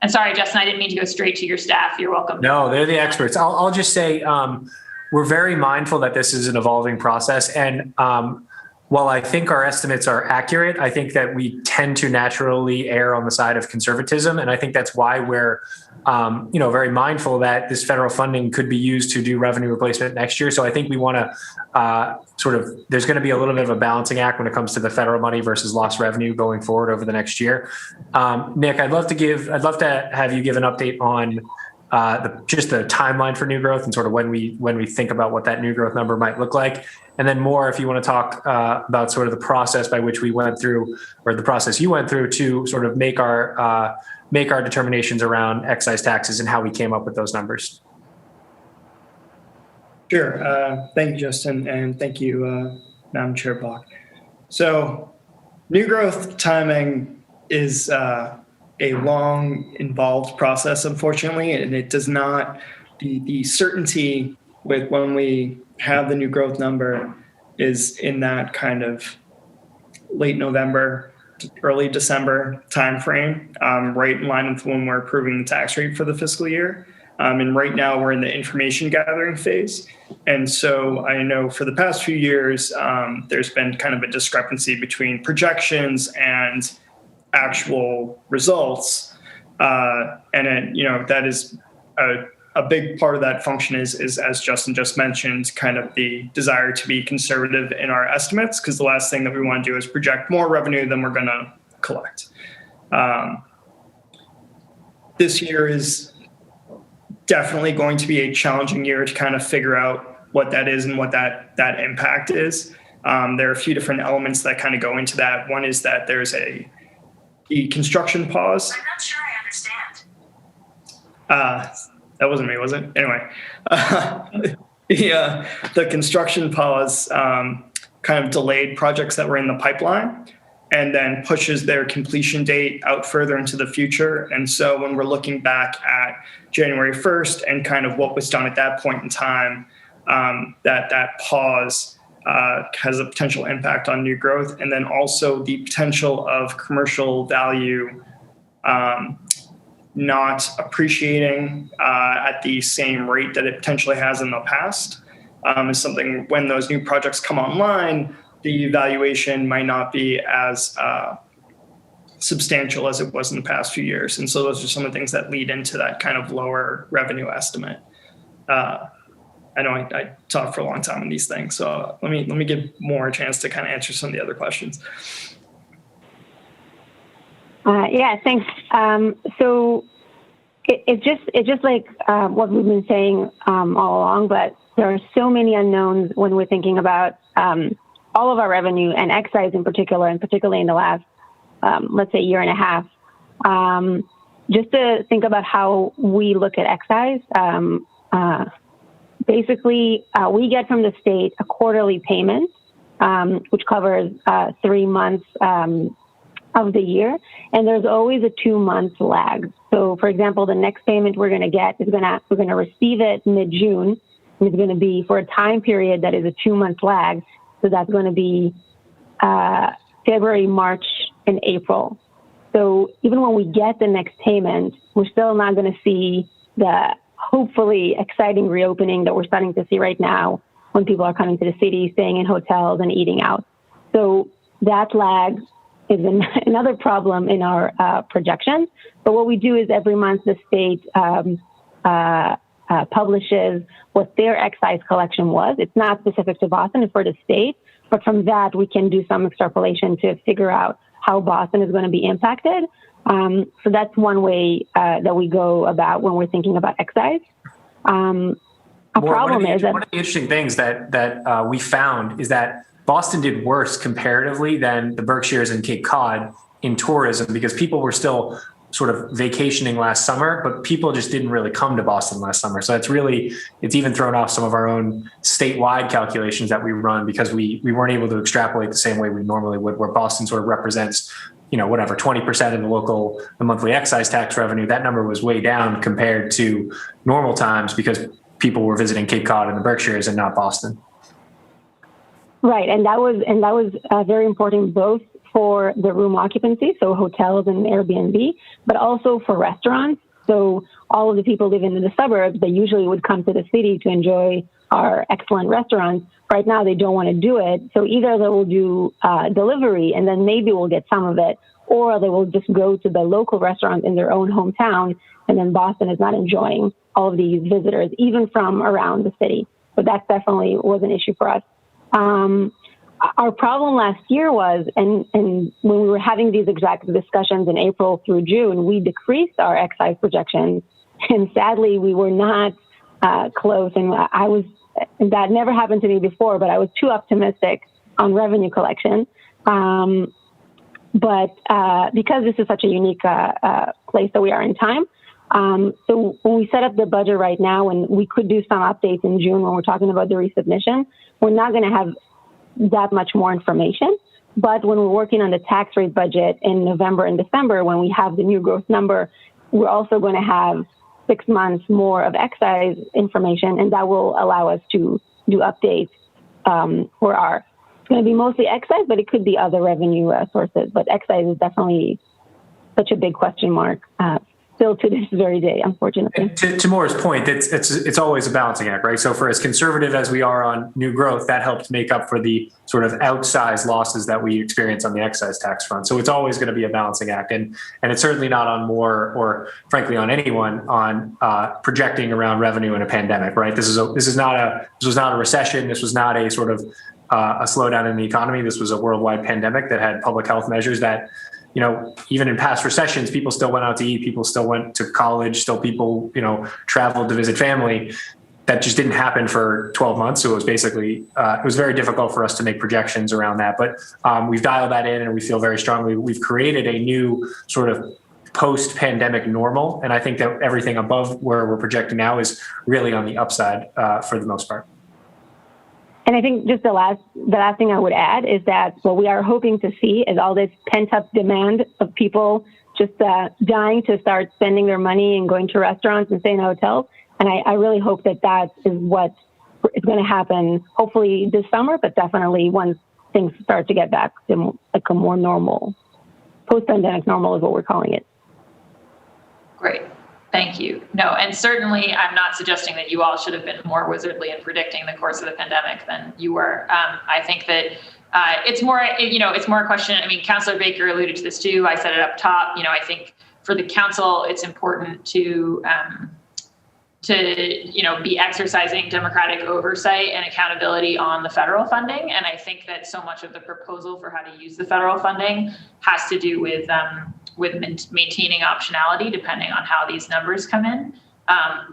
And sorry, Justin, I didn't mean to go straight to your staff. You're welcome. No, they're the experts. I'll just say we're very mindful that this is an evolving process. And while I think our estimates are accurate, I think that we tend to naturally err on the side of conservatism. And I think that's why we're very mindful that this federal funding could be used to do revenue replacement next year. So I think we want to there's going to be a little bit of a balancing act when it comes to the federal money versus lost revenue going forward over the next year. Nick, I'd love to have you give an update on just the timeline for new growth and sort of when we think about what that new growth number might look like. And then more, if you want to talk about sort of the process by which we went through, or the process you went through to sort of make our determinations around excise taxes and how we came up with those numbers. Sure. Thank you, Justin, and thank you, Madam Chair Block. So new growth timing is a long, involved process, unfortunately, and it does not, the certainty with when we have the new growth number is in that kind of late November, early December timeframe, right in line with when we're approving the tax rate for the fiscal year. And right now we're in the information gathering phase. And so I know for the past few years, there's been kind of a discrepancy between projections and actual results. That is a big part of that function is, as Justin just mentioned, kind of the desire to be conservative in our estimates, because the last thing that we want to do is project more revenue than we're going to collect. This year is definitely going to be a challenging year to kind of figure out what that is and what that impact is. There are a few different elements that kind of go into that. One is that there's the construction pause. I'm not sure I understand. That wasn't me, was it? Anyway, the construction pause kind of delayed projects that were in the pipeline and then pushes their completion date out further into the future. And so when we're looking back at January 1st and kind of what was done at that point in time, that pause has a potential impact on new growth. And then also the potential of commercial value not appreciating at the same rate that it potentially has in the past is something. When those new projects come online, the valuation might not be as substantial as it was in the past few years. And so those are some of the things that lead into that kind of lower revenue estimate. I know I talked for a long time on these things, so let me give more a chance to kind of answer some of the other questions. Yeah, thanks. So it's just like what we've been saying all along, but there are so many unknowns when we're thinking about all of our revenue and excise in particular, and particularly in the last, let's say, year and a half. Just to think about how we look at excise, basically, we get from the state a quarterly payment, which covers 3 months of the year, and there's always a 2-month lag. So, for example, the next payment we're going to get is we're going to receive it mid-June, and it's going to be for a time period that is a 2-month lag. So that's going to be February, March, and April. So even when we get the next payment, we're still not going to see the hopefully exciting reopening that we're starting to see right now when people are coming to the city, staying in hotels and eating out. So that lag is another problem in our projections. But what we do is every month the state publishes what their excise collection was. It's not specific to Boston, it's for the state. But from that, we can do some extrapolation to figure out how Boston is going to be impacted. So that's one way that we go about when we're thinking about excise. One of the interesting things that we found is that Boston did worse comparatively than the Berkshires and Cape Cod in tourism, because people were still sort of vacationing last summer, but people just didn't really come to Boston last summer. So it's even thrown off some of our own statewide calculations that we run, because we weren't able to extrapolate the same way we normally would, where Boston sort of represents, 20% of the monthly excise tax revenue. That number was way down compared to normal times because people were visiting Cape Cod and the Berkshires and not Boston. Right, and that was very important both for the room occupancy, so hotels and Airbnb, but also for restaurants. So all of the people living in the suburbs, they usually would come to the city to enjoy our excellent restaurants. Right now, they don't want to do it. So either they will do delivery, and then maybe we'll get some of it, or they will just go to the local restaurant in their own hometown, and then Boston is not enjoying all of these visitors, even from around the city. So that definitely was an issue for us. Our problem last year was, and when we were having these exact discussions in April through June, we decreased our excise projections, and sadly, we were not close. And that never happened to me before, but I was too optimistic on revenue collection. But because this is such a unique place that we are in time, so when we set up the budget right now, and we could do some updates in June when we're talking about the resubmission, we're not going to have that much more information. But when we're working on the tax rate budget in November and December, when we have the new growth number, we're also going to have 6 months more of excise information, and that will allow us to do updates for our. It's going to be mostly excise, but it could be other revenue sources. But excise is definitely such a big question mark still to this very day, unfortunately. To Maura's point, it's always a balancing act, right? So for as conservative as we are on new growth, that helps make up for the sort of outsized losses that we experience on the excise tax front. So it's always going to be a balancing act, and it's certainly not on Moore or frankly on anyone on projecting around revenue in a pandemic, right? This was not a recession. This was not a sort of a slowdown in the economy. This was a worldwide pandemic that had public health measures that, even in past recessions, people still went out to eat, people still went to college, still people, traveled to visit family. That just didn't happen for 12 months. So it was basically, it was very difficult for us to make projections around that. But we've dialed that in, and we feel very strongly we've created a new sort of post-pandemic normal. And I think that everything above where we're projecting now is really on the upside for the most part. And I think just the last thing I would add is that what we are hoping to see is all this pent-up demand of people just dying to start spending their money and going to restaurants and staying in hotels. And I really hope that is what is going to happen, hopefully this summer, but definitely once things start to get back to like a more normal, post-pandemic normal is what we're calling it. Great. Thank you. No, and certainly I'm not suggesting that you all should have been more wizardly in predicting the course of the pandemic than you were. I think that it's more a question. I mean, Councilor Baker alluded to this too. I said it up top. I think for the council, it's important to be exercising democratic oversight and accountability on the federal funding. And I think that so much of the proposal for how to use the federal funding has to do with maintaining optionality depending on how these numbers come in.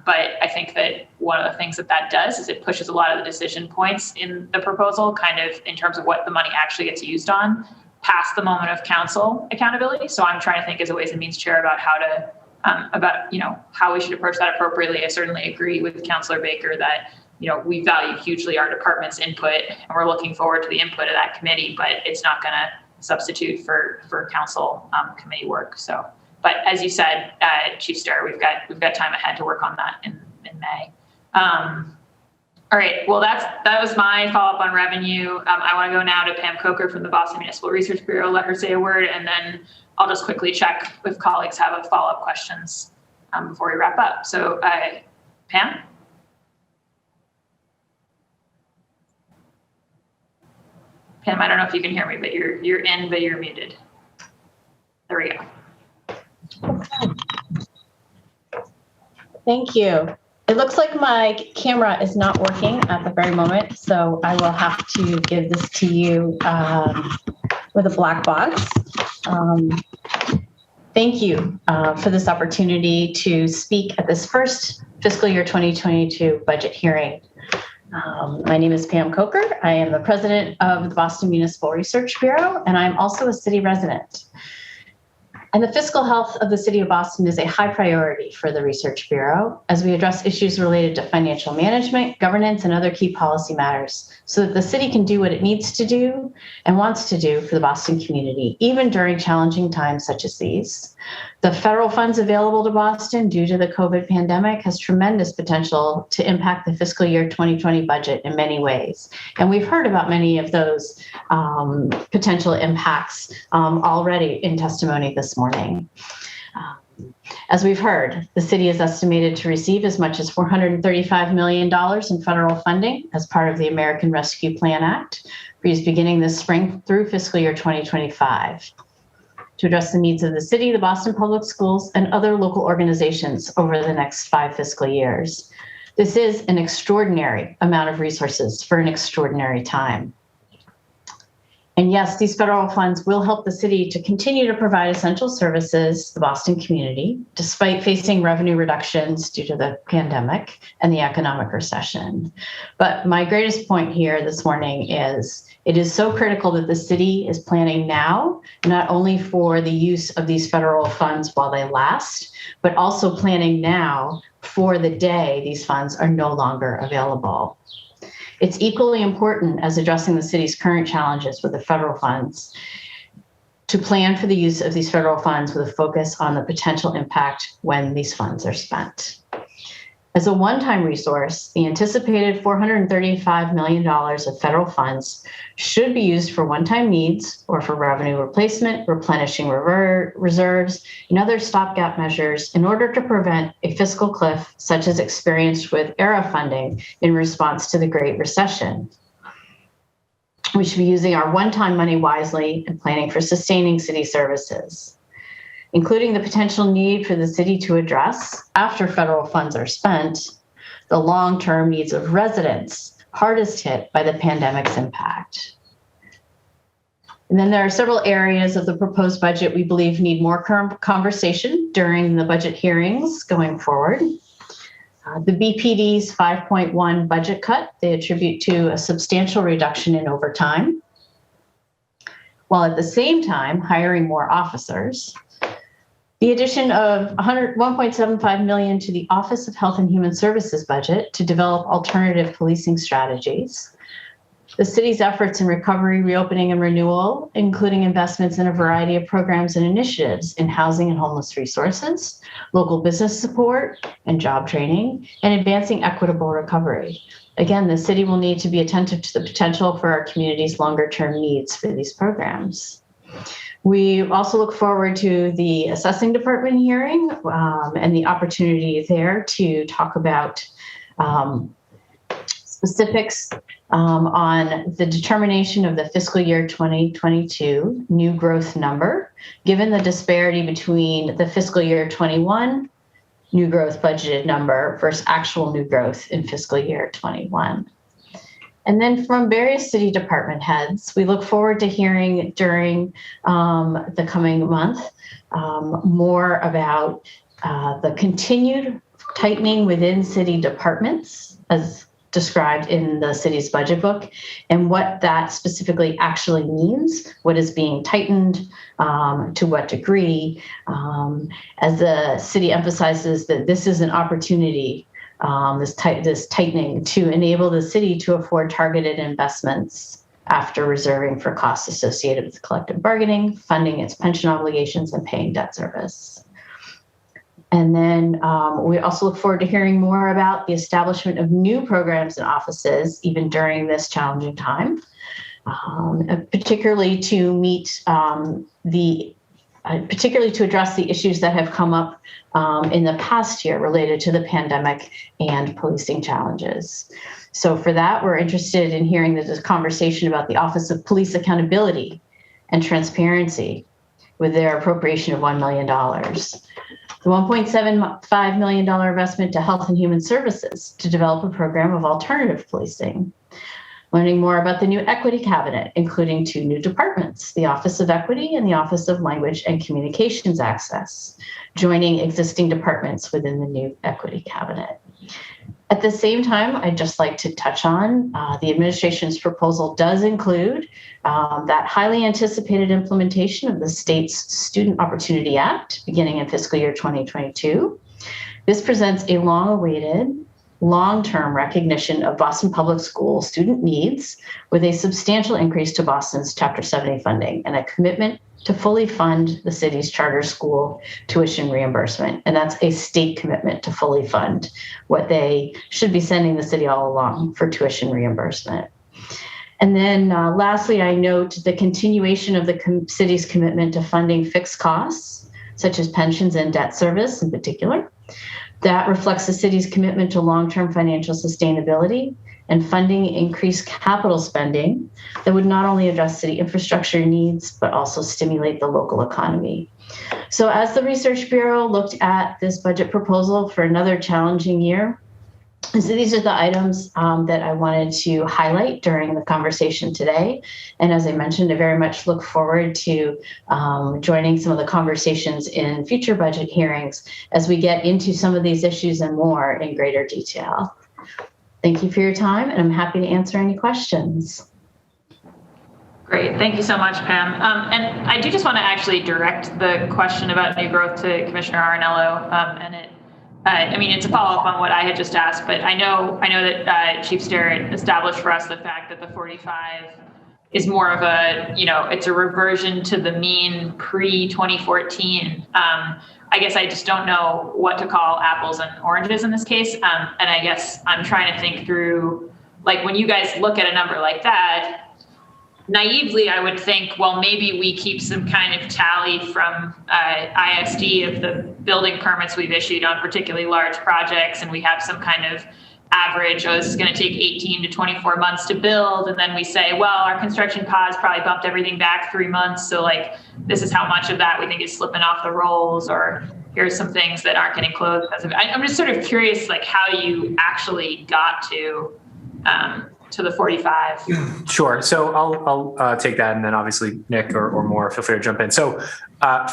But I think that one of the things that does is it pushes a lot of the decision points in the proposal, kind of in terms of what the money actually gets used on, past the moment of council accountability. So I'm trying to think as a Ways and Means Chair about how to, how we should approach that appropriately. I certainly agree with Councillor Baker that, we value hugely our department's input, and we're looking forward to the input of that committee, but it's not going to substitute for council committee work. So, but as you said, Chief Starr, we've got time ahead to work on that in May. All right. Well, that was my follow-up on revenue. I want to go now to Pam Coker from the Boston Municipal Research Bureau. Let her say a word, and then I'll just quickly check if colleagues have follow-up questions before we wrap up. So, Pam? Pam, I don't know if you can hear me, but you're in, but you're muted. There we go. Thank you. It looks like my camera is not working at the very moment, so I will have to give this to you with a black box. Thank you for this opportunity to speak at this first fiscal year 2022 budget hearing. My name is Pam Coker. I am the president of the Boston Municipal Research Bureau, and I'm also a city resident. And the fiscal health of the city of Boston is a high priority for the Research Bureau as we address issues related to financial management, governance, and other key policy matters so that the city can do what it needs to do and wants to do for the Boston community, even during challenging times such as these. The federal funds available to Boston due to the COVID pandemic has tremendous potential to impact the fiscal year 2020 budget in many ways. And we've heard about many of those potential impacts already in testimony this morning. As we've heard, the city is estimated to receive as much as $435 million in federal funding as part of the American Rescue Plan Act, beginning this spring through fiscal year 2025. To address the needs of the city, the Boston Public Schools, and other local organizations over the next 5 fiscal years. This is an extraordinary amount of resources for an extraordinary time. And yes, these federal funds will help the city to continue to provide essential services to the Boston community, despite facing revenue reductions due to the pandemic and the economic recession. But my greatest point here this morning is it is so critical that the city is planning now, not only for the use of these federal funds while they last, but also planning now for the day these funds are no longer available. It's equally important as addressing the city's current challenges with the federal funds to plan for the use of these federal funds with a focus on the potential impact when these funds are spent. As a one-time resource, the anticipated $435 million of federal funds should be used for one-time needs or for revenue replacement, replenishing reserves, and other stopgap measures in order to prevent a fiscal cliff such as experienced with ERA funding in response to the Great Recession. We should be using our one-time money wisely and planning for sustaining city services, including the potential need for the city to address, after federal funds are spent, the long-term needs of residents hardest hit by the pandemic's impact. And then there are several areas of the proposed budget we believe need more conversation during the budget hearings going forward. The BPD's 5.1 budget cut, they attribute to a substantial reduction in overtime, while at the same time hiring more officers. The addition of $101.75 million to the Office of Health and Human Services budget to develop alternative policing strategies. The city's efforts in recovery, reopening, and renewal, including investments in a variety of programs and initiatives in housing and homeless resources, local business support and job training, and advancing equitable recovery. Again, the city will need to be attentive to the potential for our community's longer-term needs for these programs. We also look forward to the assessing department hearing and the opportunity there to talk about specifics on the determination of the fiscal year 2022 new growth number, given the disparity between the fiscal year 21 new growth budgeted number versus actual new growth in fiscal year 21. And then from various city department heads, we look forward to hearing during the coming month more about the continued tightening within city departments as described in the city's budget book, and what that specifically actually means, what is being tightened, to what degree, as the city emphasizes that this is an opportunity, this tightening to enable the city to afford targeted investments after reserving for costs associated with collective bargaining, funding its pension obligations, and paying debt service. And then we also look forward to hearing more about the establishment of new programs and offices, even during this challenging time, particularly to meet particularly to address the issues that have come up in the past year related to the pandemic and policing challenges. So for that, we're interested in hearing this conversation about the Office of Police Accountability and Transparency with their appropriation of $1 million. The $1.75 million investment to Health and Human Services to develop a program of alternative policing. Learning more about the new Equity Cabinet, including 2 new departments, the Office of Equity and the Office of Language and Communications Access, joining existing departments within the new Equity Cabinet. At the same time, I'd just like to touch on the administration's proposal does include that highly anticipated implementation of the state's Student Opportunity Act beginning in fiscal year 2022. This presents a long-awaited, long-term recognition of Boston Public School student needs with a substantial increase to Boston's Chapter 70 funding and a commitment to fully fund the city's charter school tuition reimbursement. And that's a state commitment to fully fund what they should be sending the city all along for tuition reimbursement. And then lastly, I note the continuation of the city's commitment to funding fixed costs, such as pensions and debt service in particular. That reflects the city's commitment to long-term financial sustainability and funding increased capital spending that would not only address city infrastructure needs, but also stimulate the local economy. So as the Research Bureau looked at this budget proposal for another challenging year, so these are the items that I wanted to highlight during the conversation today. And as I mentioned, I very much look forward to joining some of the conversations in future budget hearings as we get into some of these issues and more in greater detail. Thank you for your time, and I'm happy to answer any questions. Great. Thank you so much, Pam. And I do just want to actually direct the question about new growth to Commissioner Arnello. I mean, it's a follow-up on what I had just asked, but I know that Chief Sterrett established for us the fact that the 45 is more of a, it's a reversion to the mean pre-2014. I guess I just don't know what to call apples and oranges in this case. And I guess I'm trying to think through, like, when you guys look at a number like that, naively, I would think, well, maybe we keep some kind of tally from ISD of the building permits we've issued on particularly large projects, and we have some kind of average, this is going to take 18 to 24 months to build, and then we say, well, our construction pause probably bumped everything back 3 months, so like this is how much of that we think is slipping off the rolls, or here's some things that aren't getting closed because of it. I'm just sort of curious, like, how you actually got to the 45. Sure. So I'll take that, and then obviously Nick or more, feel free to jump in. So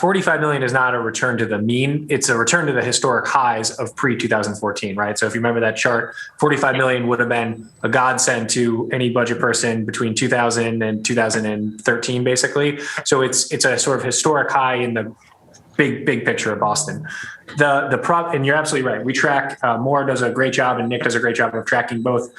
45 million is not a return to the mean. It's a return to the historic highs of pre-2014, right? So if you remember that chart, 45 million would have been a godsend to any budget person between 2000 and 2013, basically. So it's a sort of historic high in the big picture of Boston. And you're absolutely right. We track, Maura does a great job and Nick does a great job of tracking both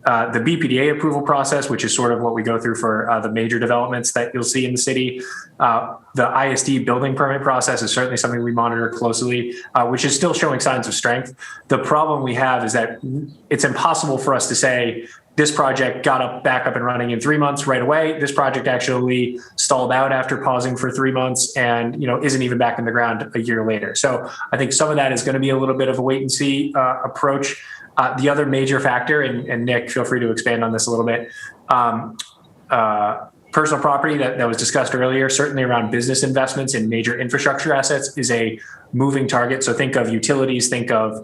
the BPDA approval process, which is sort of what we go through for the major developments that you'll see in the city. The ISD building permit process is certainly something we monitor closely, which is still showing signs of strength. The problem we have is that it's impossible for us to say this project got back up and running in 3 months right away. This project actually stalled out after pausing for 3 months and isn't even back in the ground a year later. So I think some of that is going to be a little bit of a wait and see approach. The other major factor, and Nick, feel free to expand on this a little bit, personal property that was discussed earlier, certainly around business investments in major infrastructure assets is a moving target. So think of utilities, think of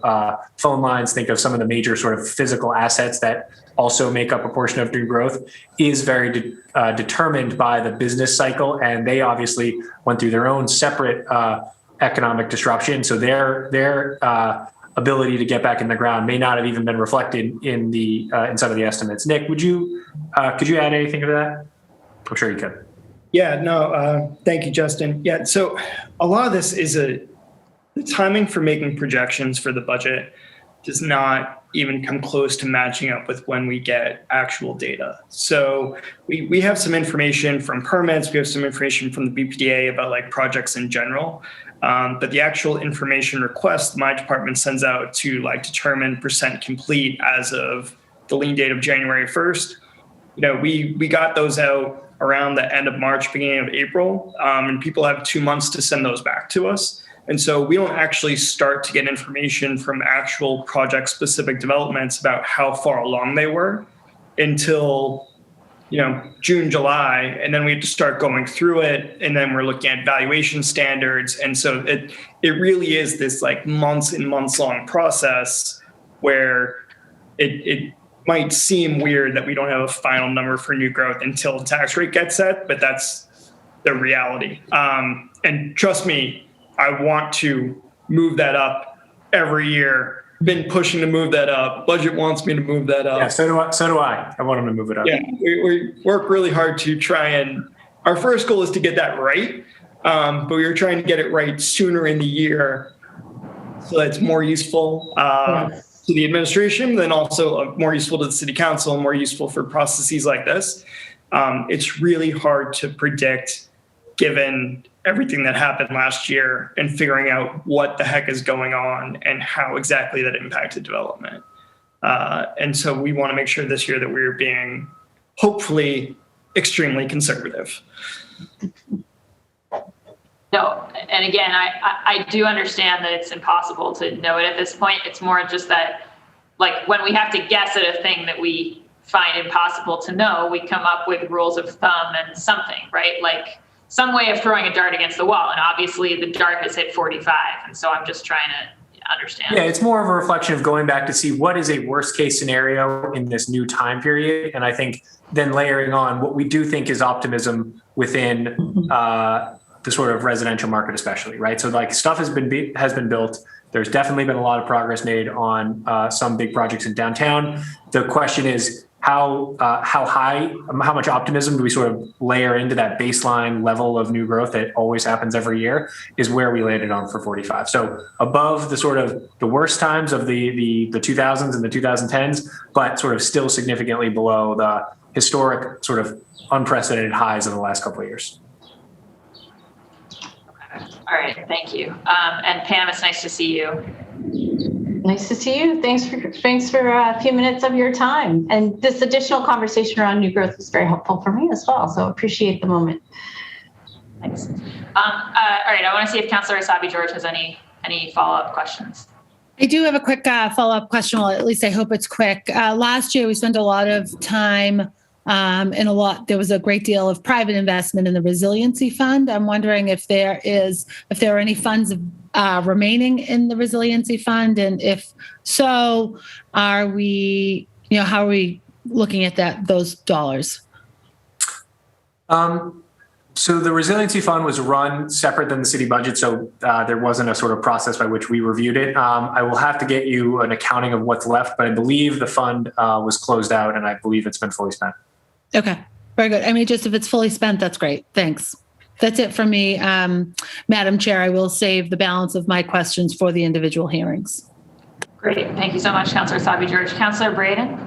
phone lines, think of some of the major sort of physical assets that also make up a portion of new growth is very determined by the business cycle. And they obviously went through their own separate economic disruption. So their ability to get back in the ground may not have even been reflected in the in some of the estimates. Nick, could you add anything to that? I'm sure you could. Yeah, no, thank you, Justin. Yeah, so a lot of this is the timing for making projections for the budget does not even come close to matching up with when we get actual data. So we have some information from permits, we have some information from the BPDA about like projects in general, but the actual information request my department sends out to like determine percent complete as of the lien date of January 1st. You know, we got those out around the end of March, beginning of April, and people have 2 months to send those back to us. And so we don't actually start to get information from actual project-specific developments about how far along they were until, you know, June, July, and then we have to start going through it, and then we're looking at valuation standards. And so it really is this like months and months long process where it might seem weird that we don't have a final number for new growth until the tax rate gets set, but that's the reality. And trust me, I want to move that up every year. Been pushing to move that up. Budget wants me to move that up. Yeah, so do I. I want them to move it up. Yeah, we work really hard to try and, our first goal is to get that right, but we were trying to get it right sooner in the year so that's more useful to the administration, then also more useful to the city council, more useful for processes like this. It's really hard to predict given everything that happened last year and figuring out what the heck is going on and how exactly that impacted development. And so we want to make sure this year that we're being hopefully extremely conservative. No, and again, I do understand that it's impossible to know it at this point. It's more just that, like, when we have to guess at a thing that we find impossible to know, we come up with rules of thumb and something, right? Like some way of throwing a dart against the wall. And obviously the dart has hit 45. And so I'm just trying to understand. Yeah, it's more of a reflection of going back to see what is a worst case scenario in this new time period. And I think then layering on what we do think is optimism within the sort of residential market, especially, right? So like stuff has been built. There's definitely been a lot of progress made on some big projects in downtown. The question is how much optimism do we sort of layer into that baseline level of new growth that always happens every year is where we landed on for 45. So above the sort of the worst times of the 2000s and the 2010s, but sort of still significantly below the historic sort of unprecedented highs of the last couple of years. All right, thank you. And Pam, it's nice to see you. Nice to see you. Thanks for a few minutes of your time. And this additional conversation around new growth was very helpful for me as well. So appreciate the moment. Thanks. All right, I want to see if Councillor Asabi George has any follow-up questions. I do have a quick follow-up question. Well, at least I hope it's quick. Last year, we spent a lot of time there was a great deal of private investment in the resiliency fund. I'm wondering if there are any funds remaining in the resiliency fund, and if so, how are we looking at those dollars? So the resiliency fund was run separate than the city budget, so there wasn't a sort of process by which we reviewed it. I will have to get you an accounting of what's left, but I believe the fund was closed out, and I believe it's been fully spent. Okay, very good. I mean, just if it's fully spent, that's great. Thanks. That's it for me. Madam Chair, I will save the balance of my questions for the individual hearings. Great. Thank you so much, Councillor Asabi George. Councillor Braden?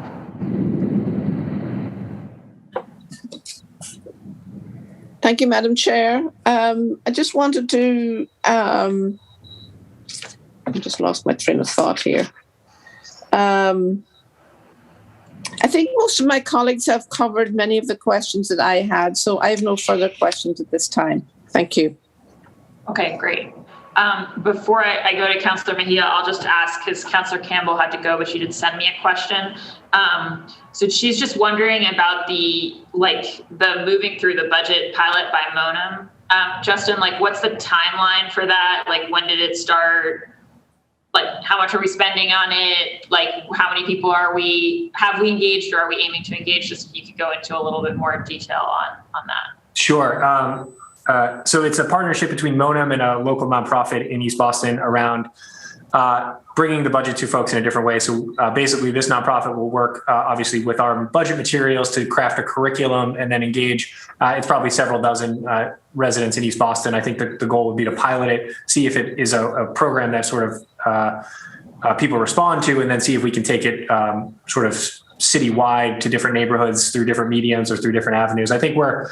Thank you, Madam Chair. I just wanted to, I just lost my train of thought here. I think most of my colleagues have covered many of the questions that I had, so I have no further questions at this time. Thank you. Okay, great. Before I go to Councillor Mejia, I'll just ask, because Councillor Campbell had to go, but she did send me a question. So she's just wondering about the moving through the budget pilot by Monum. Justin, what's the timeline for that? When did it start? How much are we spending on it? How many people have we engaged, or are we aiming to engage? Just if you could go into a little bit more detail on that. Sure. So it's a partnership between Monum and a local nonprofit in East Boston around bringing the budget to folks in a different way. So basically this nonprofit will work obviously with our budget materials to craft a curriculum and then engage. It's probably several dozen residents in East Boston. I think the goal would be to pilot it, see if it is a program that sort of people respond to, and then see if we can take it sort of citywide to different neighborhoods through different mediums or through different avenues. I think we're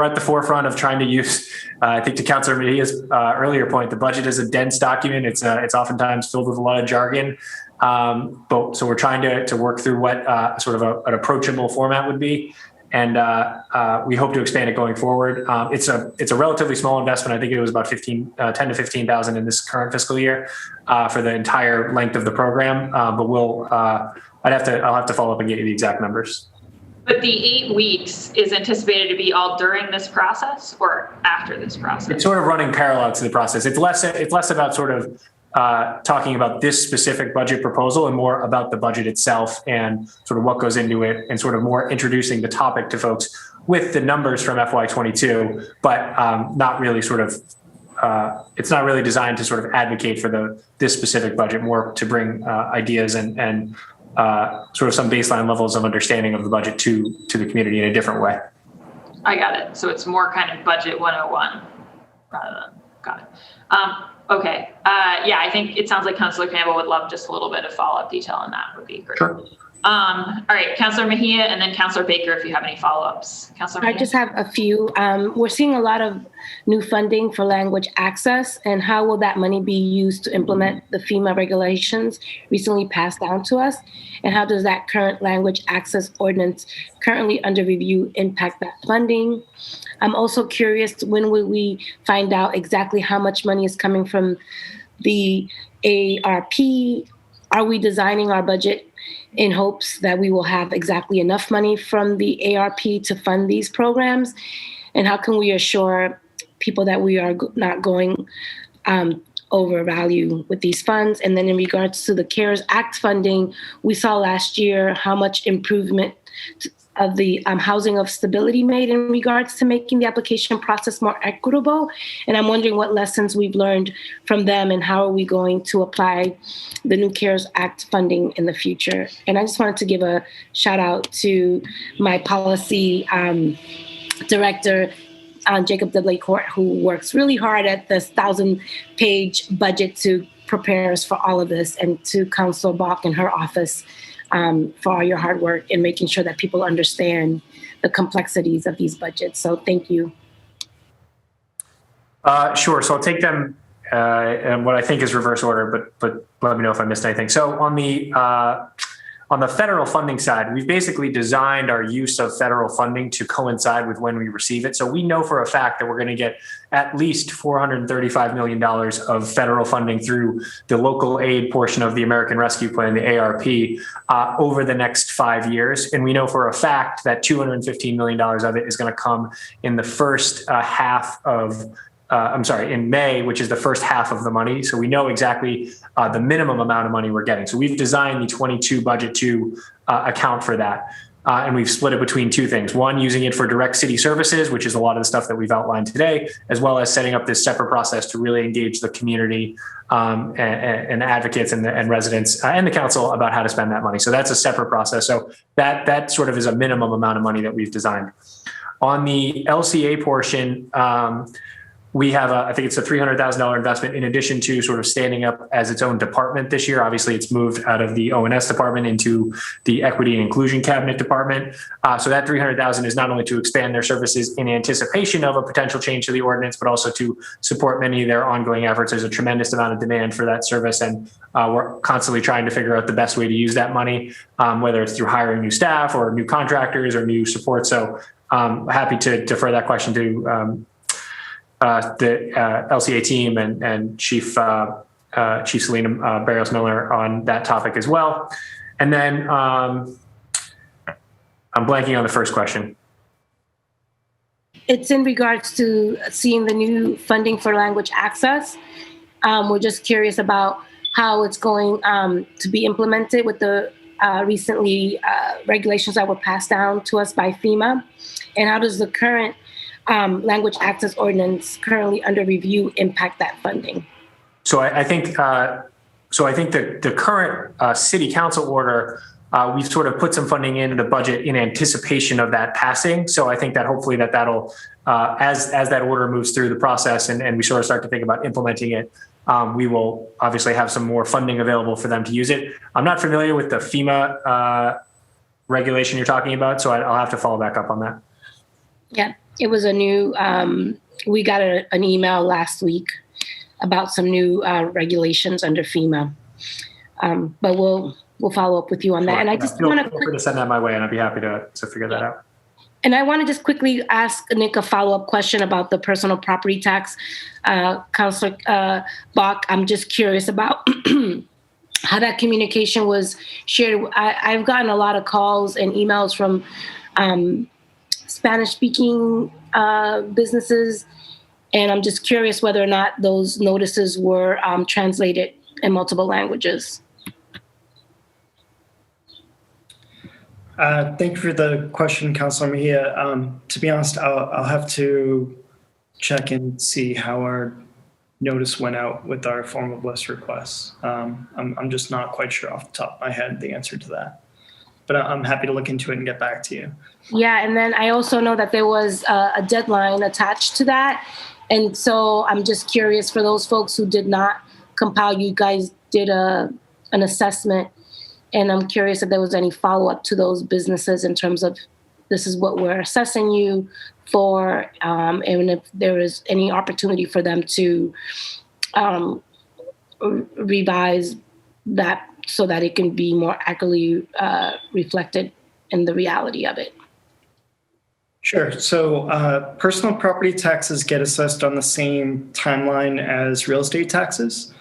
at the forefront of trying to use, I think to Councilor Media's earlier point, the budget is a dense document. It's oftentimes filled with a lot of jargon. So we're trying to work through what sort of an approachable format would be. And we hope to expand it going forward. It's a relatively small investment. I think it was about 10 to 15,000 in this current fiscal year for the entire length of the program. But I'll have to follow up and get you the exact numbers. But the 8 weeks is anticipated to be all during this process or after this process? It's sort of running parallel to the process. It's less about sort of talking about this specific budget proposal and more about the budget itself and sort of what goes into it, and sort of more introducing the topic to folks with the numbers from FY22, but not really sort of, it's not really designed to sort of advocate for this specific budget, more to bring ideas and sort of some baseline levels of understanding of the budget to the community in a different way. I got it. So it's more kind of budget 101 rather than, got it. Okay. Yeah, I think it sounds like Councilor Campbell would love just a little bit of follow-up detail on that would be great. Sure. All right, Councilor Mejia and then Councilor Baker if you have any follow-ups. Councilor Mejia? I just have a few. We're seeing a lot of new funding for language access, and how will that money be used to implement the FEMA regulations recently passed down to us? And how does that current language access ordinance currently under review impact that funding? I'm also curious, when will we find out exactly how much money is coming from the ARP? Are we designing our budget in hopes that we will have exactly enough money from the ARP to fund these programs? And how can we assure people that we are not going over value with these funds? And then in regards to the CARES Act funding, we saw last year how much improvement of the housing of stability made in regards to making the application process more equitable. And I'm wondering what lessons we've learned from them and how are we going to apply the new CARES Act funding in the future. And I just wanted to give a shout out to my policy director, Jacob Dudley-Court, who works really hard at this 1,000-page budget to prepare us for all of this, and to Councilor Bach and her office for all your hard work in making sure that people understand the complexities of these budgets. So thank you. Sure. So I'll take them in what I think is reverse order, but let me know if I missed anything. So on the federal funding side, we've basically designed our use of federal funding to coincide with when we receive it. So we know for a fact that we're going to get at least $435 million of federal funding through the local aid portion of the American Rescue Plan, the ARP, over the next 5 years. And we know for a fact that $215 million of it is going to come in the first half of in May, which is the first half of the money. So we know exactly the minimum amount of money we're getting. So we've designed the 22 budget to account for that. And we've split it between two things. One, using it for direct city services, which is a lot of the stuff that we've outlined today, as well as setting up this separate process to really engage the community and advocates and residents and the council about how to spend that money. So that's a separate process. So that sort of is a minimum amount of money that we've designed. On the LCA portion, we have I think it's a $300,000 investment in addition to sort of standing up as its own department this year. Obviously, it's moved out of the O&S department into the Equity and Inclusion Cabinet department. So that $300,000 is not only to expand their services in anticipation of a potential change to the ordinance, but also to support many of their ongoing efforts. There's a tremendous amount of demand for that service, and we're constantly trying to figure out the best way to use that money, whether it's through hiring new staff or new contractors or new support. So happy to defer that question to the LCA team and Chief Selena Barrios Miller on that topic as well. And then I'm blanking on the first question. It's in regards to seeing the new funding for language access. We're just curious about how it's going to be implemented with the recently regulations that were passed down to us by FEMA, and how does the current language access ordinance currently under review impact that funding? So I think So I think that the current city council order, we've sort of put some funding into the budget in anticipation of that passing. So I think that hopefully that'll, as that order moves through the process and we sort of start to think about implementing it, we will obviously have some more funding available for them to use it. I'm not familiar with the FEMA regulation you're talking about, so I'll have to follow back up on that. Yeah, it was a new, we got an email last week about some new regulations under FEMA. But we'll follow up with you on that. And I just want feel free to send that my way, and I'd be happy to figure that out. And I want to just quickly ask Nick a follow-up question about the personal property tax. Councilor Bach, I'm just curious about how that communication was shared. I've gotten a lot of calls and emails from Spanish-speaking businesses, and I'm just curious whether or not those notices were translated in multiple languages. Thank you for the question, Councilor Mejia. To be honest, I'll have to check and see how our notice went out with our form of list requests. I'm just not quite sure off the top of my head the answer to that, but I'm happy to look into it and get back to you. Yeah, and then I also know that there was a deadline attached to that. And so I'm just curious, for those folks who did not compile, you guys did an assessment. And I'm curious if there was any follow-up to those businesses in terms of this is what we're assessing you for, and if there is any opportunity for them to revise that so that it can be more accurately reflected in the reality of it. Sure. So personal property taxes get assessed on the same timeline as real estate taxes.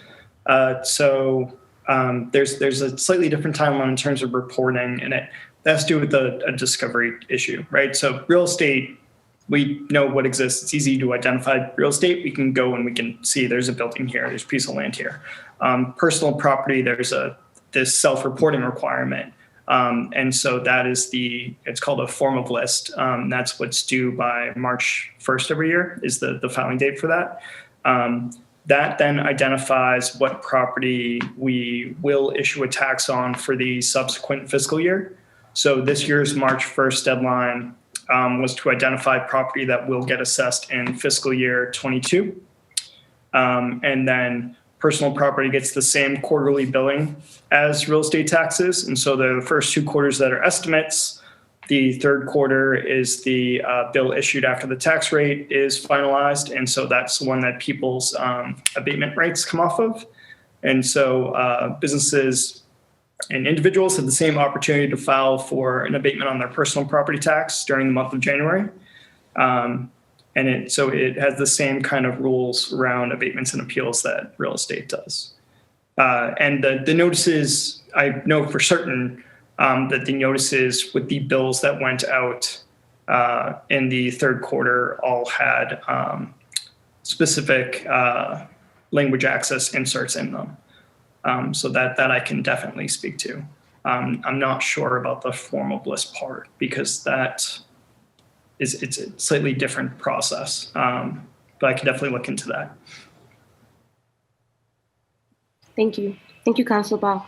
There's a slightly different timeline in terms of reporting, and it has to do with a discovery issue, right? So real estate, we know what exists. It's easy to identify real estate. We can go and we can see there's a building here, there's a piece of land here. Personal property, there's this self-reporting requirement. And so that is it's called a form of list. That's what's due by March 1st every year is the filing date for that. That then identifies what property we will issue a tax on for the subsequent fiscal year. So this year's March 1st deadline was to identify property that will get assessed in fiscal year 22. And then personal property gets the same quarterly billing as real estate taxes. And so the first 2 quarters that are estimates. The third quarter is the bill issued after the tax rate is finalized. And so that's the one that people's abatement rates come off of. And so businesses and individuals have the same opportunity to file for an abatement on their personal property tax during the month of January. So it has the same kind of rules around abatements and appeals that real estate does. And the notices, I know for certain, that the notices with the bills that went out in the third quarter all had specific language access inserts in them. So that I can definitely speak to. I'm not sure about the form of list part because it's a slightly different process, but I can definitely look into that. Thank you. Thank you, Councilor Ball.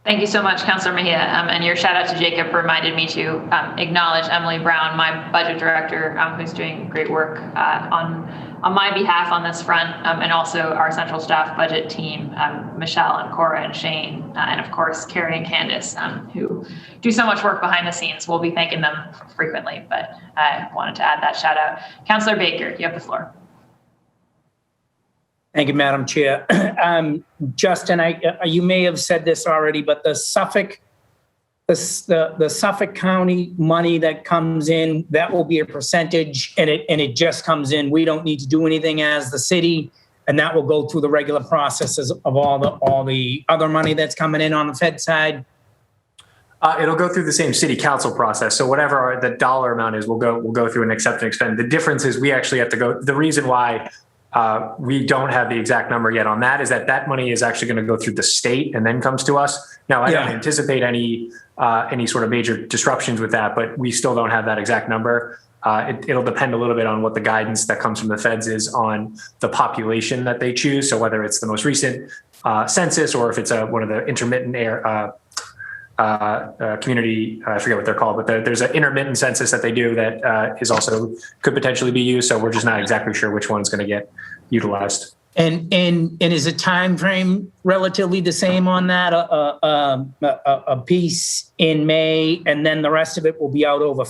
Thank you so much, Councilor Mejia. And your shout out to Jacob reminded me to acknowledge Emily Brown, my budget director, who's doing great work on my behalf on this front, and also our central staff budget team, Michelle and Cora and Shane, and of course, Carrie and Candace, who do so much work behind the scenes. We'll be thanking them frequently, but I wanted to add that shout out. Councilor Baker, you have the floor. Thank you, Madam Chair. Justin, you may have said this already, but the Suffolk County money that comes in, that will be a percentage, and it just comes in. We don't need to do anything as the city, and that will go through the regular processes of all the other money that's coming in on the Fed side. It'll go through the same city council process. So whatever the dollar amount is, we'll go through and accept and expend. The difference is we actually have to go. The reason why we don't have the exact number yet on that is that money is actually going to go through the state and then comes to us. Now, I don't anticipate any sort of major disruptions with that, but we still don't have that exact number. It'll depend a little bit on what the guidance that comes from the feds is on the population that they choose. So whether it's the most recent census or if it's one of the intermittent community, I forget what they're called, but there's an intermittent census that they do that is also could potentially be used. So we're just not exactly sure which one's going to get utilized. And is the time frame relatively the same on that? A piece in May, and then the rest of it will be out over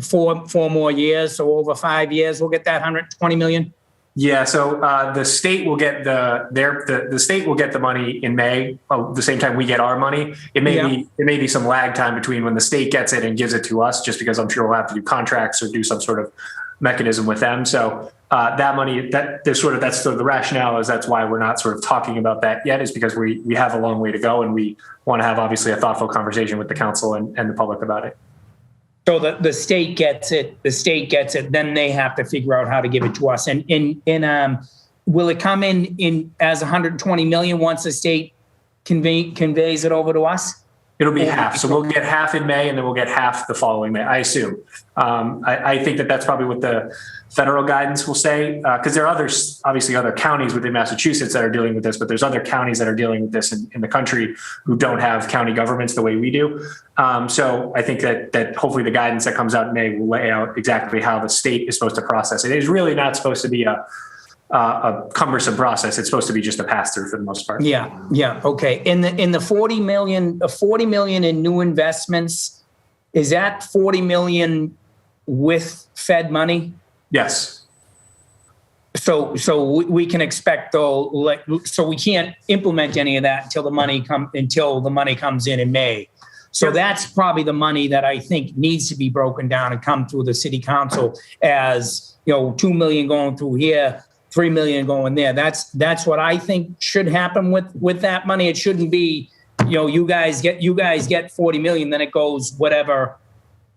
four more years. So over 5 years, we'll get that 120 million. Yeah, so the state will get the state will get the money in May, the same time we get our money. It may be some lag time between when the state gets it and gives it to us, just because I'm sure we'll have to do contracts or do some sort of mechanism with them. So that money, that's sort of the rationale is that's why we're not sort of talking about that yet, is because we have a long way to go and we want to have obviously a thoughtful conversation with the council and the public about it. So the state gets it, then they have to figure out how to give it to us. And will it come in as 120 million once the state conveys it over to us? It'll be half. So we'll get half in May and then we'll get half the following May, I assume. I think that's probably what the federal guidance will say, because there are obviously other counties within Massachusetts that are dealing with this, but there's other counties that are dealing with this in the country who don't have county governments the way we do. So I think that hopefully the guidance that comes out in May will lay out exactly how the state is supposed to process it. It is really not supposed to be a cumbersome process. It's supposed to be just a pass through for the most part. Yeah. Okay. In the 40 million in new investments, is that 40 million with Fed money? Yes. So we can expect though, so we can't implement any of that until the money comes in May. So that's probably the money that I think needs to be broken down and come through the city council as, 2 million going through here, 3 million going there. That's what I think should happen with that money. It shouldn't be, you guys get 40 million, then it goes whatever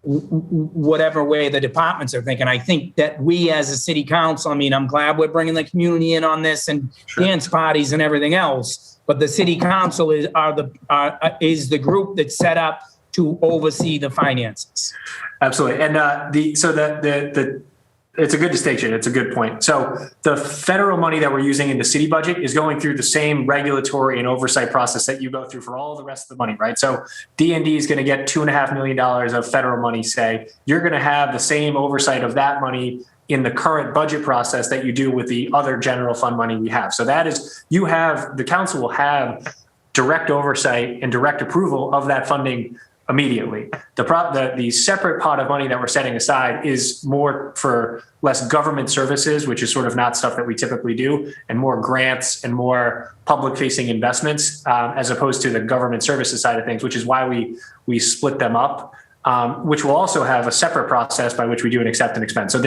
way the departments are thinking. I think that we as a city council, I'm glad we're bringing the community in on this and dance parties and everything else, but the city council is the group that's set up to oversee the finances. Absolutely. And it's a good distinction. It's a good point. So the federal money that we're using in the city budget is going through the same regulatory and oversight process that you go through for all the rest of the money, right? So D&D is going to get $2.5 million of federal money, say. You're going to have the same oversight of that money in the current budget process that you do with the other general fund money we have. So that is, the council will have direct oversight and direct approval of that funding immediately. The separate pot of money that we're setting aside is more for less government services, which is sort of not stuff that we typically do, and more grants and more public-facing investments, as opposed to the government services side of things, which is why we split them up, which will also have a separate process by which we do an accept and expend. So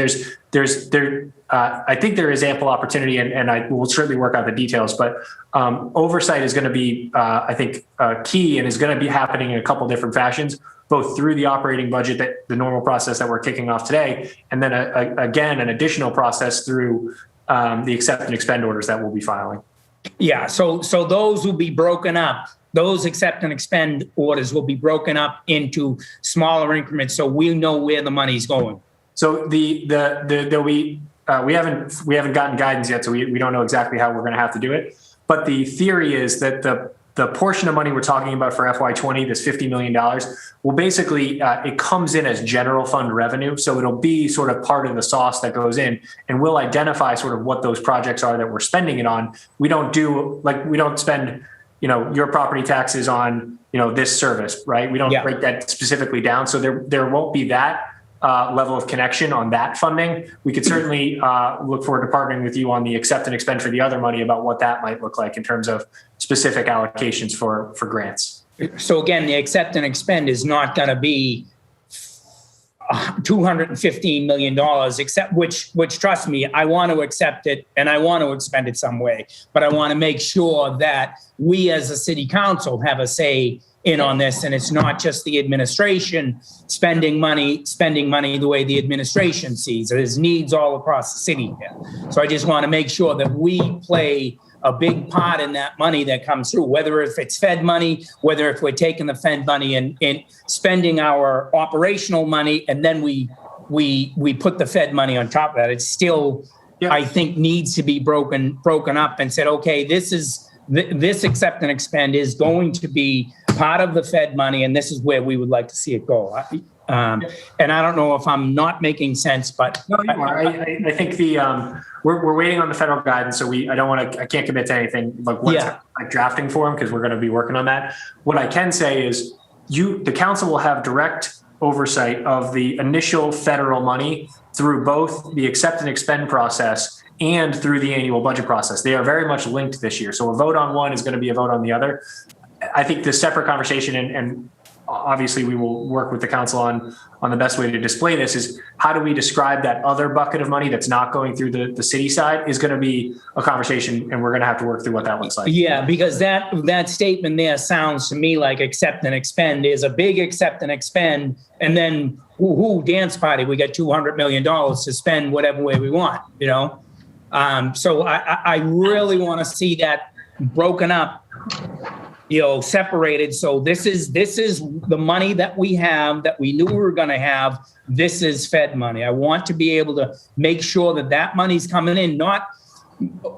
I think there is ample opportunity, and I will certainly work out the details, but oversight is going to be, I think, key, and is going to be happening in a couple different fashions, both through the operating budget, the normal process that we're kicking off today, and then again, an additional process through the accept and expend orders that we'll be filing. Yeah, so those will be broken up. Those accept and expend orders will be broken up into smaller increments, so we know where the money's going. So we haven't gotten guidance yet, so we don't know exactly how we're going to have to do it. But the theory is that the portion of money we're talking about for FY20, this $50 million, will basically, it comes in as general fund revenue. So it'll be sort of part of the sauce that goes in, and we'll identify sort of what those projects are that we're spending it on. We don't spend, your property taxes on, this service, right? We don't break that specifically down. So there won't be that level of connection on that funding. We could certainly look forward to partnering with you on the accept and expend for the other money about what that might look like in terms of specific allocations for grants. So again, the accept and expend is not going to be $215 million, except which trust me, I want to accept it and I want to expend it some way, but I want to make sure that we as a city council have a say in on this, and it's not just the administration spending money the way the administration sees it. There's needs all across the city here. So I just want to make sure that we play a big part in that money that comes through, whether if it's Fed money, whether if we're taking the Fed money and spending our operational money, and then we put the Fed money on top of that. It's still, I think, needs to be broken up and said, okay, this accept and expend is going to be part of the Fed money, and this is where we would like to see it go. And I don't know if I'm not making sense, but no, you are. I think we're waiting on the federal guidance, so I can't commit to anything like drafting form, because we're going to be working on that. What I can say is the council will have direct oversight of the initial federal money through both the accept and expend process and through the annual budget process. They are very much linked this year. So a vote on one is going to be a vote on the other. I think the separate conversation, and obviously we will work with the council on the best way to display this, is how do we describe that other bucket of money that's not going through the city side is going to be a conversation, and we're going to have to work through what that looks like. Yeah, because that statement there sounds to me like accept and expend is a big accept and expend, and then dance party, we got $200 million to spend whatever way we want, So I really want to see that broken up, separated. So this is the money that we have, that we knew we were going to have. This is Fed money. I want to be able to make sure that money's coming in, not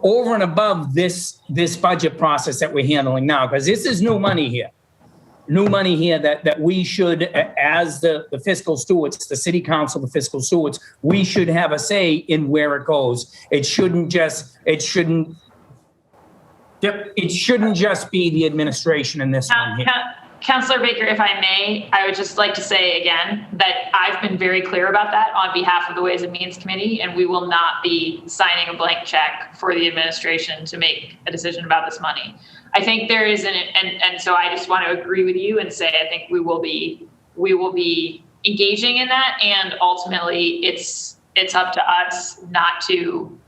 over and above this budget process that we're handling now, because this is new money here. New money here that we should, as the fiscal stewards, the city council, the fiscal stewards, we should have a say in where it goes. It shouldn't just be the administration in this one here. Councillor Baker, if I may, I would just like to say again that I've been very clear about that on behalf of the Ways and Means Committee, and we will not be signing a blank check for the administration to make a decision about this money. I think there is and so I just want to agree with you and say I think we will be engaging in that, and ultimately it's up to us not to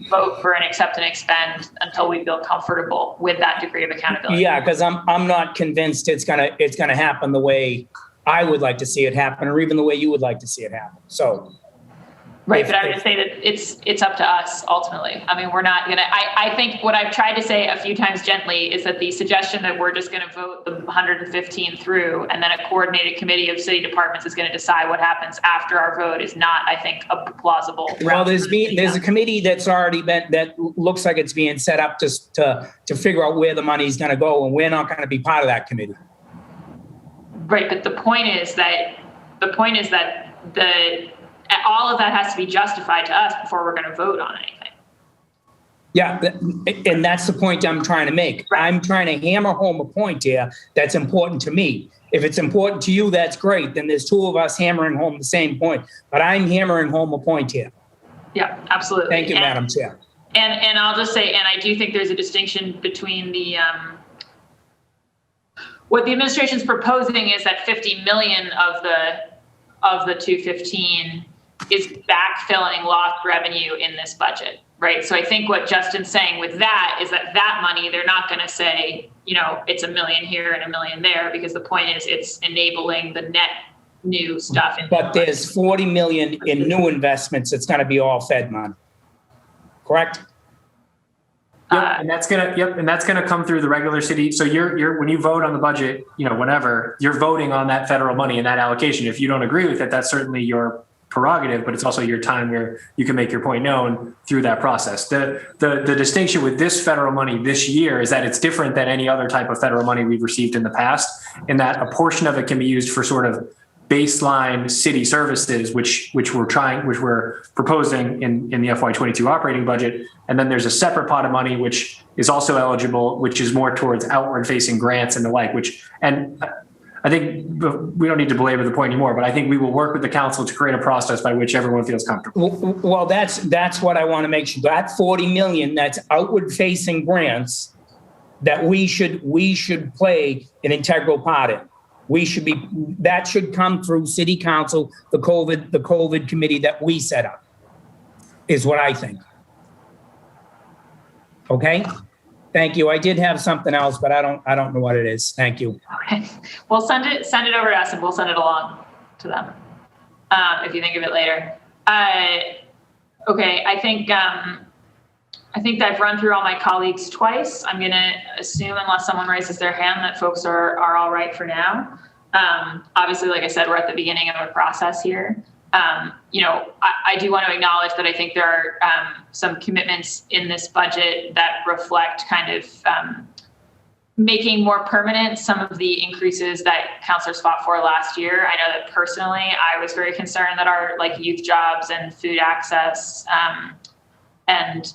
vote for an accept and expend until we feel comfortable with that degree of accountability. Yeah, because I'm not convinced it's gonna happen the way I would like to see it happen, or even the way you would like to see it happen. So. Right, but I would say that it's up to us ultimately. I mean, we're not gonna. I think what I've tried to say a few times gently is that the suggestion that we're just going to vote the 115 through, and then a coordinated committee of city departments is going to decide what happens after our vote is not, I think, a plausible. Well, there's a committee that's already been, that looks like it's being set up just to figure out where the money's going to go, and we're not going to be part of that committee. Right, but the point is that all of that has to be justified to us before we're going to vote on anything. Yeah, and that's the point I'm trying to make. Right. I'm trying to hammer home a point here that's important to me. If it's important to you, that's great. Then there's two of us hammering home the same point. But I'm hammering home a point here. Yeah, absolutely. Thank you, Madam Chair. And I'll just say, and I do think there's a distinction between the what the administration's proposing is that 50 million of the 215 is backfilling lost revenue in this budget, right? So I think what Justin's saying with that is that money, they're not going to say, it's $1 million here and $1 million there, because the point is it's enabling the net new stuff. But there's 40 million in new investments. It's going to be all Fed money, correct? And that's gonna come through the regular city. So you're when you vote on the budget, whenever you're voting on that federal money and that allocation. If you don't agree with it, that's certainly your prerogative, but it's also your time where you can make your point known through that process. The distinction with this federal money this year is that it's different than any other type of federal money we've received in the past, in that a portion of it can be used for sort of baseline city services, which we're proposing in the FY22 operating budget. And then there's a separate pot of money, which is also eligible, which is more towards outward facing grants and the like, and I think we don't need to belabor the point anymore, but I think we will work with the council to create a process by which everyone feels comfortable. Well, that's what I want to make sure. That 40 million, that's outward facing grants that we should play an integral part in. That should come through city council, the COVID committee that we set up, is what I think. Okay? Thank you. I did have something else, but I don't know what it is. Thank you. Okay. Well, send it over to us and we'll send it along to them. If you think of it later. Okay. I think I think I've run through all my colleagues twice. I'm going to assume, unless someone raises their hand, that folks are all right for now. Obviously, like I said, we're at the beginning of a process here. I do want to acknowledge that I think there are some commitments in this budget that reflect kind of making more permanent some of the increases that councilors fought for last year. I know that personally, I was very concerned that our youth jobs and food access and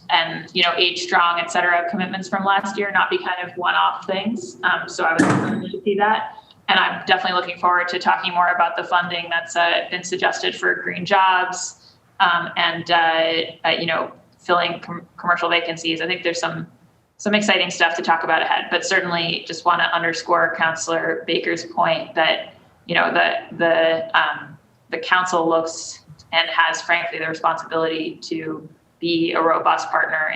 age strong, et cetera, commitments from last year not be kind of one-off things. So I was concerned to see that. And I'm definitely looking forward to talking more about the funding that's been suggested for green jobs and filling commercial vacancies. I think there's some exciting stuff to talk about ahead, but certainly just want to underscore Councillor Baker's point that the council looks and has frankly the responsibility to be a robust partner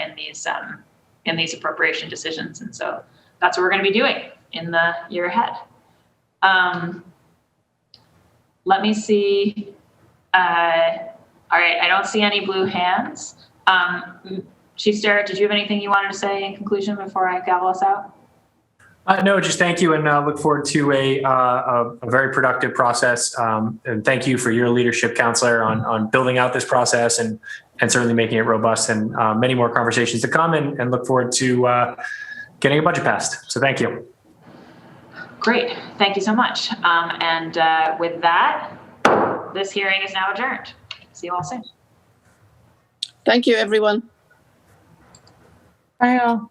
in these appropriation decisions, and so that's what we're going to be doing in the year ahead. Let me see. All right, I don't see any blue hands. Chief Sterrett, did you have anything you wanted to say in conclusion before I gavel us out? No, just thank you, and look forward to a very productive process. And thank you for your leadership, Councillor, on building out this process and certainly making it robust, and many more conversations to come, and look forward to getting a budget passed. So thank you. Great, thank you so much. And with that, this hearing is now adjourned. See you all soon. Thank you, everyone. Bye all.